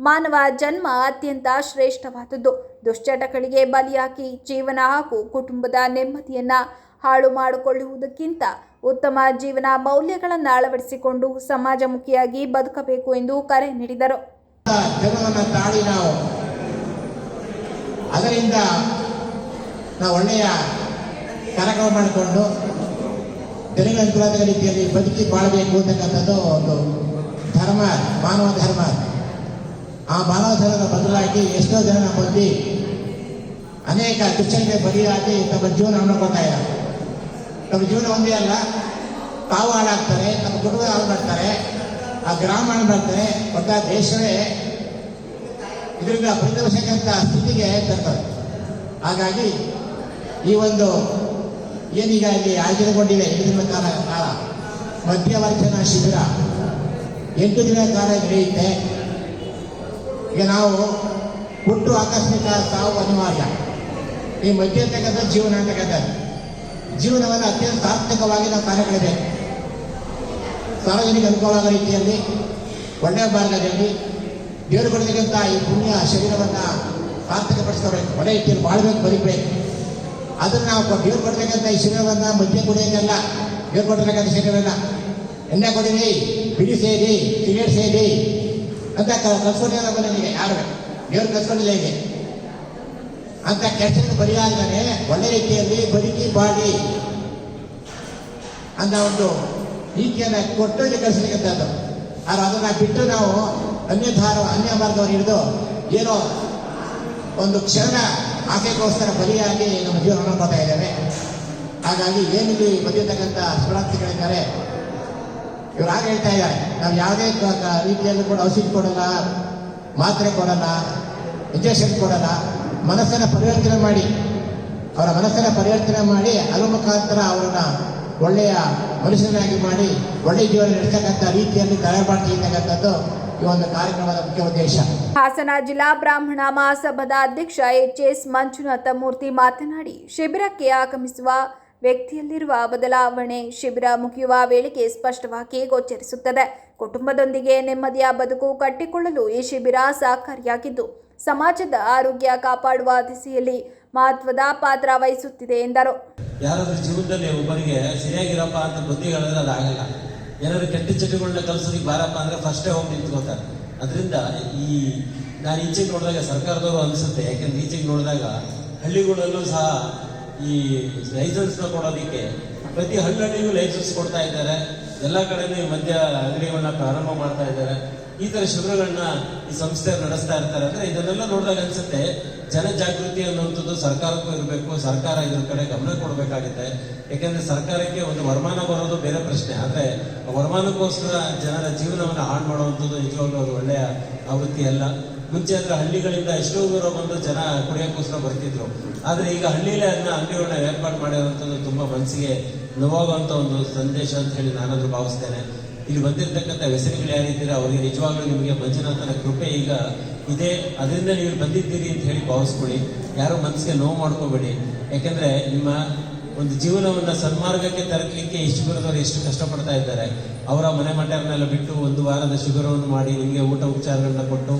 ಮಾನವ ಜನ್ಮ ಅತ್ಯಂತ ಶ್ರೇಷ್ಠವಾದದ್ದು. ದುಶ್ಚಟಗಳಿಗೆ ಬಲಿಯಾಗಿ ಜೀವನ ಹಾಗೂ ಕುಟುಂಬದ ನೆಮ್ಮದಿಯನ್ನು ಹಾಳು ಮಾಡಿಕೊಳ್ಳುವುದಕ್ಕಿಂತ ಉತ್ತಮ ಜೀವನ ಮೌಲ್ಯಗಳನ್ನು ಅಳವಡಿಸಿಕೊಂಡು ಸಮಾಜಮುಖಿಯಾಗಿ ಬದುಕಬೇಕು ಎಂದು ಕರೆ ನೀಡಿದರು. ಜನ್ಮವನ್ನು ತಾಳಿ ನಾವು ಅದರಿಂದ ನಾವು ಒಳ್ಳೆಯ ಕಾರ್ಯಕ್ರಮ ಮಾಡಿಕೊಂಡು ಜನಗಳ ಅನುಕೂಲದ ರೀತಿಯಲ್ಲಿ ಬದುಕಿ ಬಾಳಬೇಕು ಅಂತಕ್ಕಂಥದ್ದು ಒಂದು ಧರ್ಮ, ಮಾನವ ಧರ್ಮ. ಆ ಮಾನವ ಧರ್ಮದ ಬದಲಾಗಿ ಎಷ್ಟೋ ಜನ ನಮ್ಮಲ್ಲಿ ಅನೇಕ ದುಶ್ಚಟಕ್ಕೆ ಬಲಿಯಾಗಿ ತಮ್ಮ ಜೀವನ ಮಾಡ್ಕೊಳ್ತಾ ಇದ್ದಾರೆ. ನಮ್ಮ ಜೀವನ ಒಂದೇ ಅಲ್ಲ, ತಾವು ಹಾಳಾಗ್ತಾರೆ, ನಮ್ಮ ಕುಟುಂಬ ಹಾಳು ಮಾಡ್ತಾರೆ, ಆ ಗ್ರಾಮ ಹಾಳು ಮಾಡ್ತಾರೆ, ಒಟ್ಟ ದೇಶವೇ ಇದರಿಂದ ಪರಿತೋಷಕ್ಕಂಥ ಸ್ಥಿತಿಗೆ ತರ್ತಾರೆ. ಹಾಗಾಗಿ ಈ ಒಂದು ಏನೀಗ ಇಲ್ಲಿ ಆಯೋಜನೆಗೊಂಡಿದೆ 8 ದಿನಗಳ ಕಾಲ ಮಧ್ಯವರ್ಜನ ಶಿಬಿರ 8 ದಿನಗಳ ಕಾಲ ನಡೆಯುತ್ತೆ. ಈಗ ನಾವು ಹುಟ್ಟು ಆಕಸ್ಮಿಕ ಸಾವು ಅನಿವಾರ್ಯ. ಈ ಮಧ್ಯ ಅಂತಕ್ಕಂಥ ಜೀವನ ಅಂತಕ್ಕಂಥದ್ದು ಜೀವನವನ್ನು ಅತ್ಯಂತ ಸಾರ್ಥಕವಾಗಿ ನಾವು ಕಾರ್ಯಗಳಿದೆ. ಸಾರ್ವಜನಿಕ ಅನುಕೂಲವಾದ ರೀತಿಯಲ್ಲಿ ಒಳ್ಳೆಯ ಮಾರ್ಗದಲ್ಲಿ ದೇವರು ಕೊಡತಕ್ಕಂಥ ಈ ಪುಣ್ಯ ಶರೀರವನ್ನು ಸಾರ್ಥಕಪಡಿಸ್ಕೋಬೇಕು, ಒಳ್ಳೆ ರೀತಿಯಲ್ಲಿ ಬಾಳಬೇಕು, ಬದುಕಬೇಕು. ಅದನ್ನು ನಾವು ದೇವರು ಕೊಡ್ತಕ್ಕಂಥ ಈ ಶರೀರವನ್ನು ಮಧ್ಯ ಕುಡಿಯೋದಲ್ಲ, ದೇವರು ಕೊಡ್ತಕ್ಕಂಥ ಶರೀರವನ್ನು ಎಣ್ಣೆ ಕೊಡಿರಿ, ಬಿಡಿ ಸೇರಿ, ಸಿಗರೇಟ್ ಸೇರಿ ಅಂತ ಕಲ್ಸ್ಕೊಂಡಿಲ್ಲ ನನಗೆ ಯಾರು ದೇವ್ರು ಕಲ್ಸ್ಕೊಂಡಿಲ್ಲ. ಹೀಗೆ ಅಂತ ಕೆಲಸಕ್ಕೆ ಬಲಿಯಾದರೆ ಒಳ್ಳೆ ರೀತಿಯಲ್ಲಿ ಬದುಕಿ ಬಾಳಿ ಅಂತ ಒಂದು ರೀತಿಯನ್ನು ಕೊಟ್ಟು ಇಲ್ಲಿ ಕಲಿಸಲಿಕ್ಕಂಥದ್ದು. ಆದರೆ ಅದನ್ನು ಬಿಟ್ಟು ನಾವು ಅನ್ಯ ಮಾರ್ಗವನ್ನು ಹಿಡಿದು ಏನೋ ಒಂದು ಕ್ಷಣ ಆಸೆಗೋಸ್ಕರ ಬಲಿಯಾಗಿ ನಮ್ಮ ಜೀವನ ಮಾಡ್ತಾ ಇದ್ದೇವೆ. ಹಾಗಾಗಿ ಏನಿದೆ ಬಂದಿರತಕ್ಕಂಥ ಶರಣಾರ್ಥಿಗಳಿದ್ದಾರೆ, ಇವರು ಹಾಗೆ ಹೇಳ್ತಾ ಇದ್ದಾರೆ, ನಾವು ಯಾವುದೇ ರೀತಿಯಲ್ಲೂ ಕೂಡ ಔಷಧಿ ಕೊಡಲ್ಲ, ಮಾತ್ರೆ ಕೊಡಲ್ಲ, ಇಂಜೆಕ್ಷನ್ ಕೊಡಲ್ಲ, ಮನಸ್ಸನ್ನು ಪರಿವರ್ತನೆ ಮಾಡಿ ಅವರ ಮನಸ್ಸನ್ನು ಪರಿವರ್ತನೆ ಮಾಡಿ ಅದರ ಮುಖಾಂತರ ಅವರನ್ನ ಒಳ್ಳೆಯ ಮನುಷ್ಯನಾಗಿ ಮಾಡಿ ಒಳ್ಳೆಯ ಜೀವನ ನಡೆಸತಕ್ಕಂಥ ರೀತಿಯಲ್ಲಿ ತಯಾರು ಮಾಡ್ತಿರ್ತಕ್ಕಂಥದ್ದು ಈ ಒಂದು ಕಾರ್ಯಕ್ರಮದ ಮುಖ್ಯ ಉದ್ದೇಶ. ಹಾಸನ ಜಿಲ್ಲಾ ಬ್ರಾಹ್ಮಣ ಮಹಾಸಭಾದ ಅಧ್ಯಕ್ಷ ಎಚ್.ಎಸ್. ಮಂಜುನಾಥ ಮೂರ್ತಿ ಮಾತನಾಡಿ, ಶಿಬಿರಕ್ಕೆ ಆಗಮಿಸುವ ವ್ಯಕ್ತಿಯಲ್ಲಿರುವ ಬದಲಾವಣೆ ಶಿಬಿರ ಮುಗಿಯುವ ವೇಳೆಗೆ ಸ್ಪಷ್ಟವಾಗಿ ಗೋಚರಿಸುತ್ತದೆ. ಕುಟುಂಬದೊಂದಿಗೆ ನೆಮ್ಮದಿಯ ಬದುಕು ಕಟ್ಟಿಕೊಳ್ಳಲು ಈ ಶಿಬಿರ ಸಹಕಾರಿಯಾಗಿದ್ದು ಸಮಾಜದ ಆರೋಗ್ಯ ಕಾಪಾಡುವ ದಿಸೆಯಲ್ಲಿ ಮಹತ್ವದ ಪಾತ್ರ ವಹಿಸುತ್ತಿದೆ ಎಂದರು. ಯಾರಾದ್ರೂ ಜೀವನದಲ್ಲಿ ಒಬ್ಬರಿಗೆ ಸರಿಯಾಗಿರಪ್ಪ ಅಂತ ಬುದ್ಧಿ ಹೇಳಿದ್ರೆ ಅದಾಗಲ್ಲ. ಏನಾದ್ರು ಕೆಟ್ಟ ಚಟಗಳನ್ನ ಕಲಿಸೋದಕ್ಕೆ ಬಾರಪ್ಪ ಅಂದ್ರೆ ಫಸ್ಟೇ ಹೋಗಿ ನಿಂತ್ಕೋತಾರೆ. ಅದರಿಂದ ನಾನು ಈಚೆಗೆ ನೋಡಿದಾಗ ಸರ್ಕಾರದವರು ಅನಿಸುತ್ತೆ, ಯಾಕೆಂದ್ರೆ ಈಚೆಗೆ ನೋಡಿದಾಗ ಹಳ್ಳಿಗಳಲ್ಲೂ ಸಹ ಈ ಲೈಸೆನ್ಸ್ನ ಕೊಡೋದಕ್ಕೆ ಪ್ರತಿ ಹಳ್ಳಿಗೂ ಲೈಸೆನ್ಸ್ ಕೊಡ್ತಾ ಇದ್ದಾರೆ. ಎಲ್ಲ ಕಡೆನೂ ಈ ಮದ್ಯ ಅಂಗಡಿಗಳನ್ನ ಪ್ರಾರಂಭ ಮಾಡ್ತಾ ಇದ್ದಾರೆ. ಈ ತರ ಶಿಬಿರಗಳನ್ನ ಈ ಸಂಸ್ಥೆ ನಡೆಸ್ತಾ ಇರ್ತಾರೆ. ಅಂದ್ರೆ ಇದನ್ನೆಲ್ಲ ನೋಡಿದಾಗ ಅನ್ಸುತ್ತೆ ಜನಜಾಗೃತಿ ಅನ್ನುವಂಥದ್ದು ಸರ್ಕಾರಕ್ಕೂ ಇರಬೇಕು, ಸರ್ಕಾರ ಇದ್ರ ಕಡೆ ಗಮನ ಕೊಡಬೇಕಾಗುತ್ತೆ. ಯಾಕೆಂದ್ರೆ ಸರ್ಕಾರಕ್ಕೆ ಒಂದು ವರಮಾನ ಬರೋದು ಬೇರೆ ಪ್ರಶ್ನೆ, ಆದ್ರೆ ವರಮಾನಕ್ಕೋಸ್ಕರ ಜನರ ಜೀವನವನ್ನು ಹಾಳು ಮಾಡುವಂಥದ್ದು ನಿಜವಾಗ್ಲೂ ಅದು ಒಳ್ಳೆಯ ಆವೃತ್ತಿ ಅಲ್ಲ. ಮುಂಚೆ ಅಂದರೆ ಹಳ್ಳಿಗಳಿಂದ ಎಷ್ಟೋ ದೂರ ಬಂದು ಜನ ಕುಡಿಯೋಕ್ಕೋಸ್ಕರ ಬರ್ತಿದ್ರು. ಆದರೆ ಈಗ ಹಳ್ಳಿಲೇ ಅದನ್ನ ಅಂಗಡಿಗಳನ್ನ ಏರ್ಪಾಡು ಮಾಡಿರುವಂಥದ್ದು ತುಂಬ ಮನಸ್ಸಿಗೆ ನೋವಾಗುವಂಥ ಒಂದು ಸಂದೇಶ ಅಂತ ಹೇಳಿ ನಾನಾದರೂ ಭಾವಿಸ್ತೇನೆ. ಇಲ್ಲಿ ಬಂದಿರತಕ್ಕಂಥ ವ್ಯಸನಿಗಳು ಯಾರಿದ್ದೀರಾ ಅವರಿಗೆ ನಿಜವಾಗ್ಲೂ ನಿಮಗೆ ಮಂಜುನಾಥನ ಕೃಪೆ ಈಗ ಇದೆ, ಅದರಿಂದ ನೀವು ಬಂದಿದ್ದೀರಿ ಅಂತ ಹೇಳಿ ಭಾವಿಸ್ಕೊಳ್ಳಿ. ಯಾರು ಮನಸ್ಸಿಗೆ ನೋವು ಮಾಡ್ಕೋಬೇಡಿ. ಯಾಕೆಂದರೆ ನಿಮ್ಮ ಒಂದು ಜೀವನವನ್ನು ಸನ್ಮಾರ್ಗಕ್ಕೆ ತರಲಿಕ್ಕೆ ಈ ಶಿಬಿರದವರು ಎಷ್ಟು ಕಷ್ಟಪಡ್ತಾ ಇದ್ದಾರೆ. ಅವರ ಮನೆ ಮಠವನ್ನೆಲ್ಲ ಬಿಟ್ಟು ಒಂದು ವಾರದ ಶಿಬಿರವನ್ನು ಮಾಡಿ ನಿಮಗೆ ಊಟ ಉಪಚಾರಗಳನ್ನ ಕೊಟ್ಟು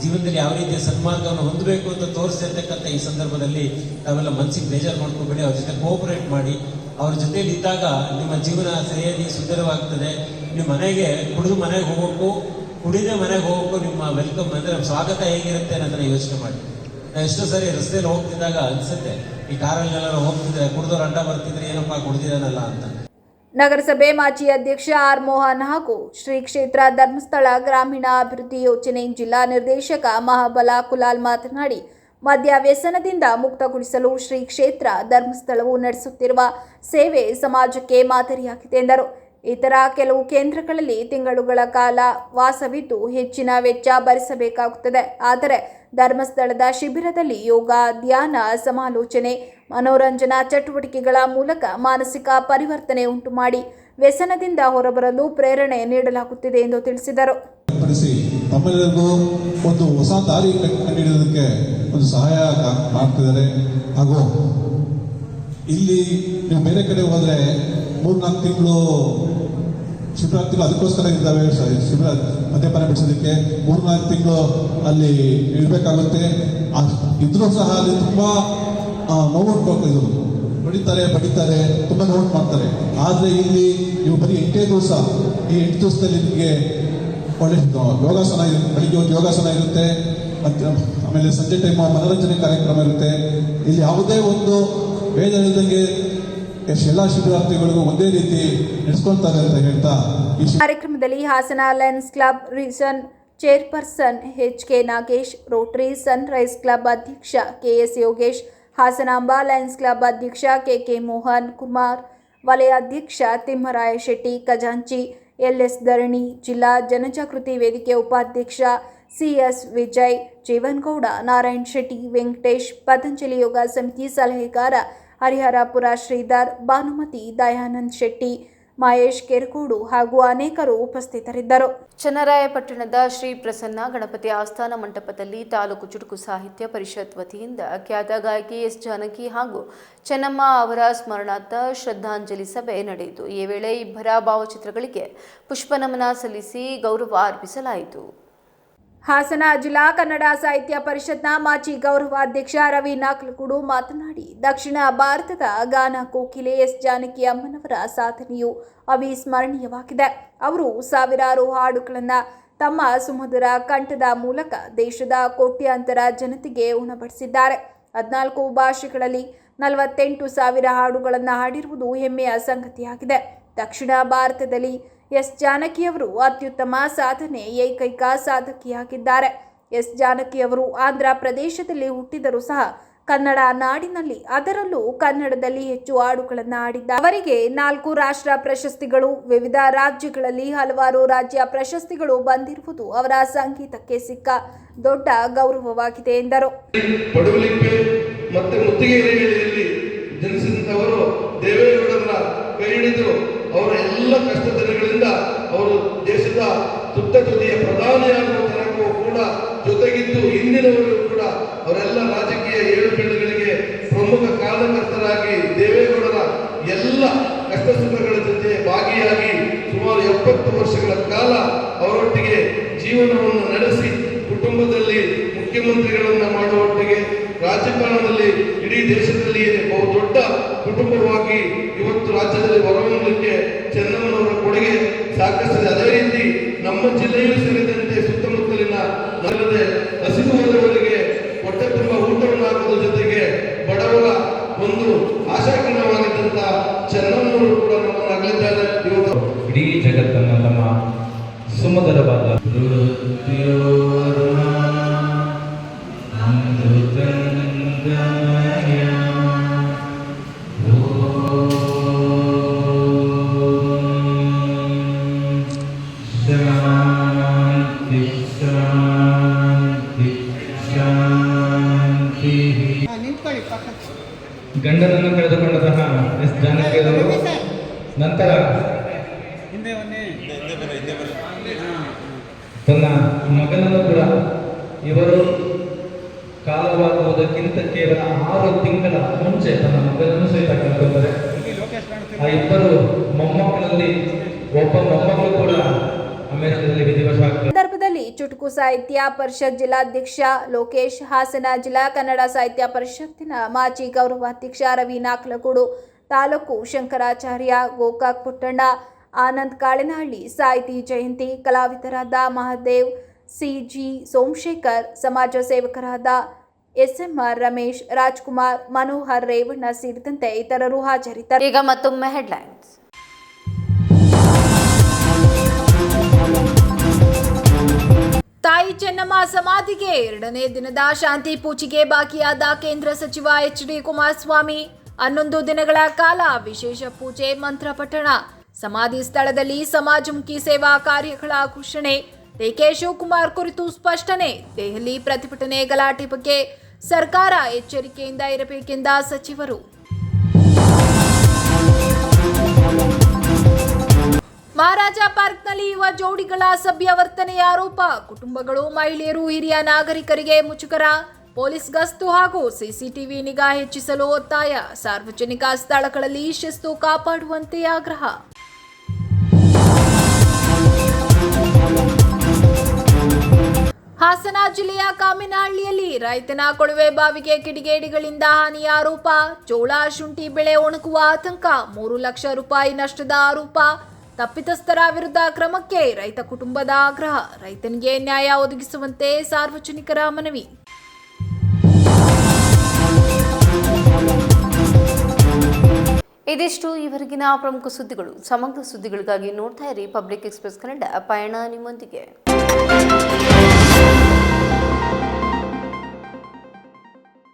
ಜೀವನದಲ್ಲಿ ಯಾವ ರೀತಿಯ ಸನ್ಮಾರ್ಗವನ್ನು ಹೊಂದಬೇಕು ಅಂತ ತೋರಿಸಿರ್ತಕ್ಕಂಥ ಈ ಸಂದರ್ಭದಲ್ಲಿ ತಾವೆಲ್ಲ ಮನಸ್ಸಿಗೆ ಬೇಜಾರು ಮಾಡ್ಕೋಬೇಡಿ. ಅವ್ರ ಜೊತೆ ಕೋಆಪರೇಟ್ ಮಾಡಿ. ಅವ್ರ ಜೊತೆಲಿ ಇದ್ದಾಗ ನಿಮ್ಮ ಜೀವನ ಸರಿಯಾಗಿ ಸುಂದರವಾಗ್ತದೆ. ನಿಮ್ಮ ಮನೆಗೆ ಕುಡಿದು ಮನೆಗೆ ಹೋಗೋಕ್ಕೂ ಕುಡಿದೇ ಮನೆಗೆ ಹೋಗೋಕ್ಕೂ ನಿಮ್ಮ ವೆಲ್ಕಮ್ ಅಂದರೆ ಸ್ವಾಗತ ಹೇಗಿರುತ್ತೆ ಅನ್ನೋದನ್ನ ಯೋಚನೆ ಮಾಡಿ. ನಾವು ಎಷ್ಟೋ ಸರಿ ರಸ್ತೆಯಲ್ಲಿ ಹೋಗ್ತಿದ್ದಾಗ ಅನಿಸುತ್ತೆ, ಈ ಕಾರಲ್ಲೆಲ್ಲ ಹೋಗ್ತಿದ್ರೆ ಕುಡಿದವ್ರು ಅಡ್ಡ ಬರ್ತಿದ್ರೆ ಏನಪ್ಪಾ ಕುಡ್ದಿದ್ದಾನಲ್ಲ ಅಂತ. ನಗರಸಭೆ ಮಾಜಿ ಅಧ್ಯಕ್ಷ ಆರ್ ಮೋಹನ್ ಹಾಗೂ ಶ್ರೀ ಕ್ಷೇತ್ರ ಧರ್ಮಸ್ಥಳ ಗ್ರಾಮೀಣ ಅಭಿವೃದ್ಧಿ ಯೋಜನೆ ಜಿಲ್ಲಾ ನಿರ್ದೇಶಕ ಮಹಾಬಲ ಕುಲಾಲ್ ಮಾತನಾಡಿ, ಮದ್ಯ ವ್ಯಸನದಿಂದ ಮುಕ್ತಗೊಳಿಸಲು ಶ್ರೀ ಕ್ಷೇತ್ರ ಧರ್ಮಸ್ಥಳವು ನಡೆಸುತ್ತಿರುವ ಸೇವೆ ಸಮಾಜಕ್ಕೆ ಮಾದರಿಯಾಗಿದೆ ಎಂದರು. ಇತರ ಕೆಲವು ಕೇಂದ್ರಗಳಲ್ಲಿ ತಿಂಗಳುಗಳ ಕಾಲ ವಾಸವಿದ್ದು ಹೆಚ್ಚಿನ ವೆಚ್ಚ ಭರಿಸಬೇಕಾಗುತ್ತದೆ. ಆದರೆ ಧರ್ಮಸ್ಥಳದ ಶಿಬಿರದಲ್ಲಿ ಯೋಗ, ಧ್ಯಾನ, ಸಮಾಲೋಚನೆ, ಮನೋರಂಜನಾ ಚಟುವಟಿಕೆಗಳ ಮೂಲಕ ಮಾನಸಿಕ ಪರಿವರ್ತನೆ ಉಂಟು ಮಾಡಿ ವ್ಯಸನದಿಂದ ಹೊರಬರಲು ಪ್ರೇರಣೆ ನೀಡಲಾಗುತ್ತಿದೆ ಎಂದು ತಿಳಿಸಿದರು. ತಮ್ಮೆಲ್ಲರಿಗೂ ಒಂದು ಹೊಸ ದಾರಿ ಕಂಡುಹಿಡಿಯೋದಕ್ಕೆ ಒಂದು ಸಹಾಯ ಮಾಡ್ತಿದ್ದಾರೆ. ಹಾಗೂ ಇಲ್ಲಿ ನೀವು ಬೇರೆ ಕಡೆ ಹೋದರೆ 3-4 ತಿಂಗಳು ಶಿಬಿರಾರ್ಥಿಗಳು ಅದಕ್ಕೋಸ್ಕರ ಇದ್ದಾವೆ. ಶಿಬಿರ ಮದ್ಯಪಾನ ಬಿಡಿಸೋದಕ್ಕೆ 3-4 ತಿಂಗಳು ಅಲ್ಲಿ ಇರಬೇಕಾಗುತ್ತೆ. ಇದ್ರೂ ಸಹ ಅಲ್ಲಿ ತುಂಬ ನೋವು ಇದು ಬಡಿತಾರೆ, ತುಂಬ ನೋವು ಮಾಡ್ತಾರೆ. ಆದರೆ ಇಲ್ಲಿ ನೀವು ಬರೀ 8 ದಿವಸ, ಈ 8 ದಿವಸದಲ್ಲಿ ನಿಮಗೆ ಒಳ್ಳೆ ಯೋಗಾಸನ ಬೆಳಿಗ್ಗೆ ಒಂದು ಯೋಗಾಸನ ಇರುತ್ತೆ, ಮತ್ತು ಆಮೇಲೆ ಸಂಜೆ ಟೈಮ್ ಮನೋರಂಜನೆ ಕಾರ್ಯಕ್ರಮ ಇರುತ್ತೆ. ಇಲ್ಲಿ ಯಾವುದೇ ಒಂದು ಭೇದ ಇಲ್ಲದಂಗೆ ಎಲ್ಲ ಶಿಬಿರಾರ್ಥಿಗಳಿಗೂ ಒಂದೇ ರೀತಿ ನಡೆಸ್ಕೊಳ್ತಾರೆ ಅಂತ ಹೇಳ್ತಾ ಕಾರ್ಯಕ್ರಮದಲ್ಲಿ Hassan Lions Club region chairperson H K. Nagesh, Rotary Sunrise Club ಅಧ್ಯಕ್ಷ K S. Yogesh, Hasanamba Lions Club ಅಧ್ಯಕ್ಷ ಕೆ.ಕೆ. ಮೋಹನ್ ಕುಮಾರ್, ವಲಯ ಅಧ್ಯಕ್ಷ ತಿಮ್ಮರಾಯ ಶೆಟ್ಟಿ ಖಜಾಂಚಿ, ಎಲ್.ಎಸ್. ಧರಣಿ, ಜಿಲ್ಲಾ ಜನಜಾಗೃತಿ ವೇದಿಕೆ ಉಪಾಧ್ಯಕ್ಷ ಸಿ.ಎಸ್. ವಿಜಯ್, ಜೀವನ್ಗೌಡ, ನಾರಾಯಣ್ ಶೆಟ್ಟಿ, ವೆಂಕಟೇಶ್, ಪತಂಜಲಿ ಯೋಗ ಸಮಿತಿ ಸಲಹೆಗಾರ ಹರಿಹರಪುರ ಶ್ರೀಧರ್, ಭಾನುಮತಿ, ದಯಾನಂದ್ ಶೆಟ್ಟಿ, ಮಹೇಶ್ ಕೆರಕೋಡು ಹಾಗೂ ಅನೇಕರು ಉಪಸ್ಥಿತರಿದ್ದರು. ಚನ್ನರಾಯಪಟ್ಟಣದ ಶ್ರೀ ಪ್ರಸನ್ನ ಗಣಪತಿ ಆಸ್ಥಾನ ಮಂಟಪದಲ್ಲಿ ತಾಲೂಕು ಚುಟುಕು ಸಾಹಿತ್ಯ ಪರಿಷತ್ ವತಿಯಿಂದ ಖ್ಯಾತ ಗಾಯಕಿ ಎಸ್ ಜಾನಕಿ ಹಾಗೂ ಚೆನ್ನಮ್ಮ ಅವರ ಸ್ಮರಣಾರ್ಥ ಶ್ರದ್ಧಾಂಜಲಿ ಸಭೆ ನಡೆಯಿತು. ಈ ವೇಳೆ ಇಬ್ಬರ ಭಾವಚಿತ್ರಗಳಿಗೆ ಪುಷ್ಪನಮನ ಸಲ್ಲಿಸಿ ಗೌರವ ಅರ್ಪಿಸಲಾಯಿತು. ಹಾಸನ ಜಿಲ್ಲಾ ಕನ್ನಡ ಸಾಹಿತ್ಯ ಪರಿಷತ್ನ ಮಾಜಿ ಗೌರವಾಧ್ಯಕ್ಷ ರವಿ ನಾಕ್ಲಗೂಡು ಮಾತನಾಡಿ, ದಕ್ಷಿಣ ಭಾರತದ ಗಾನ ಕೋಕಿಲೆ ಎಸ್ ಜಾನಕಿ ಅಮ್ಮನವರ ಸಾಧನೆಯು ಅವಿಸ್ಮರಣೀಯವಾಗಿದೆ. ಅವರು ಸಾವಿರಾರು ಹಾಡುಗಳನ್ನು ತಮ್ಮ ಸುಮಧುರ ಕಂಠದ ಮೂಲಕ ದೇಶದ ಕೋಟ್ಯಾಂತರ ಜನತೆಗೆ ಉಣಬಡಿಸಿದ್ದಾರೆ. 14 ಭಾಷೆಗಳಲ್ಲಿ 48,000 ಹಾಡುಗಳನ್ನು ಹಾಡಿರುವುದು ಹೆಮ್ಮೆಯ ಸಂಗತಿಯಾಗಿದೆ. ದಕ್ಷಿಣ ಭಾರತದಲ್ಲಿ ಎಸ್ ಜಾನಕಿಯವರು ಅತ್ಯುತ್ತಮ ಸಾಧನೆ ಏಕೈಕ ಸಾಧಕಿಯಾಗಿದ್ದಾರೆ. ಎಸ್ ಜಾನಕಿಯವರು ಆಂಧ್ರ ಪ್ರದೇಶದಲ್ಲಿ ಹುಟ್ಟಿದರೂ ಸಹ ಕನ್ನಡ ನಾಡಿನಲ್ಲಿ, ಅದರಲ್ಲೂ ಕನ್ನಡದಲ್ಲಿ ಹೆಚ್ಚು ಹಾಡುಗಳನ್ನು ಹಾಡಿದ್ದಾರೆ. ಅವರಿಗೆ 4 ರಾಷ್ಟ್ರ ಪ್ರಶಸ್ತಿಗಳು, ವಿವಿಧ ರಾಜ್ಯಗಳಲ್ಲಿ ಹಲವಾರು ರಾಜ್ಯ ಪ್ರಶಸ್ತಿಗಳು ಬಂದಿರುವುದು ಅವರ ಸಂಗೀತಕ್ಕೆ ಸಿಕ್ಕ ದೊಡ್ಡ ಗೌರವವಾಗಿದೆ ಎಂದರು. ಪಡುವಲಿಪ್ಪೆ ಮತ್ತು ಮುತ್ತಿಗೆರೆಯಲ್ಲಿ ಜನಿಸಿದವರು ದೇವೇಗೌಡರ ಕೈ ಹಿಡಿದು ಅವರ ಎಲ್ಲ ಕಷ್ಟ ದಿನಗಳಿಂದ ಅವರು ದೇಶದ ತುತ್ತ ತುದಿಯ ಪ್ರಧಾನಿಯಾಗುವ ತನಕವೂ ಕೂಡ ಜೊತೆಗಿದ್ದು ಇಂದಿನವರೆಗೂ ಕೂಡ ಅವರೆಲ್ಲ ರಾಜಕೀಯ ಏಳುಬೀಳುಗಳಿಗೆ ಪ್ರಮುಖ ಕಾರಣಕರ್ತರಾಗಿ ದೇವೇಗೌಡರ ಎಲ್ಲ ಕಷ್ಟ ಸುಖಗಳ ಜೊತೆ ಭಾಗಿಯಾಗಿ ಸುಮಾರು 70 ವರ್ಷಗಳ ಕಾಲ ಅವರೊಟ್ಟಿಗೆ ಜೀವನವನ್ನು ನಡೆಸಿ ಕುಟುಂಬದಲ್ಲಿ ಮುಖ್ಯಮಂತ್ರಿಗಳನ್ನ ಮಾಡುವೊಟ್ಟಿಗೆ ರಾಜಕಾರಣದಲ್ಲಿ ಇಡೀ ದೇಶದಲ್ಲಿಯೇ ಬಹುದೊಡ್ಡ ಕುಟುಂಬವಾಗಿ ಇವತ್ತು ರಾಜ್ಯದಲ್ಲಿ ಹೊರಹೊಮ್ಮಲಿಕ್ಕೆ ಚೆನ್ನಮ್ಮನವರ ಕೊಡುಗೆ ಸಾಕಷ್ಟಿದೆ. ಅದೇ ರೀತಿ ನಮ್ಮ ಜಿಲ್ಲೆಯೂ ಸೇರಿದಂತೆ ಸುತ್ತಮುತ್ತಲಿನ ನಲ್ಲದೆ ಹಸಿದು ಹೋದವರಿಗೆ ಹೊಟ್ಟೆ ತುಂಬ ಊಟವನ್ನು ಹಾಕುವ ಜೊತೆಗೆ ಬಡವರ ಒಂದು ಆಶಾಕಿರಣವಾಗಿದ್ದಂತ ಚೆನ್ನಮ್ಮನವರು ಕೂಡ ನಮ್ಮನ್ನು ಅಗಲಿದ್ದಾರೆ. ಇವತ್ತು ಇಡೀ ಜಗತ್ತನ್ನು ತಮ್ಮ ಸುಮಧುರವಾದ शांति शांति ಜೀವನ ಕಳೆದುಕೊಂಡಂತಹ ಎಸ್ ಜಾನಕಿಯವರು ನಂತರ ತನ್ನ ಮಗನನ್ನು ಕೂಡ ಇವರು ಕಾಲವಾಗುವುದಕ್ಕಿಂತ ಕೇವಲ 6 ತಿಂಗಳ ಮುಂಚೆ ತನ್ನ ಮಗನನ್ನು ಸಹಿತ ಕಳ್ಕೊತಾರೆ. ಆ ಇಬ್ಬರು ಮೊಮ್ಮಕ್ಕಳಲ್ಲಿ ಒಬ್ಬ ಮೊಮ್ಮಕ್ಕಳು ಕೂಡ ಅಮೆರಿಕದಲ್ಲಿ ವಿಧಿವಶವಾಗ್ತಾರೆ. ಸಂದರ್ಭದಲ್ಲಿ ಚುಟುಕು ಸಾಹಿತ್ಯ ಪರಿಷತ್ ಜಿಲ್ಲಾಧ್ಯಕ್ಷ ಲೋಕೇಶ್, ಹಾಸನ ಜಿಲ್ಲಾ ಕನ್ನಡ ಸಾಹಿತ್ಯ ಪರಿಷತ್ತಿನ ಮಾಜಿ ಗೌರವಾಧ್ಯಕ್ಷ ರವಿ ನಾಕ್ಲಗೂಡು, ತಾಲೂಕು ಶಂಕರಾಚಾರ್ಯ, ಗೋಕಾಕ್ ಪುಟ್ಟಣ್ಣ, ಆನಂದ್ ಕಾಳೆನಹಳ್ಳಿ, ಸಾಹಿತಿ ಜಯಂತಿ, ಕಲಾವಿದರಾದ ಮಹಾದೇವ್, ಸಿಜಿ ಸೋಮಶೇಖರ್, ಸಮಾಜ ಸೇವಕರಾದ SMR ರಮೇಶ್, ರಾಜ್ಕುಮಾರ್, ಮನೋಹರ್, ರೇವಣ್ಣ ಸೇರಿದಂತೆ ಇತರರು ಹಾಜರಿದ್ದರು. ಈಗ ಮತ್ತೊಮ್ಮೆ ಹೆಡ್ಲೈನ್ಸ್. ತಾಯಿ ಚೆನ್ನಮ್ಮ ಸಮಾಧಿಗೆ 2ನೇ ದಿನದ ಶಾಂತಿ ಪೂಜೆಗೆ ಬಾಕಿಯಾದ ಕೇಂದ್ರ ಸಚಿವ HD ಕುಮಾರಸ್ವಾಮಿ. 11 ದಿನಗಳ ಕಾಲ ವಿಶೇಷ ಪೂಜೆ, ಮಂತ್ರ ಪಠಣ. ಸಮಾಧಿ ಸ್ಥಳದಲ್ಲಿ ಸಮಾಜಮುಖಿ ಸೇವಾ ಕಾರ್ಯಗಳ ಘೋಷಣೆ. DK ಶಿವಕುಮಾರ್ ಕುರಿತು ಸ್ಪಷ್ಟನೆ. ದೆಹಲಿ ಪ್ರತಿಭಟನೆ ಗಲಾಟೆ ಬಗ್ಗೆ ಸರ್ಕಾರ ಎಚ್ಚರಿಕೆಯಿಂದ ಇರಬೇಕೆಂದ ಸಚಿವರು. ಮಹಾರಾಜ ಪಾರ್ಕ್ನಲ್ಲಿ ಯುವ ಜೋಡಿಗಳ ಸಭ್ಯ ವರ್ತನೆಯ ಆರೋಪ. ಕುಟುಂಬಗಳು, ಮಹಿಳೆಯರು, ಹಿರಿಯ ನಾಗರಿಕರಿಗೆ ಮುಜುಗರ. ಪೊಲೀಸ್ ಗಸ್ತು ಹಾಗೂ CCTV ನಿಗಾ ಹೆಚ್ಚಿಸಲು ಒತ್ತಾಯ. ಸಾರ್ವಜನಿಕ ಸ್ಥಳಗಳಲ್ಲಿ ಶಿಸ್ತು ಕಾಪಾಡುವಂತೆ ಆಗ್ರಹ. ಹಾಸನ ಜಿಲ್ಲೆಯ ಕಾಮಿನಹಳ್ಳಿಯಲ್ಲಿ ರೈತನ ಕೊಳವೆ ಬಾವಿಗೆ ಕಿಡಿಗೇಡಿಗಳಿಂದ ಹಾನಿ ಆರೋಪ. ಜೋಳ, ಶುಂಠಿ ಬೆಳೆ ಒಣಗುವ ಆತಂಕ. 3 ಲಕ್ಷ ರೂಪಾಯಿ ನಷ್ಟದ ಆರೋಪ. ತಪ್ಪಿತಸ್ಥರ ವಿರುದ್ಧ ಕ್ರಮಕ್ಕೆ ರೈತ ಕುಟುಂಬದ ಆಗ್ರಹ. ರೈತನಿಗೆ ನ್ಯಾಯ ಒದಗಿಸುವಂತೆ ಸಾರ್ವಜನಿಕರ ಮನವಿ. ಇದಿಷ್ಟು ಈವರೆಗಿನ ಪ್ರಮುಖ ಸುದ್ದಿಗಳು. ಸಮಗ್ರ ಸುದ್ದಿಗಳಿಗಾಗಿ ನೋಡ್ತಾ ಇರಿ ಪಬ್ಲಿಕ್ ಎಕ್ಸ್‌ಪ್ರೆಸ್ ಕನ್ನಡ. ಪಯಣ ನಿಮ್ಮೊಂದಿಗೆ.